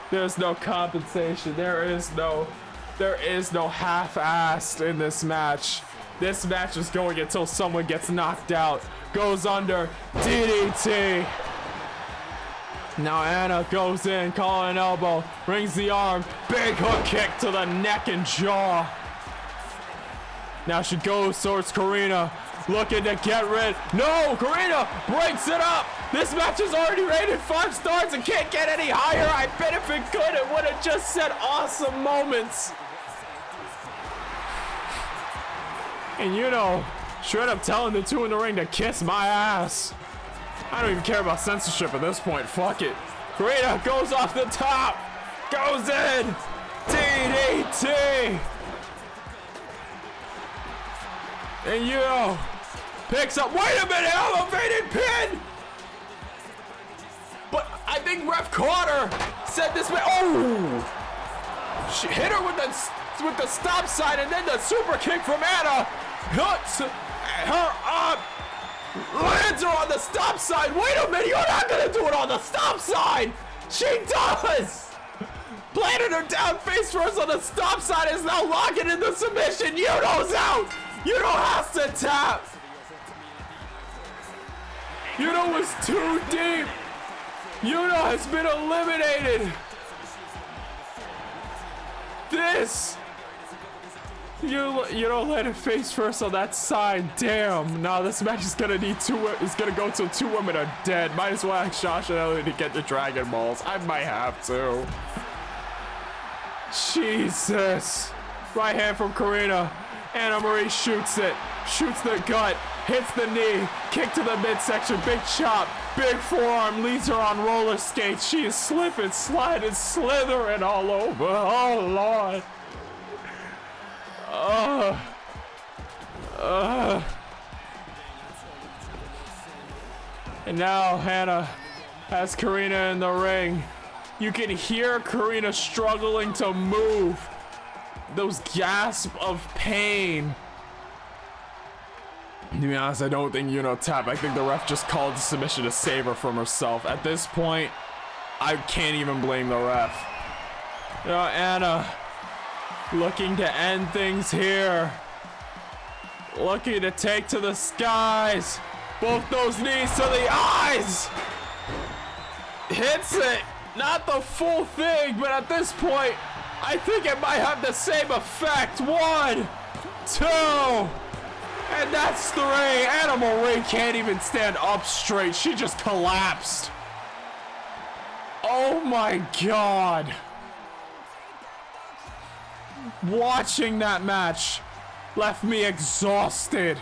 There's no compensation. There is no half-assed in this match. This match is going until someone gets knocked out. Goes under, DDT. Now Anna goes in, collar and elbow, rings the arm, big hook kick to the neck and jaw. Now she goes towards Karina, looking to get rid. No, Karina breaks it up. This match is already rated 5 stars and can't get any higher. I bet if it could, it would have just said awesome moments. And you know, straight up telling the two in the ring to kiss my ass. I don't even care about censorship at this point. Fuck it. Karina goes off the top. Goes in. DDT. And you know, picks up. Wait a minute. Elevated pin. But I think ref caught her. Said this way. Oh. She hit her with the stop sign and then the super kick from Anna. Hooks her up. Lands her on the stop sign. Wait a minute, you're not gonna do it on the stop sign. She does. Played pinning her down face first on the stop sign, is now locking in the submission. Yuno's out. Yuno has to tap. Yuno was too deep. Yuno has been eliminated. This. You don't let it face first on that side. Damn. No, this match is gonna need two. It's gonna go till two women are dead. Might as well ask Sasha and Ellie to get the Dragon Balls. I might have to. Jesus. Right hand from Karina. Anna Marie shoots it. Shoots the gut. Hits the knee. Kick to the midsection. Big chop. Big forearm. Leads her on roller skates. She is slipping, sliding, slithering all over. Oh, Lord. And now Hannah has Karina in the ring. You can hear Karina struggling to move. Those gasps of pain. To be honest, I don't think Yuno tapped. I think the ref just called the submission to save her from herself. At this point, I can't even blame the ref. You know, Anna looking to end things here. Looking to take to the skies. Both those knees to the eyes. Hits it. Not the full thing, but at this point, I think it might have the same effect. 1, 2, and that's 3. Anna Marie can't even stand up straight. She just collapsed. Oh my God. Watching that match left me exhausted.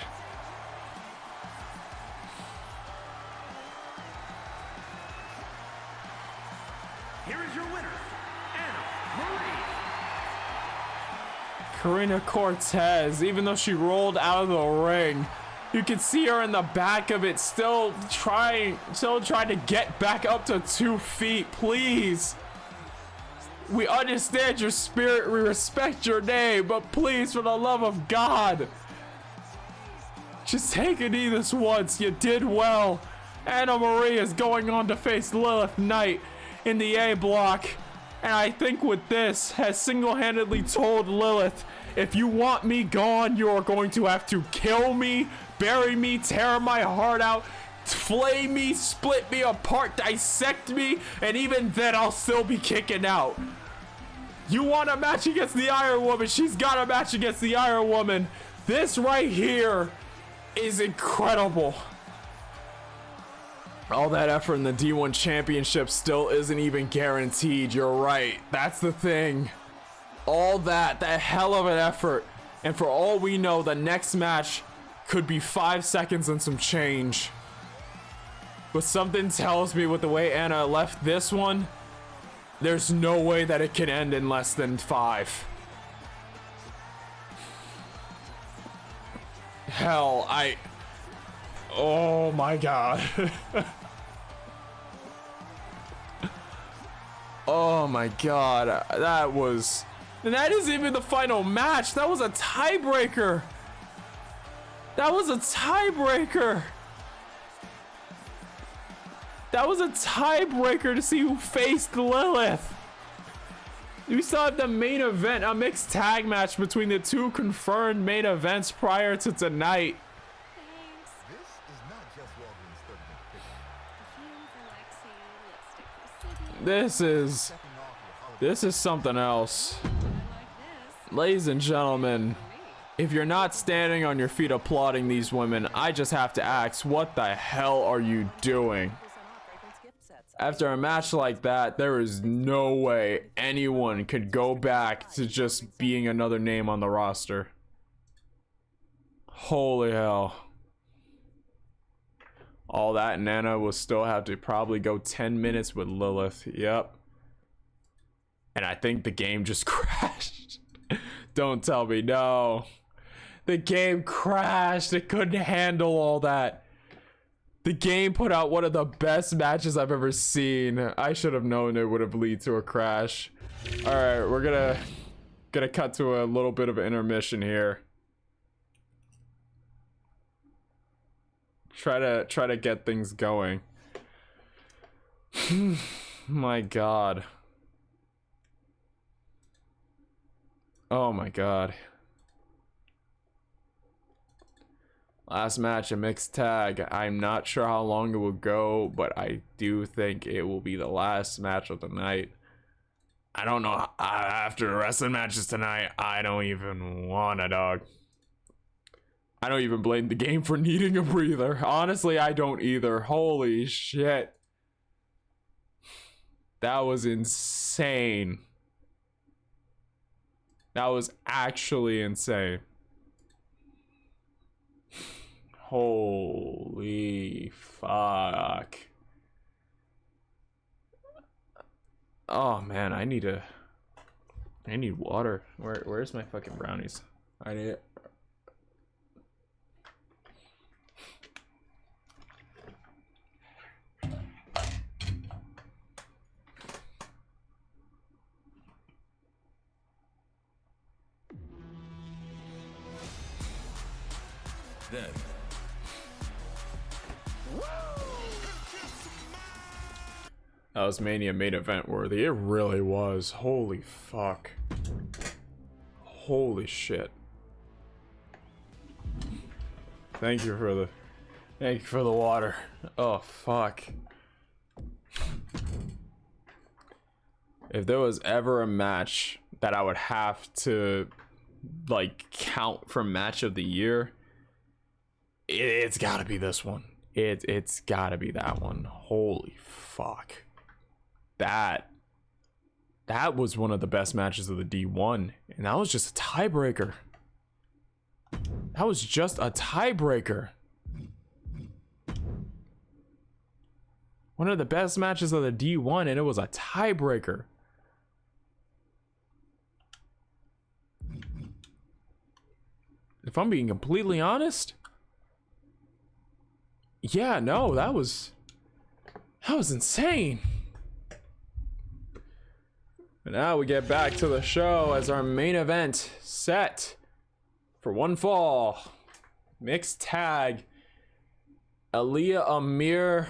Here is your winner, Anna Marie. Karina Cortez, even though she rolled out of the ring, you can see her in the back of it, still trying to get back up to 2 feet. Please. We understand your spirit, we respect your name, but please, for the love of God, just take a knee this once. You did well. Anna Marie is going on to face Lilith Knight in the A block, and I think with this has single-handedly told Lilith, if you want me gone, you are going to have to kill me, bury me, tear my heart out, flay me, split me apart, dissect me, and even then I'll still be kicking out. You want a match against the Iron Woman? She's got a match against the Iron Woman. This right here is incredible. All that effort in the D1 Championship still isn't even guaranteed. You're right. That's the thing. All that hell of an effort. And for all we know, the next match could be 5 seconds and some change. But something tells me with the way Anna left this one, there's no way that it can end in less than 5. Hell, oh my God. Oh my God, that isn't even the final match. That was a tiebreaker. That was a tiebreaker. That was a tiebreaker to see who faced Lilith. We still have the main event, a mixed tag match between the 2 confirmed main events prior to tonight. This is something else. Ladies and gentlemen, if you're not standing on your feet applauding these women, I just have to ask, what the hell are you doing? After a match like that, there is no way anyone could go back to just being another name on the roster. Holy hell. All that, and Anna will still have to probably go 10 minutes with Lilith. Yep. And I think the game just crashed. Don't tell me, no. The game crashed. It couldn't handle all that. The game put out one of the best matches I've ever seen. I should have known it would have led to a crash. All right, we're gonna cut to a little bit of an intermission here. Try to get things going. My God. Oh my god. Last match, a mixed tag. I'm not sure how long it will go, but I do think it will be the last match of the night. I don't know. After wrestling matches tonight, I don't even want a dog. I don't even blame the game for needing a breather. Honestly, I don't either. Holy shit. That was insane. That was actually insane. Holy fuck. Oh man, I need water. Where's my fucking brownies? I need it. Then That was Mania main event worthy. It really was. Holy fuck. Holy shit. Thank you for the water. Oh fuck. If there was ever a match that I would have to like count for match of the year, it's gotta be this one. It's gotta be that one. Holy fuck. That was one of the best matches of the D1, and that was just a tiebreaker. That was just a tiebreaker. One of the best matches of the D1, and it was a tiebreaker. If I'm being completely honest, yeah, no, that was insane. And now we get back to the show as our main event set for one fall. Mixed tag. Aaliyah Amir.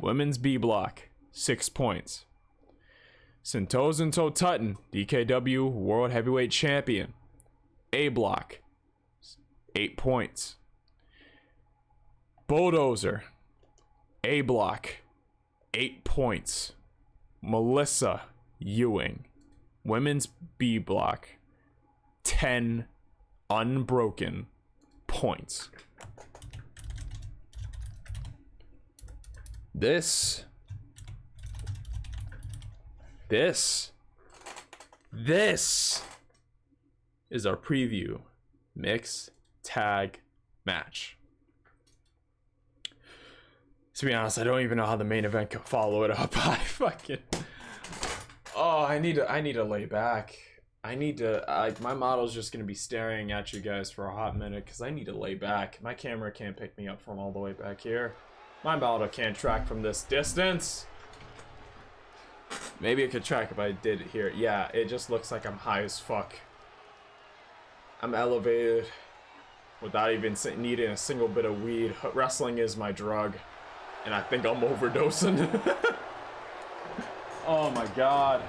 Women's B block, 6 points. Sentozen Tutton, DKW World Heavyweight Champion. A block, 8 points. Bulldozer, A block, 8 points. Melissa Ewing, Women's B block, 10 unbroken points. This is our preview mixed tag match. To be honest, I don't even know how the main event could follow it up. I need to lay back. My model's just gonna be staring at you guys for a hot minute because I need to lay back. My camera can't pick me up from all the way back here. My model can't track from this distance. Maybe it could track if I did it here. Yeah, it just looks like I'm high as fuck. I'm elevated without even needing a single bit of weed. Wrestling is my drug, and I think I'm overdosing. Oh my god.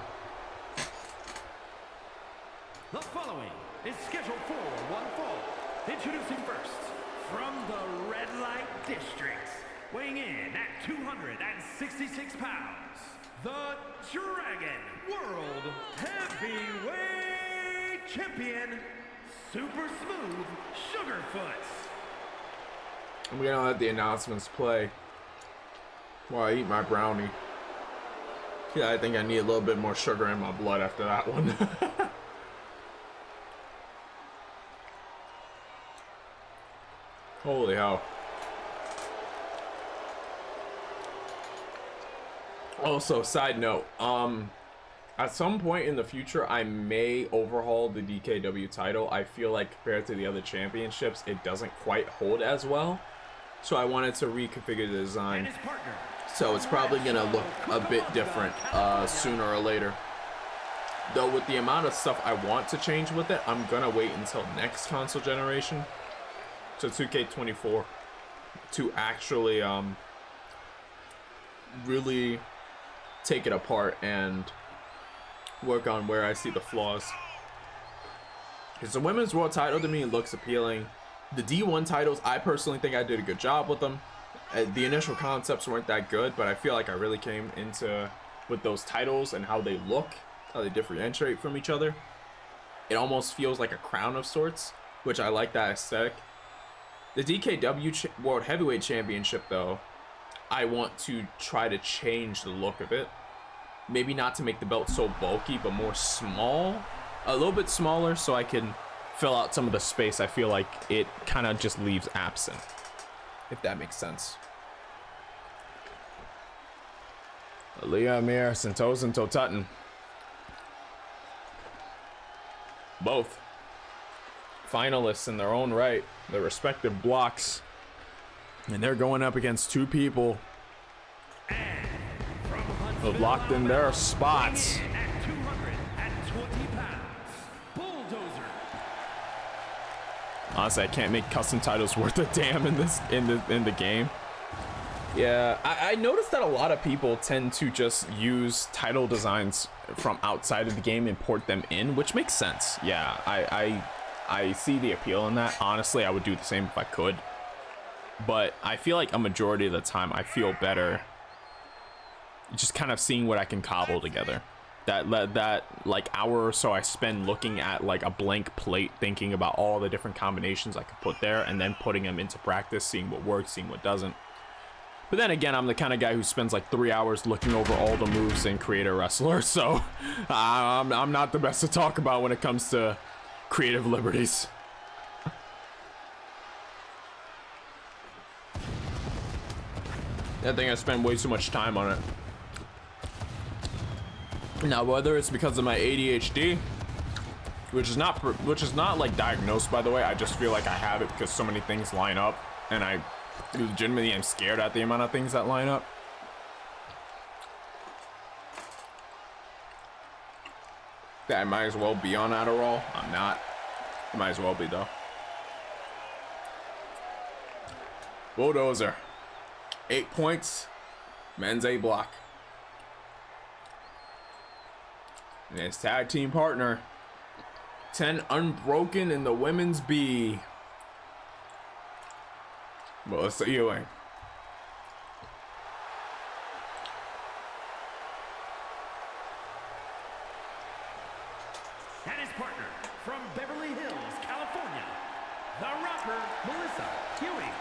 The following is scheduled for one fall. Introducing first, from the Red Light District, weighing in at 266 pounds, the Dragon World Heavyweight Champion, Super Smooth Sugarfoot. I'm gonna let the announcements play while I eat my brownie. Yeah, I think I need a little bit more sugar in my blood after that one. Holy hell. Also, side note, at some point in the future, I may overhaul the DKW title. I feel like compared to the other championships, it doesn't quite hold as well. So I wanted to reconfigure the design. So it's probably gonna look a bit different sooner or later. Though with the amount of stuff I want to change with it, I'm gonna wait until next console generation, so 2K24, to actually really take it apart and work on where I see the flaws. Because the women's world title to me looks appealing. The D1 titles, I personally think I did a good job with them. The initial concepts weren't that good, but I feel like I really came into with those titles and how they look, how they differentiate from each other. It almost feels like a crown of sorts, which I like that aesthetic. The DKW World Heavyweight Championship, though, I want to try to change the look of it. Maybe not to make the belt so bulky, but more small, a little bit smaller, so I can fill out some of the space I feel like it kind of just leaves absent, if that makes sense. Aaliyah, Amir, Santos, and Totutton. Both finalists in their own right, their respective blocks. And they're going up against two people who've locked in their spots. At 220 pounds, Bulldozer. Honestly, I can't make custom titles worth a damn in the game. Yeah, I noticed that a lot of people tend to just use title designs from outside of the game and port them in, which makes sense. Yeah, I see the appeal in that. Honestly, I would do the same if I could. But I feel like a majority of the time I feel better just kind of seeing what I can cobble together. That like hour or so I spend looking at like a blank plate, thinking about all the different combinations I could put there, and then putting them into practice, seeing what works, seeing what doesn't. But then again, I'm the kind of guy who spends like 3 hours looking over all the moves in Create a Wrestler, so I'm not the best to talk about when it comes to creative liberties. I think I spend way too much time on it. Now, whether it's because of my ADHD, which is not like diagnosed, by the way, I just feel like I have it because so many things line up, and I legitimately am scared at the amount of things that line up. That I might as well be on Adderall. I'm not. I might as well be though. Bulldozer. 8 points. Men's A block. And his tag team partner. 10 unbroken in the women's B. Melissa Ewing. And his partner from Beverly Hills, California, the rapper Melissa Ewing.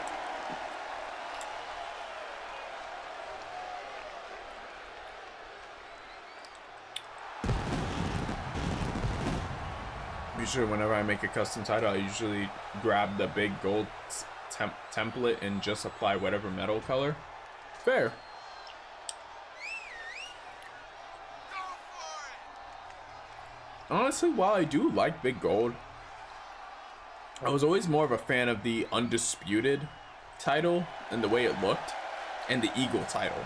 Usually whenever I make a custom title, I usually grab the big gold template and just apply whatever metal color. Fair. Honestly, while I do like big gold, I was always more of a fan of the Undisputed title and the way it looked, and the Eagle title.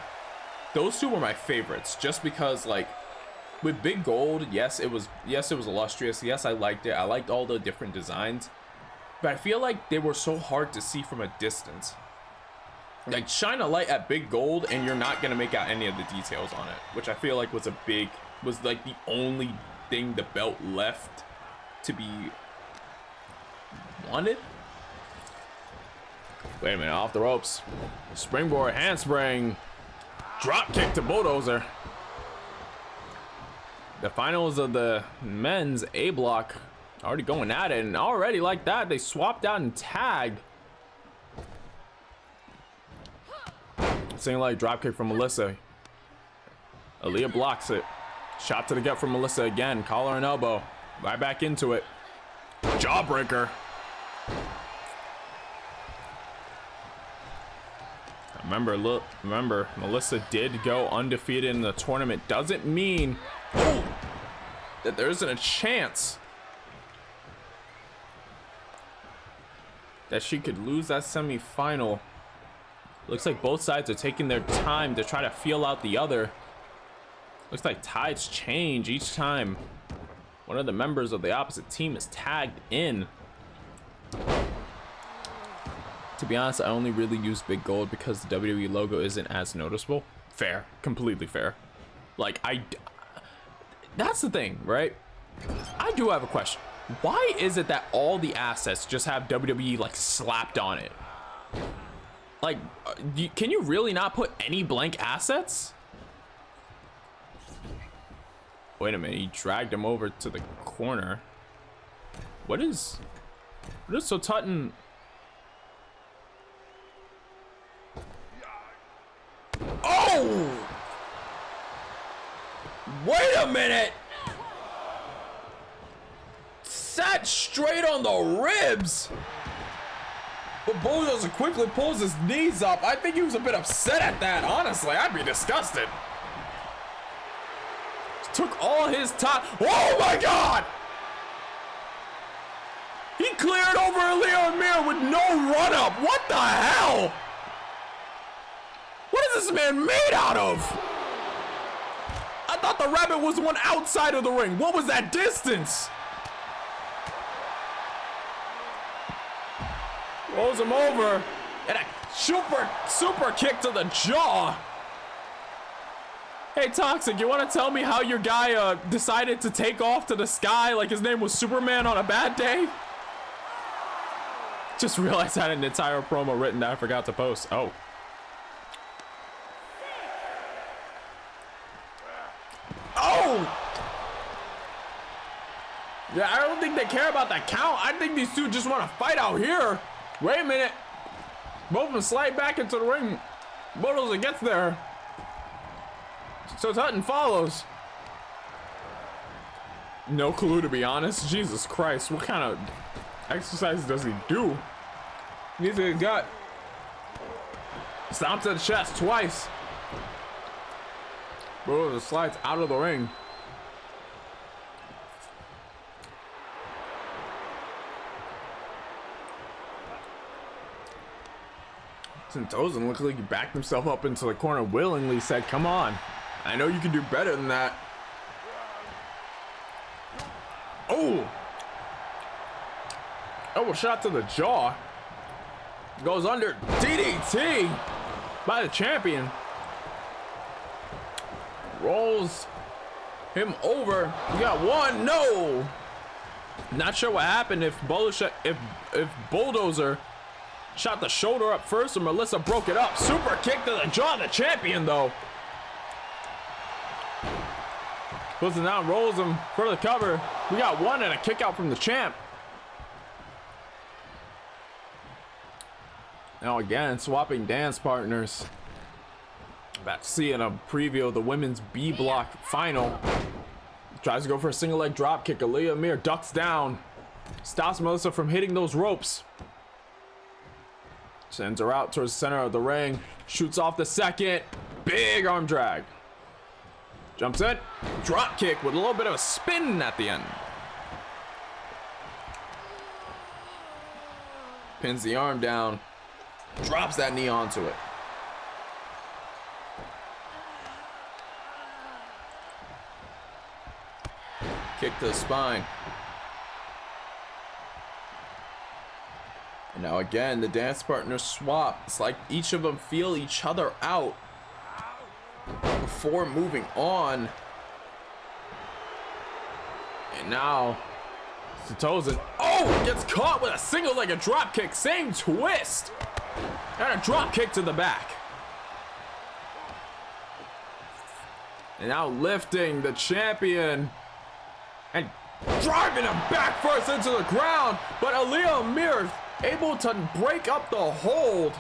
Those two were my favorites, just because, like, with big gold, yes it was illustrious, yes I liked it, I liked all the different designs, but I feel like they were so hard to see from a distance. Like, shine a light at big gold and you're not gonna make out any of the details on it, which I feel like was like the only thing the belt left to be wanted. Wait a minute, off the ropes. Springboard handspring. Drop kick to Bulldozer. The finals of the men's A block already going at it, and already like that, they swapped out and tagged. Single leg drop kick from Melissa. Aaliyah blocks it. Shot to the gut from Melissa again. Collar and elbow. Right back into it. Jawbreaker. Remember, Melissa did go undefeated in the tournament. Doesn't mean that there isn't a chance that she could lose that semi-final. Looks like both sides are taking their time to try to feel out the other. Looks like tides change each time one of the members of the opposite team is tagged in. To be honest, I only really use big gold because the WWE logo isn't as noticeable. Fair, completely fair. Like, that's the thing, right? I do have a question. Why is it that all the assets just have WWE like slapped on it? Like, can you really not put any blank assets? Wait a minute, he dragged him over to the corner. What is so Tutton? Oh! Wait a minute! Sat straight on the ribs. But Bulldozer quickly pulls his knees up. I think he was a bit upset at that, honestly. I'd be disgusted. Took all his time. Oh my God! He cleared over Leo Mir with no run up. What the hell? What is this man made out of? I thought the rabbit was the one outside of the ring. What was that distance? Rolls him over and a super kick to the jaw. Hey Toxic, you want to tell me how your guy decided to take off to the sky like his name was Superman on a bad day? Just realized I had an entire promo written that I forgot to post. Oh. Oh! Yeah, I don't think they care about that count. I think these two just want to fight out here. Wait a minute. Both of them slide back into the ring. Bulldozer gets there. So Tutton follows. No clue, to be honest. Jesus Christ. What kind of exercise does he do? He's a gut. Stomp to the chest twice. Bulldozer slides out of the ring. Sentosa looked like he backed himself up into the corner willingly, said, come on. I know you can do better than that. Oh! Oh, a shot to the jaw. Goes under. DDT by the champion. Rolls him over. We got one. No! Not sure what happened if Bulldozer shot the shoulder up first and Melissa broke it up. Super kick to the jaw of the champion, though. Puts it down, rolls him for the cover. We got one and a kick out from the champ. Now again, swapping dance partners. About to see in a preview of the women's B block final. Tries to go for a single leg drop kick. Aaliyah Mir ducks down. Stops Melissa from hitting those ropes. Sends her out towards the center of the ring. Shoots off the second. Big arm drag. Jumps in. Drop kick with a little bit of a spin at the end. Pins the arm down. Drops that knee onto it. Kick to the spine. And now again, the dance partners swap. It's like each of them feel each other out before moving on. And now Sentosa, oh, gets caught with a single-legged drop kick. Same twist. And a drop kick to the back. And now lifting the champion and driving him back first into the ground. But Aaliyah Mir able to break up the hold.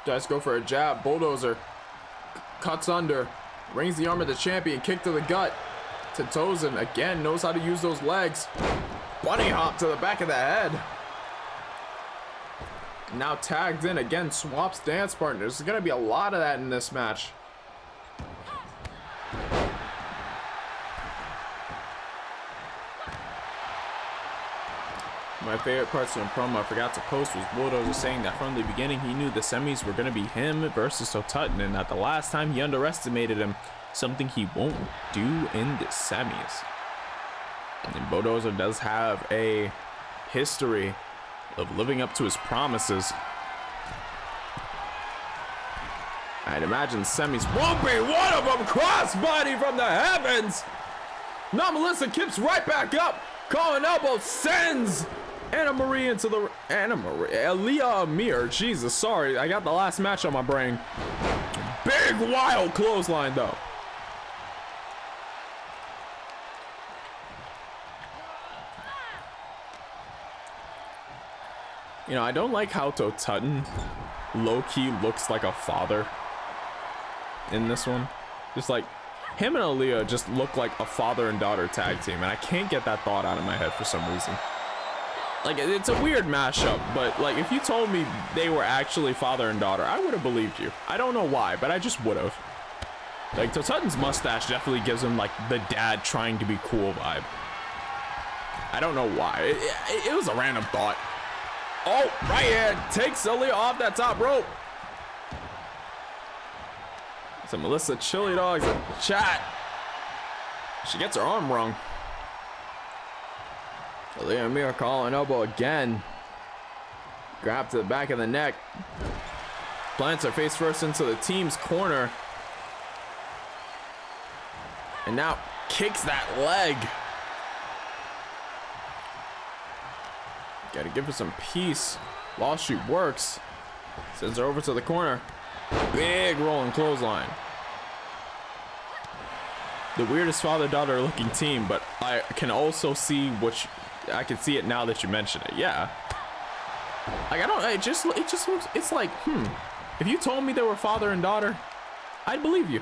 Does go for a jab. Bulldozer cuts under, rings the arm of the champion, kick to the gut. Sentosa again knows how to use those legs. Bunny hop to the back of the head. Now tagged in again, swaps dance partners. There's gonna be a lot of that in this match. My favorite parts of the promo I forgot to post was Bulldozer saying that from the beginning he knew the semis were going to be him versus Tutton, and that the last time he underestimated him, something he won't do in the semis. And Bulldozer does have a history of living up to his promises. I'd imagine semis won't be one of them. Crossbody from the heavens. Now Melissa kips right back up. Calling elbow sends Anna Marie into the Aaliyah Amir. Jesus, sorry, I got the last match on my brain. Big wild clothesline though. You know, I don't like how Tutton low-key looks like a father in this one. Just like him and Aaliyah just look like a father and daughter tag team, and I can't get that thought out of my head for some reason. Like, it's a weird mashup, but like if you told me they were actually father and daughter, I would have believed you. I don't know why, but I just would have. Like, Tutton's mustache definitely gives him like the dad trying to be cool vibe. I don't know why. It was a random thought. Oh, right hand takes Aaliyah off that top rope. So Melissa Chili Dogs in the chat. She gets her arm wrong. Aaliyah Amir calling elbow again. Grab to the back of the neck. Plants her face first into the team's corner. And now kicks that leg. Gotta give her some peace while she works. Sends her over to the corner. Big rolling clothesline. The weirdest father-daughter looking team, but I can also see I can see it now that you mention it. Yeah. Like, it just looks, it's like, if you told me they were father and daughter, I'd believe you.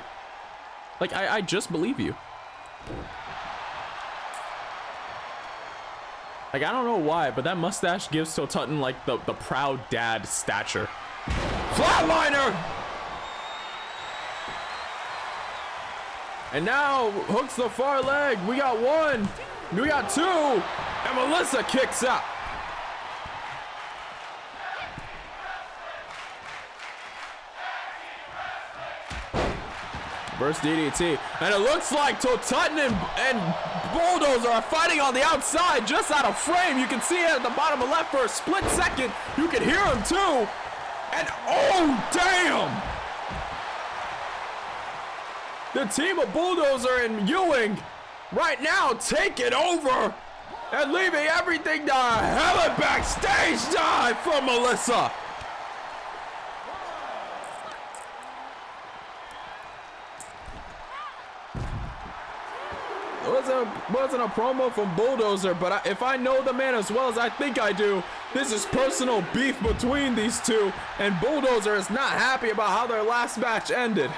Like, I just believe you. Like, I don't know why, but that mustache gives Tutton like the proud dad stature. Flatliner! And now hooks the far leg. We got one. We got two. And Melissa kicks out. First DDT. And it looks like Tutton and Bulldozer are fighting on the outside, just out of frame. You can see it at the bottom of left for a split second. You can hear him too. And oh, damn! The team of Bulldozer and Ewing right now take it over and leaving everything to hell and backstage dive from Melissa. Wasn't a promo from Bulldozer, but if I know the man as well as I think I do, this is personal beef between these two, and Bulldozer is not happy about how their last match ended.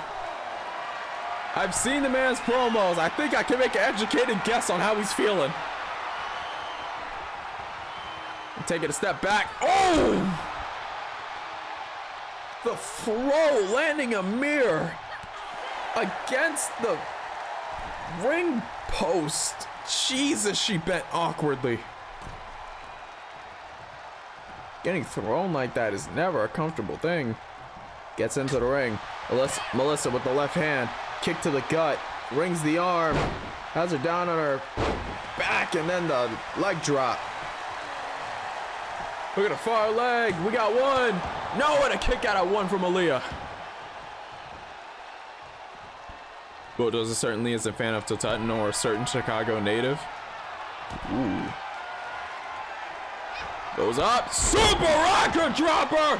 I've seen the man's promos. I think I can make an educated guess on how he's feeling. I'm taking a step back. Oh! The throw landing a mirror against the ring post. Jesus, she bent awkwardly. Getting thrown like that is never a comfortable thing. Gets into the ring. Melissa with the left hand. Kick to the gut. Rings the arm. Has her down on her back, and then the leg drop. Look at the far leg. We got one. No, and a kick out at one from Aaliyah. Bulldozer certainly is a fan of Tutton or a certain Chicago native. Ooh. Goes up. Super rocker dropper.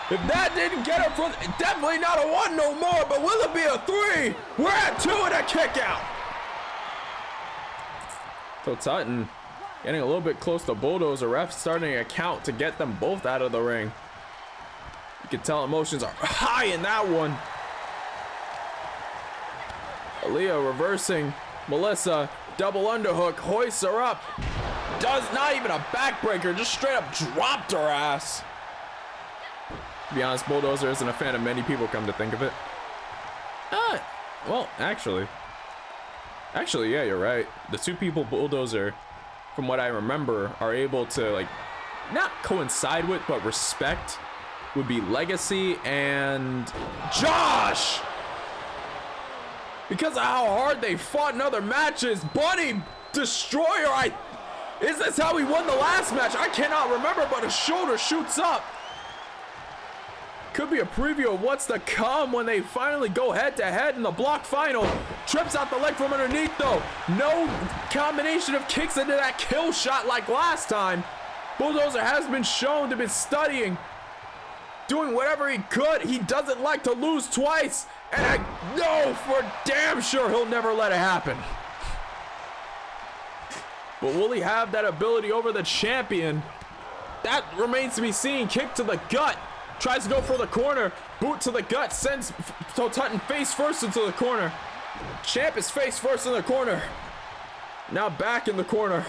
If that didn't get her from, definitely not a one no more, but will it be a three? We're at two and a kick out. So Tutton getting a little bit close to Bulldozer. Ref starting a count to get them both out of the ring. You can tell emotions are high in that one. Aaliyah reversing Melissa. Double underhook. Hoists her up. Does not even a backbreaker. Just straight up dropped her ass. To be honest, Bulldozer isn't a fan of many people, come to think of it. Well, actually, yeah, you're right. The two people Bulldozer, from what I remember, are able to, like, not coincide with, but respect, would be Legacy and Josh! Because of how hard they fought in other matches. Bunny Destroyer, is this how he won the last match? I cannot remember, but his shoulder shoots up. Could be a preview of what's to come when they finally go head to head in the block final. Trips out the leg from underneath though. No combination of kicks into that kill shot like last time. Bulldozer has been shown to be studying, doing whatever he could. He doesn't like to lose twice. And I know for damn sure he'll never let it happen. But will he have that ability over the champion? That remains to be seen. Kick to the gut. Tries to go for the corner. Boot to the gut. Sends Tutton face first into the corner. Champ is face first in the corner. Now back in the corner.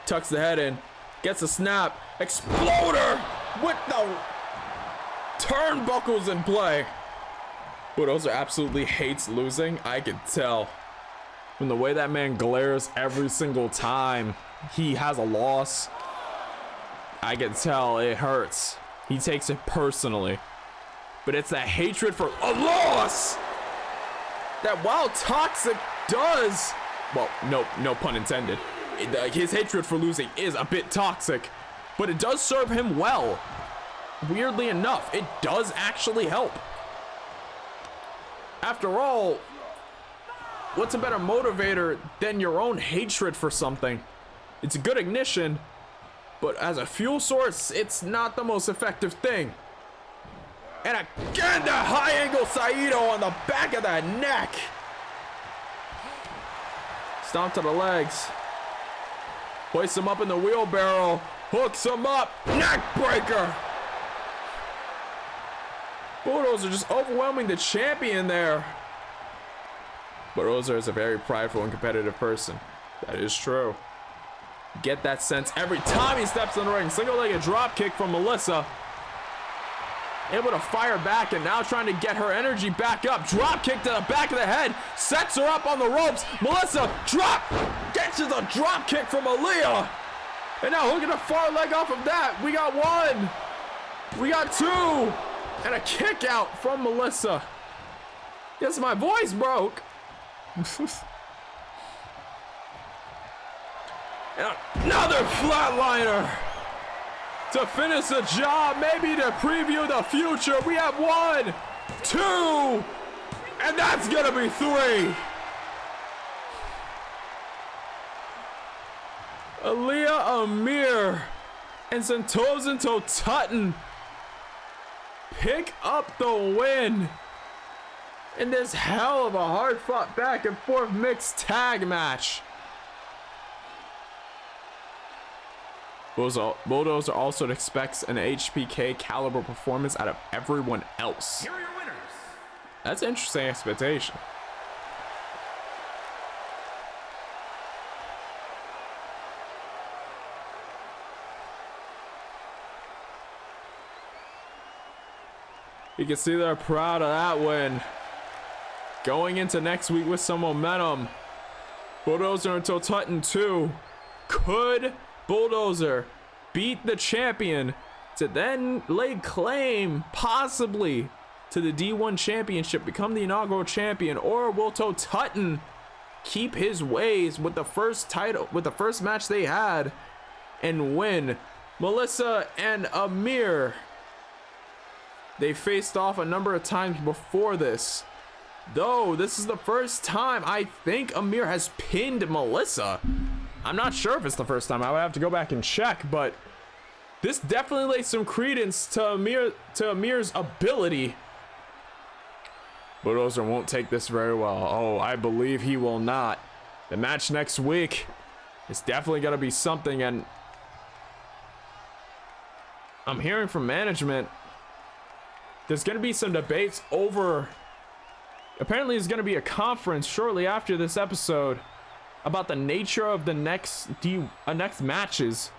Tucks the head in. Gets a snap. Exploder with the turnbuckles in play. Bulldozer absolutely hates losing. I can tell. From the way that man glares every single time he has a loss, I can tell it hurts. He takes it personally. But it's that hatred for a loss that, while toxic, does, well, no pun intended. His hatred for losing is a bit toxic, but it does serve him well. Weirdly enough, it does actually help. After all, what's a better motivator than your own hatred for something? It's a good ignition, but as a fuel source, it's not the most effective thing. And again, the high angle Saito on the back of the neck. Stomp to the legs. Hoists him up in the wheelbarrow. Hooks him up. Neck breaker. Bulldozer just overwhelming the champion there. Bulldozer is a very prideful and competitive person. That is true. Get that sense every time he steps in the ring. Single-legged drop kick from Melissa. Able to fire back and now trying to get her energy back up. Drop kick to the back of the head. Sets her up on the ropes. Melissa drop. Gets a drop kick from Aaliyah. And now hooking a far leg off of that. We got one. We got two. And a kick out from Melissa. Yes, my voice broke. Another flatliner to finish the job, maybe to preview the future. We have 1, 2, and that's gonna be 3. Aaliyah Amir and Sentosa Tutton pick up the win in this hell of a hard-fought back and forth mixed tag match. Bulldozer also expects an HBK caliber performance out of everyone else. Here are your winners. That's an interesting expectation. You can see they're proud of that win. Going into next week with some momentum. Bulldozer and Tutton 2. Could Bulldozer beat the champion to then lay claim possibly to the D1 championship, become the inaugural champion, or will Tutton keep his ways with the first title, with the first match they had, and win? Melissa and Amir, they faced off a number of times before this, though this is the first time I think Amir has pinned Melissa. I'm not sure if it's the first time. I would have to go back and check, but this definitely lays some credence to Amir's ability. Bulldozer won't take this very well. Oh, I believe he will not. The match next week is definitely going to be something, and I'm hearing from management there's going to be some debates over, apparently there's going to be a conference shortly after this episode about the nature of the next matches.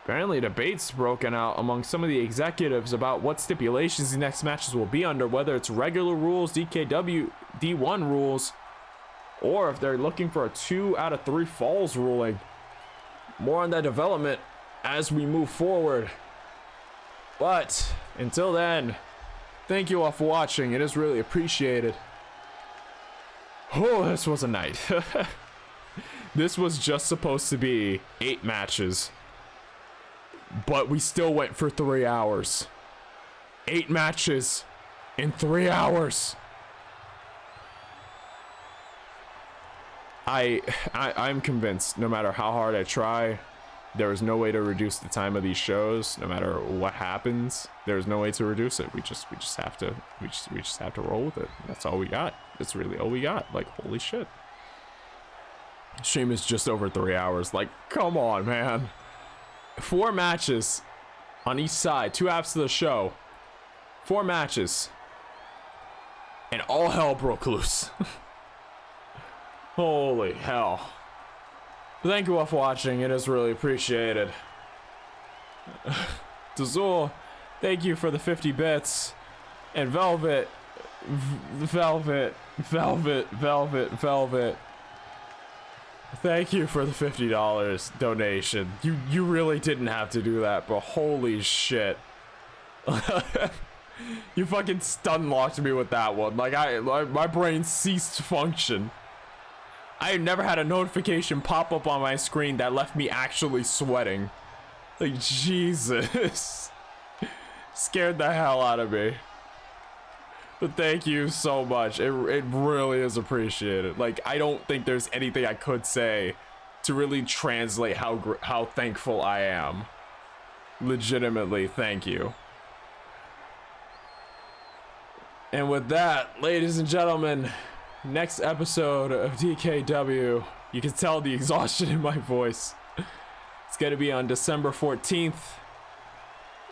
Apparently debates broken out among some of the executives about what stipulations the next matches will be under, whether it's regular rules, DKW, D1 rules, or if they're looking for a 2 out of 3 falls ruling. More on that development as we move forward. But until then, thank you all for watching. It is really appreciated. Oh, this was a night. This was just supposed to be 8 matches. but we still went for 3 hours. 8 matches in 3 hours. I'm convinced no matter how hard I try, there is no way to reduce the time of these shows. No matter what happens, there's no way to reduce it. We just have to roll with it. That's all we got. That's really all we got. Like, holy shit. Stream is just over 3 hours. Like, come on, man. 4 matches on each side, 2 halves of the show. 4 matches. And all hell broke loose. Holy hell. Thank you all for watching. It is really appreciated. Dazul, thank you for the 50 bits. And Velvet. Thank you for the $50 donation. You really didn't have to do that, but holy shit. You fucking stun locked me with that one. Like my brain ceased to function. I never had a notification pop up on my screen that left me actually sweating. Like, Jesus. Scared the hell out of me. But thank you so much. It really is appreciated. Like, I don't think there's anything I could say to really translate how thankful I am. Legitimately, thank you. And with that, ladies and gentlemen, next episode of DKW, you can tell the exhaustion in my voice. It's gonna be on December 14th.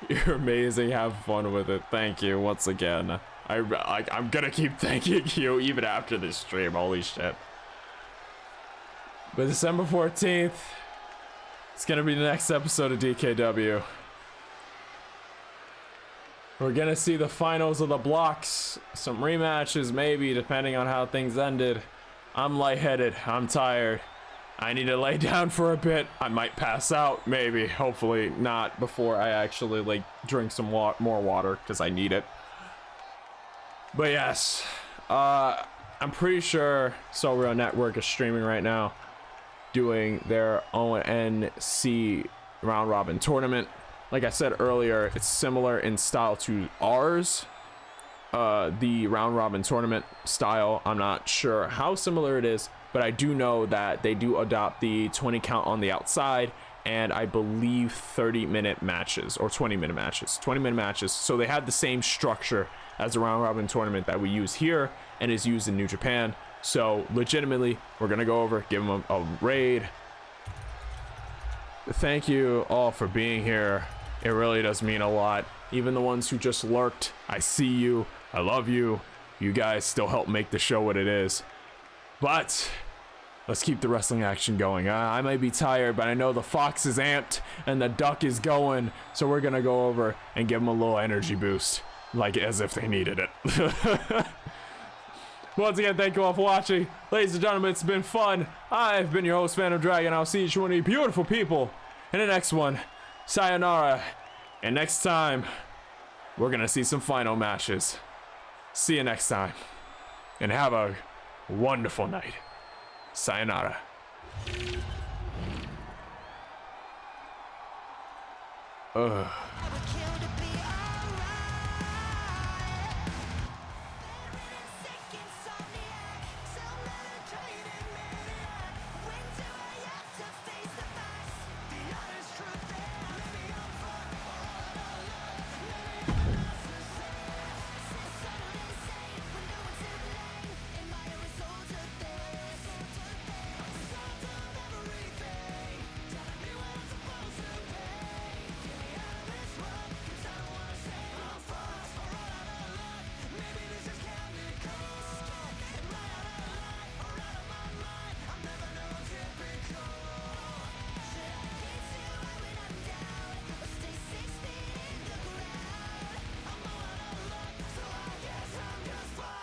You're amazing. Have fun with it. Thank you once again. I'm gonna keep thanking you even after this stream. Holy shit. But December 14th, it's gonna be the next episode of DKW. We're gonna see the finals of the blocks, some rematches maybe, depending on how things ended. I'm lightheaded, I'm tired. I need to lay down for a bit. I might pass out, maybe, hopefully not before I actually like drink some more water, because I need it. But yes, I'm pretty sure Soul Real Network is streaming right now, doing their ONC round robin tournament. Like I said earlier, it's similar in style to ours, the round robin tournament style. I'm not sure how similar it is, but I do know that they do adopt the 20 count on the outside, and I believe 30-minute matches or 20-minute matches. 20-minute matches. So they have the same structure as the round robin tournament that we use here and is used in New Japan. So legitimately, we're gonna go over, give them a raid. Thank you all for being here. It really does mean a lot. Even the ones who just lurked, I see you, I love you. You guys still help make the show what it is. But let's keep the wrestling action going. I might be tired, but I know the fox is amped and the duck is going. So we're gonna go over and give them a little energy boost, like as if they needed it. Once again, thank you all for watching. Ladies and gentlemen, it's been fun. I've been your host, Phantom Dragon. I'll see each one of you beautiful people in the next one. Sayonara. And next time, we're gonna see some final matches. See you next time. And have a wonderful night. Sayonara. Ugh.